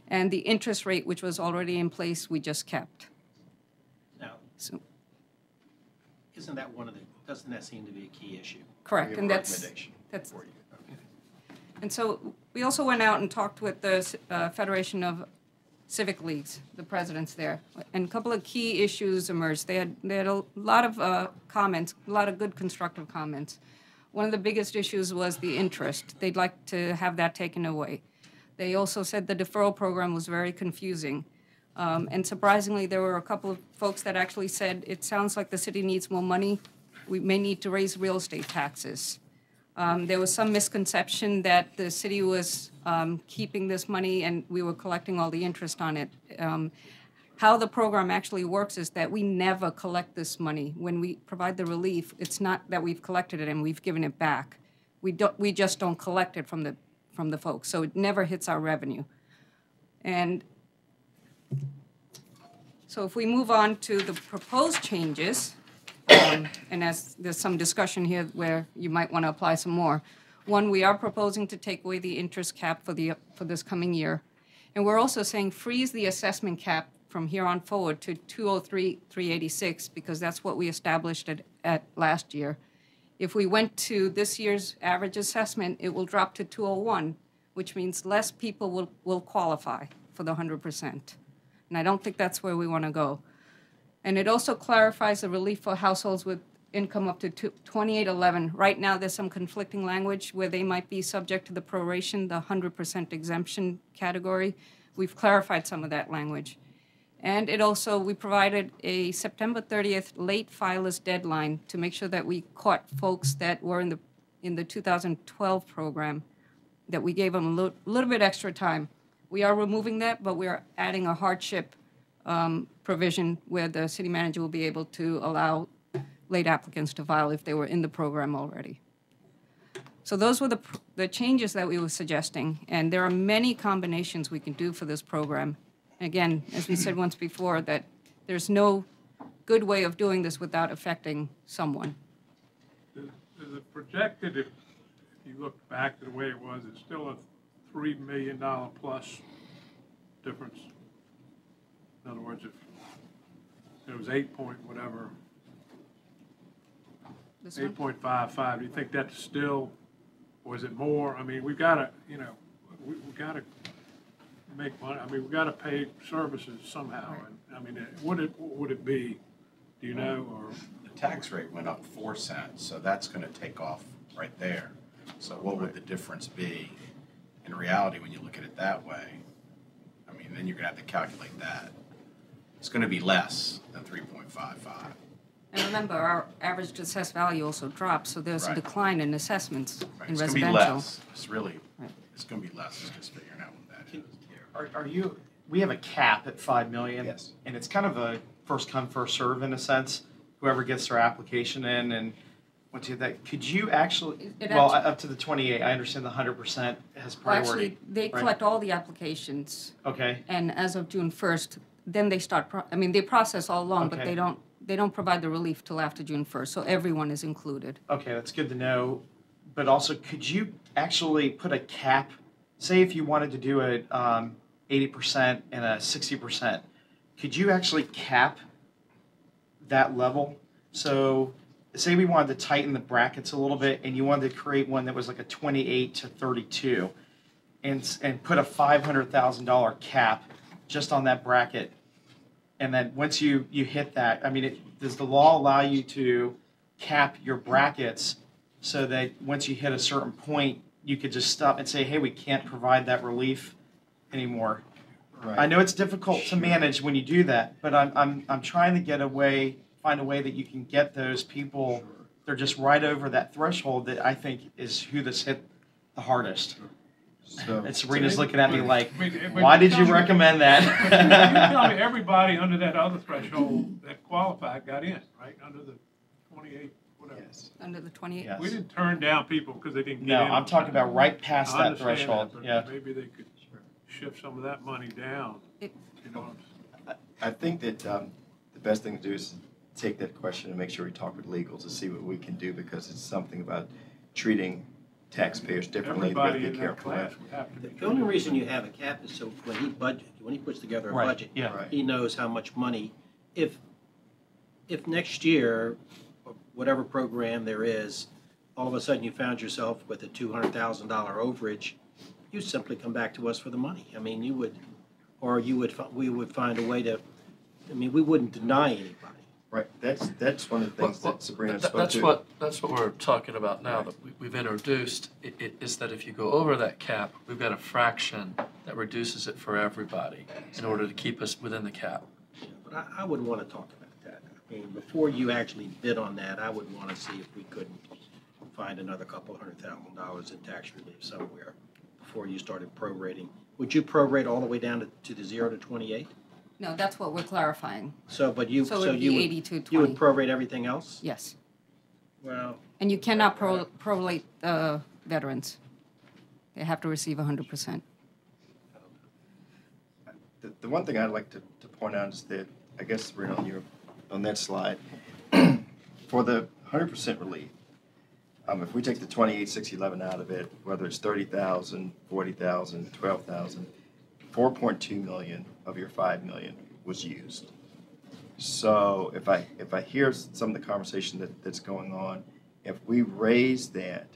And the interest rate, which was already in place, we just kept. Now, So, isn't that doesn't that seem to be a key issue? correct, We have and a that's, recommendation for you. and so we also went out and talked with the Federation of Civic Leagues, the presidents there, and a couple of key issues emerged. They had a lot of comments, a lot of good constructive comments. One of the biggest issues was the interest. They'd like to have that taken away. They also said the deferral program was very confusing. And surprisingly, there were a couple of folks that actually said, it sounds like the city needs more money. We may need to raise real estate taxes. There was some misconception that the city was keeping this money and we were collecting all the interest on it. How the program actually works is that we never collect this money. When we provide the relief, it's not that we've collected it and we've given it back. We just don't collect it from the folks, so it never hits our revenue. And so if we move on to the proposed changes, and as there's some discussion here where you might want to apply some more. One, we are proposing to take away the interest cap for this coming year. And we're also saying freeze the assessment cap from here on forward to 203,386 because that's what we established at last year. If we went to this year's average assessment, it will drop to 201, which means less people will qualify for the 100%. And I don't think that's where we want to go. And it also clarifies the relief for households with income up to 2811. Right now, there's some conflicting language where they might be subject to the proration, the 100% exemption category. We've clarified some of that language. And it also, we provided a September 30th late filers deadline to make sure that we caught folks that were in the 2012 program, that we gave them a little bit extra time. We are removing that, but we're adding a hardship provision where the city manager will be able to allow late applicants to file if they were in the program already. So those were the changes that we were suggesting, and there are many combinations we can do for this program. Again, as we said once before, that there's no good way of doing this without affecting someone. Is it projected, if you look back to the way it was, it's still a $3 million plus difference? In other words, if it was 8 point whatever, This one? 8.55. Do you think that's still, or is it more? I mean, we've got to, we've got to make money. I mean, we've got to pay services somehow. And I mean, what would it be? Do you know? Or The tax rate went up 4 cents, so that's going to take off right there. So what would the difference be? In reality, when you look at it that way, I mean, then you're going to have to calculate that. It's going to be less than 3.55. And remember, our average assessed value also drops, so there's a Right. decline in assessments Right, in it's going to be residential. less. It's really, it's going to be less. It's just figuring out what that is. Are you, we have a cap at 5 million. Yes. And it's kind of a first come, first serve in a sense. Whoever gets their application in and once you get that, could you actually, up to the 28, I understand the 100% has Well, priority. actually, they right? collect all the applications, Okay, and as of June 1st, then they start, they process all along, but Okay. they don't provide the relief till after June 1st, so everyone is included. okay, that's good to know. But also, could you actually put a cap, say if you wanted to do a 80% and a 60%, could you actually cap that level? So say we wanted to tighten the brackets a little bit and you wanted to create one that was like a 28 to 32 and put a $500,000 cap just on that bracket. And then once you hit that, I mean, does the law allow you to cap your brackets so that once you hit a certain point, you could just stop and say, hey, we can't provide that relief anymore? Right. I know it's difficult to manage when you do that, but I'm trying to find a way that you can get those people, they're just right over that threshold that I think is who this hit the hardest. So, And Serena's looking at me like, I mean, why did you recommend that? You tell me everybody under that other threshold that qualified got in, right? Under the 28, whatever. yes. Under the 28? Yes. We didn't turn down people because they didn't get No, in. I'm talking about right past I that understand threshold, but yeah. Maybe they could shift some of that money down, It- you know. I think that the best thing to do is take that question and make sure we talk with legal to see what we can do, because it's something about treating taxpayers differently. We've got to Everybody be in that careful of class that. would have to be. The only reason you have a cap is so when he puts together a Right, budget, yeah. Right. he knows how much money, if next year, or whatever program there is, all of a sudden you found yourself with a $200,000 overage, you simply come back to us for the money. I mean, we would find a way to, I mean, we wouldn't deny anybody. Right, that's one of the things that Sabrina spoke That's to. that's what we're talking about now, that we've introduced, is that if you go over that cap, we've got a fraction that reduces it for everybody in order to keep us within the cap. But I wouldn't want to talk about that. I mean, before you actually bid on that, I would want to see if we couldn't find another couple $100,000 in tax relief somewhere before you started prorating. Would you prorate all the way down to the 0 to 28? No, that's what we're clarifying. So, but you, So so it'd you be would, 80 to you would 20. prorate everything else? Yes. Well, And you cannot prorate veterans. They have to receive 100%. The one thing I'd like to point out is that, I guess, Sabrina, on that slide, for the 100% relief, if we take the 28,611 out of it, whether it's 30,000, 40,000, 12,000, 4.2 million of your 5 million was used. So if I hear some of the conversation that's going on, if we raise that,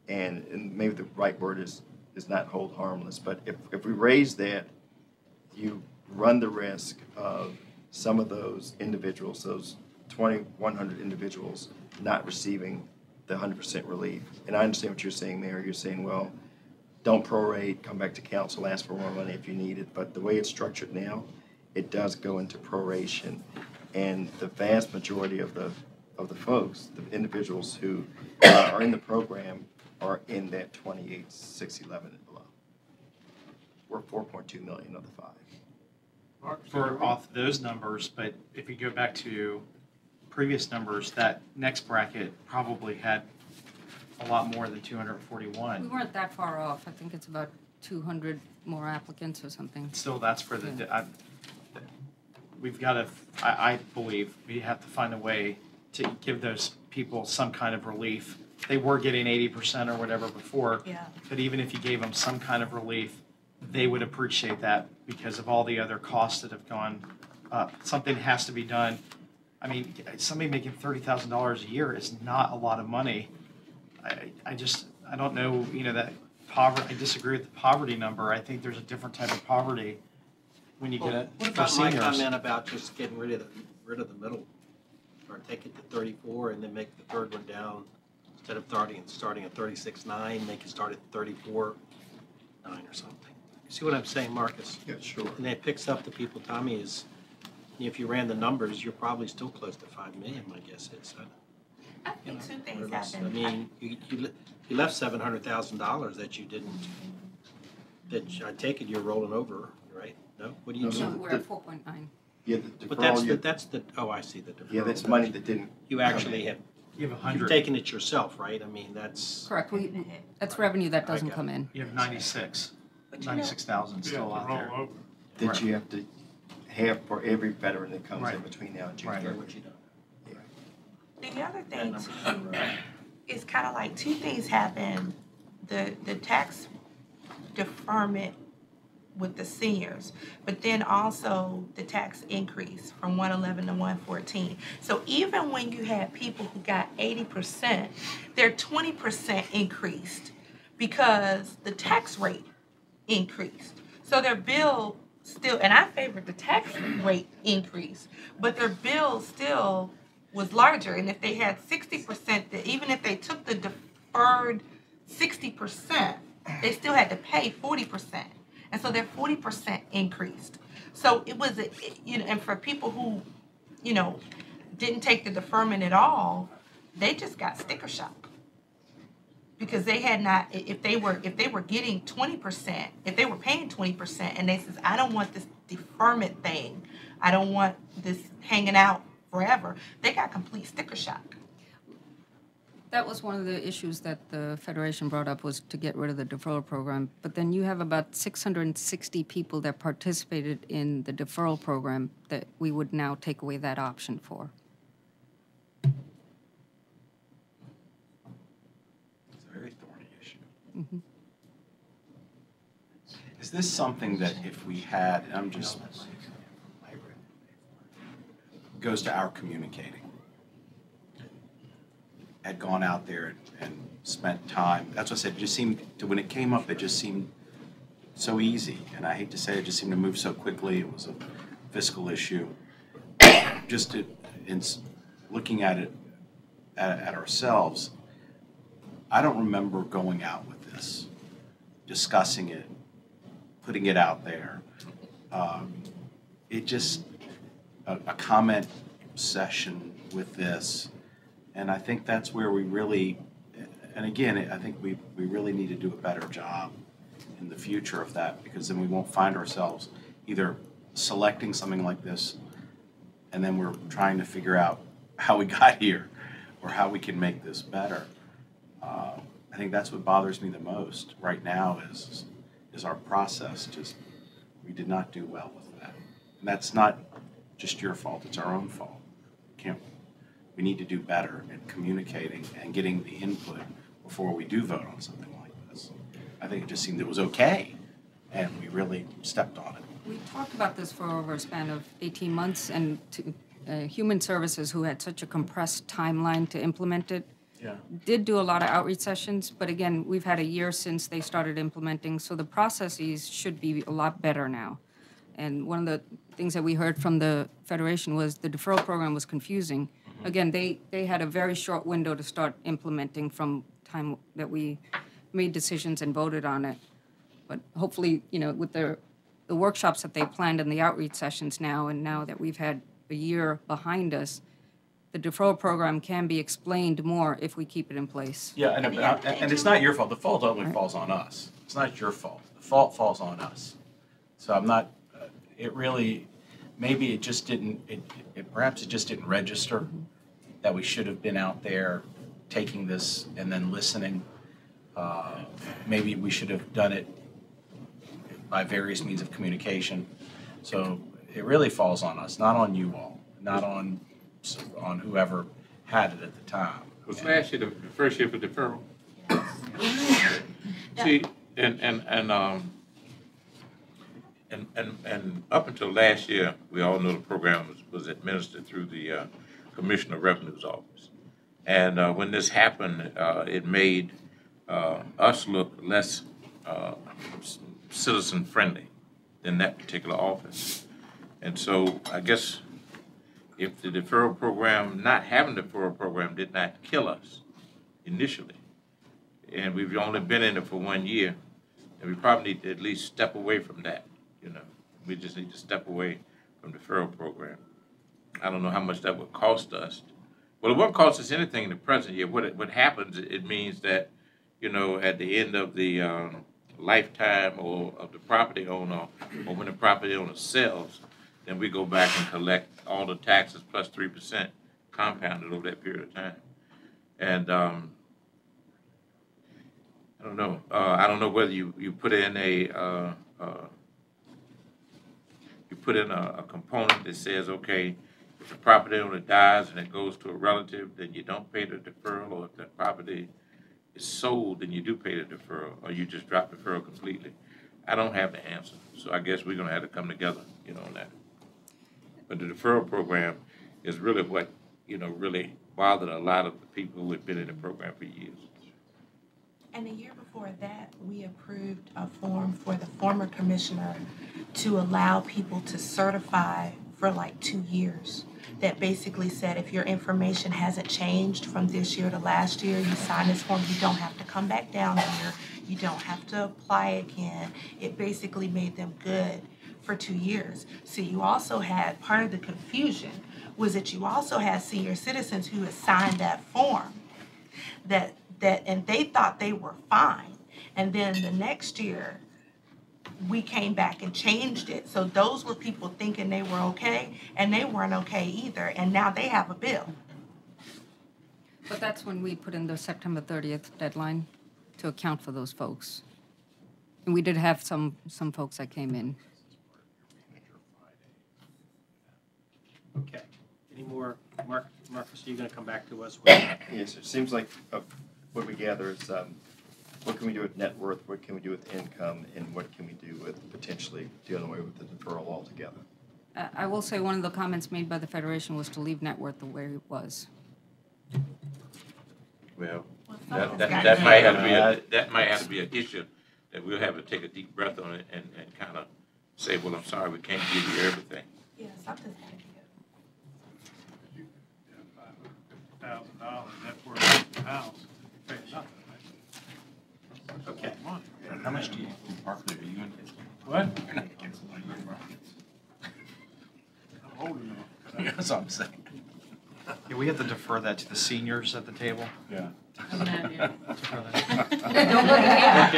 and maybe the right word is not hold harmless, but if we raise that, you run the risk of some of those individuals, those 2,100 individuals, not receiving the 100% relief. And I understand what you're saying, Mayor. You're saying, well, don't prorate, come back to council, ask for more money if you need it. But the way it's structured now, it does go into proration. And the vast majority of the folks, the individuals who are in the program, are in that 28,611 and below. We're 4.2 million of the 5. For off those numbers, but if you go back to previous numbers, that next bracket probably had a lot more than We 241. weren't that far off. I think it's about 200 more applicants or something. Still, that's for we've got to, I believe, we have to find a way to give those people some kind of relief. They were getting 80% or whatever before. Yeah. But even if you gave them some kind of relief, they would appreciate that because of all the other costs that have gone something has to be done. I mean, somebody making $30,000 a year is not a lot of money. I don't know, that poverty, I disagree with the poverty number. I think there's a different type of poverty when you get it What for about my seniors. comment about just getting rid of the middle, or take it to 34 and then make the third one down, instead of starting at 36.9, make it start at 34.9 or something. You see what I'm saying, Marcus? Yeah, sure. And it picks up the people, Tommy, if you ran the numbers, you're probably still close to 5 million, my guess is. I think two things More or less. I happened. mean, you left $700,000 that you didn't, I take it you're rolling over, right? No? What do you do? No, No, we're at 4.9. Yeah, the But deferral, that's the, oh, I see, the deferral. yeah, that's money that didn't. You actually have, You have you've 100. taken it yourself, right? I mean, that's, Correct. That's revenue that I doesn't got come in. You have 96, But you know- 96,000 Yeah, still out roll there. over. That Right. you have to have for every veteran that comes in Right. between now and June Right. 30th. what you done. The other That thing number's too right. is kind of like two things happen. The tax deferment with the seniors, but then also the tax increase from 111 to 114. So even when you had people who got 80%, their 20% increased because the tax rate increased. So their bill still, and I favored the tax rate increase, but their bill still was larger. And if they had 60%, even if they took the deferred 60%, they still had to pay 40%. And so their 40% increased. So it was, and for people who, didn't take the deferment at all, they just got sticker shock. Because they had not, if they were getting 20%, if they were paying 20%, and they says, I don't want this deferment thing, I don't want this hanging out forever, they got complete sticker shock. That was one of the issues that the Federation brought up, was to get rid of the deferral program. But then you have about 660 people that participated in the deferral program that we would now take away that option for. It's a very thorny issue. Mhm. Is this something that if we had, and I'm just, goes to our communicating, had gone out there and spent time, that's what I said, it just seemed, when it came up, it just seemed so easy, and I hate to say it, just seemed to move so quickly, it was a fiscal issue. Just in looking at it, at ourselves, I don't remember going out with this, discussing it, putting it out there. It just, a comment session with this, and I think that's where we really, and again, I think we really need to do a better job in the future of that, because then we won't find ourselves either selecting something like this and then we're trying to figure out how we got here or how we can make this better. I think that's what bothers me the most right now is our process. Just, we did not do well with that. And that's not just your fault, it's our own fault. We need to do better at communicating and getting the input before we do vote on something like this. I think it just seemed it was okay, and we really stepped on it. We talked about this for over a span of 18 months, and Human Services, who had such a compressed timeline to implement it, did do a lot of outreach sessions, but again, we've had a year since they started implementing, so the processes should be a lot better now. And one of the things that we heard from the Federation was the deferral program was confusing. Again, they had a very short window to start implementing from time that we made decisions and voted on it. But hopefully, with the workshops that they planned and the outreach sessions now, and now that we've had a year behind us, the deferral program can be explained more if we keep it in place. Yeah, and it's not your fault. The fault only falls on us. It's not your fault. The fault falls on us. So I'm not, it really, maybe it just didn't, perhaps it just didn't register that we should have been out there taking this and then listening. Maybe we should have done it by various means of communication. So it really falls on us, not on you all, not on whoever had it at the time. Was last year the first year for deferral? See, and And up until last year, we all know the program was administered through the Commissioner of Revenue's office. And when this happened, it made us look less citizen-friendly than that particular office. And so I guess if the deferral program, not having the deferral program did not kill us initially, and we've only been in it for 1 year, and we probably need to at least step away from that, you know. We just need to step away from the deferral program. I don't know how much that would cost us. Well, it won't cost us anything in the present year. What happens, it means that, you know, at the end of the lifetime or of the property owner, or when the property owner sells, then we go back and collect all the taxes plus 3% compounded over that period of time. And I don't know. I don't know whether you put in a component that says, okay, if the property owner dies and it goes to a relative, then you don't pay the deferral, or if the property is sold, then you do pay the deferral, or you just drop the deferral completely. I don't have the answer, so I guess we're gonna have to come together, you know, on that. But the deferral program is really what, you know, really bothered a lot of the people who had been in the program for years. And the year before that, we approved a form for the former commissioner to allow people to certify for like 2 years. That basically said if your information hasn't changed from this year to last year, you sign this form, you don't have to come back down here, you don't have to apply again. It basically made them good for 2 years. So you also had, part of the confusion was that you also had senior citizens who had signed that form and they thought they were fine. And then the next year, we came back and changed it. So those were people thinking they were okay, and they weren't okay either, and now they have a bill. But that's when we put in the September 30th deadline to account for those folks. And we did have some folks that came in. Okay. Any more, Marcus, are you going to come back to us with? Yes, it seems like what we gather is what can we do with net worth, what can we do with income, and what can we do with potentially dealing away with the deferral altogether? I will say one of the comments made by the Federation was to leave net worth the way it was. Well, that might have to be an issue that we'll have to take a deep breath on it and kind of say, well, I'm sorry, we can't give you everything. Yeah, something's got to give. $1,000, that's worth the house. Pay nothing. Okay. How much do you, Barclay, are you in? What? You're not against the money, right? I'm old enough. That's what I'm saying. Yeah, we have to defer that to the seniors at the table. Yeah. I'm not in. Defer that. Don't look at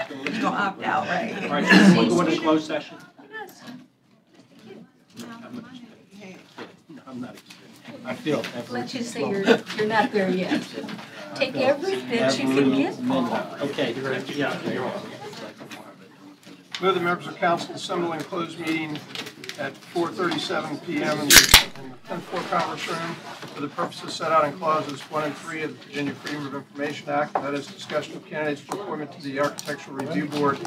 You're gonna opt out, right? All right, so we'll go into closed session. I'm not kidding. I feel every. Let's just say you're not there yet. Take every bit you can get, Paul. Okay, yeah, you're on. Move the members of council assemble in closed meeting at 4:37 p.m. in the 10th floor conference room for the purposes set out in clauses 1 and 3 of the Virginia Freedom of Information Act, that is discussion of candidates for appointment to the Architectural Review Board,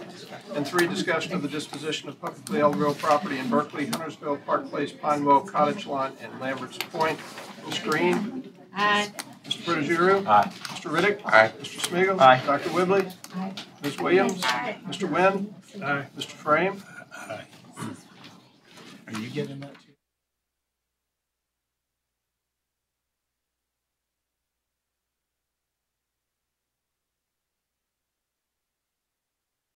and 3, discussion of the disposition of publicly held real property in Berkeley, Huntersville, Park Place, Pinewell, Cottage Lawn, and Lambert's Point. Ms. Green? Aye. Mr. Protogiru? Aye. Mr. Riddick? Aye. Mr. Smigiel? Aye. Dr. Whibley? Aye. Ms. Williams? Aye. Mr. Wynn? Aye. Mr. Frame? Are you getting that too?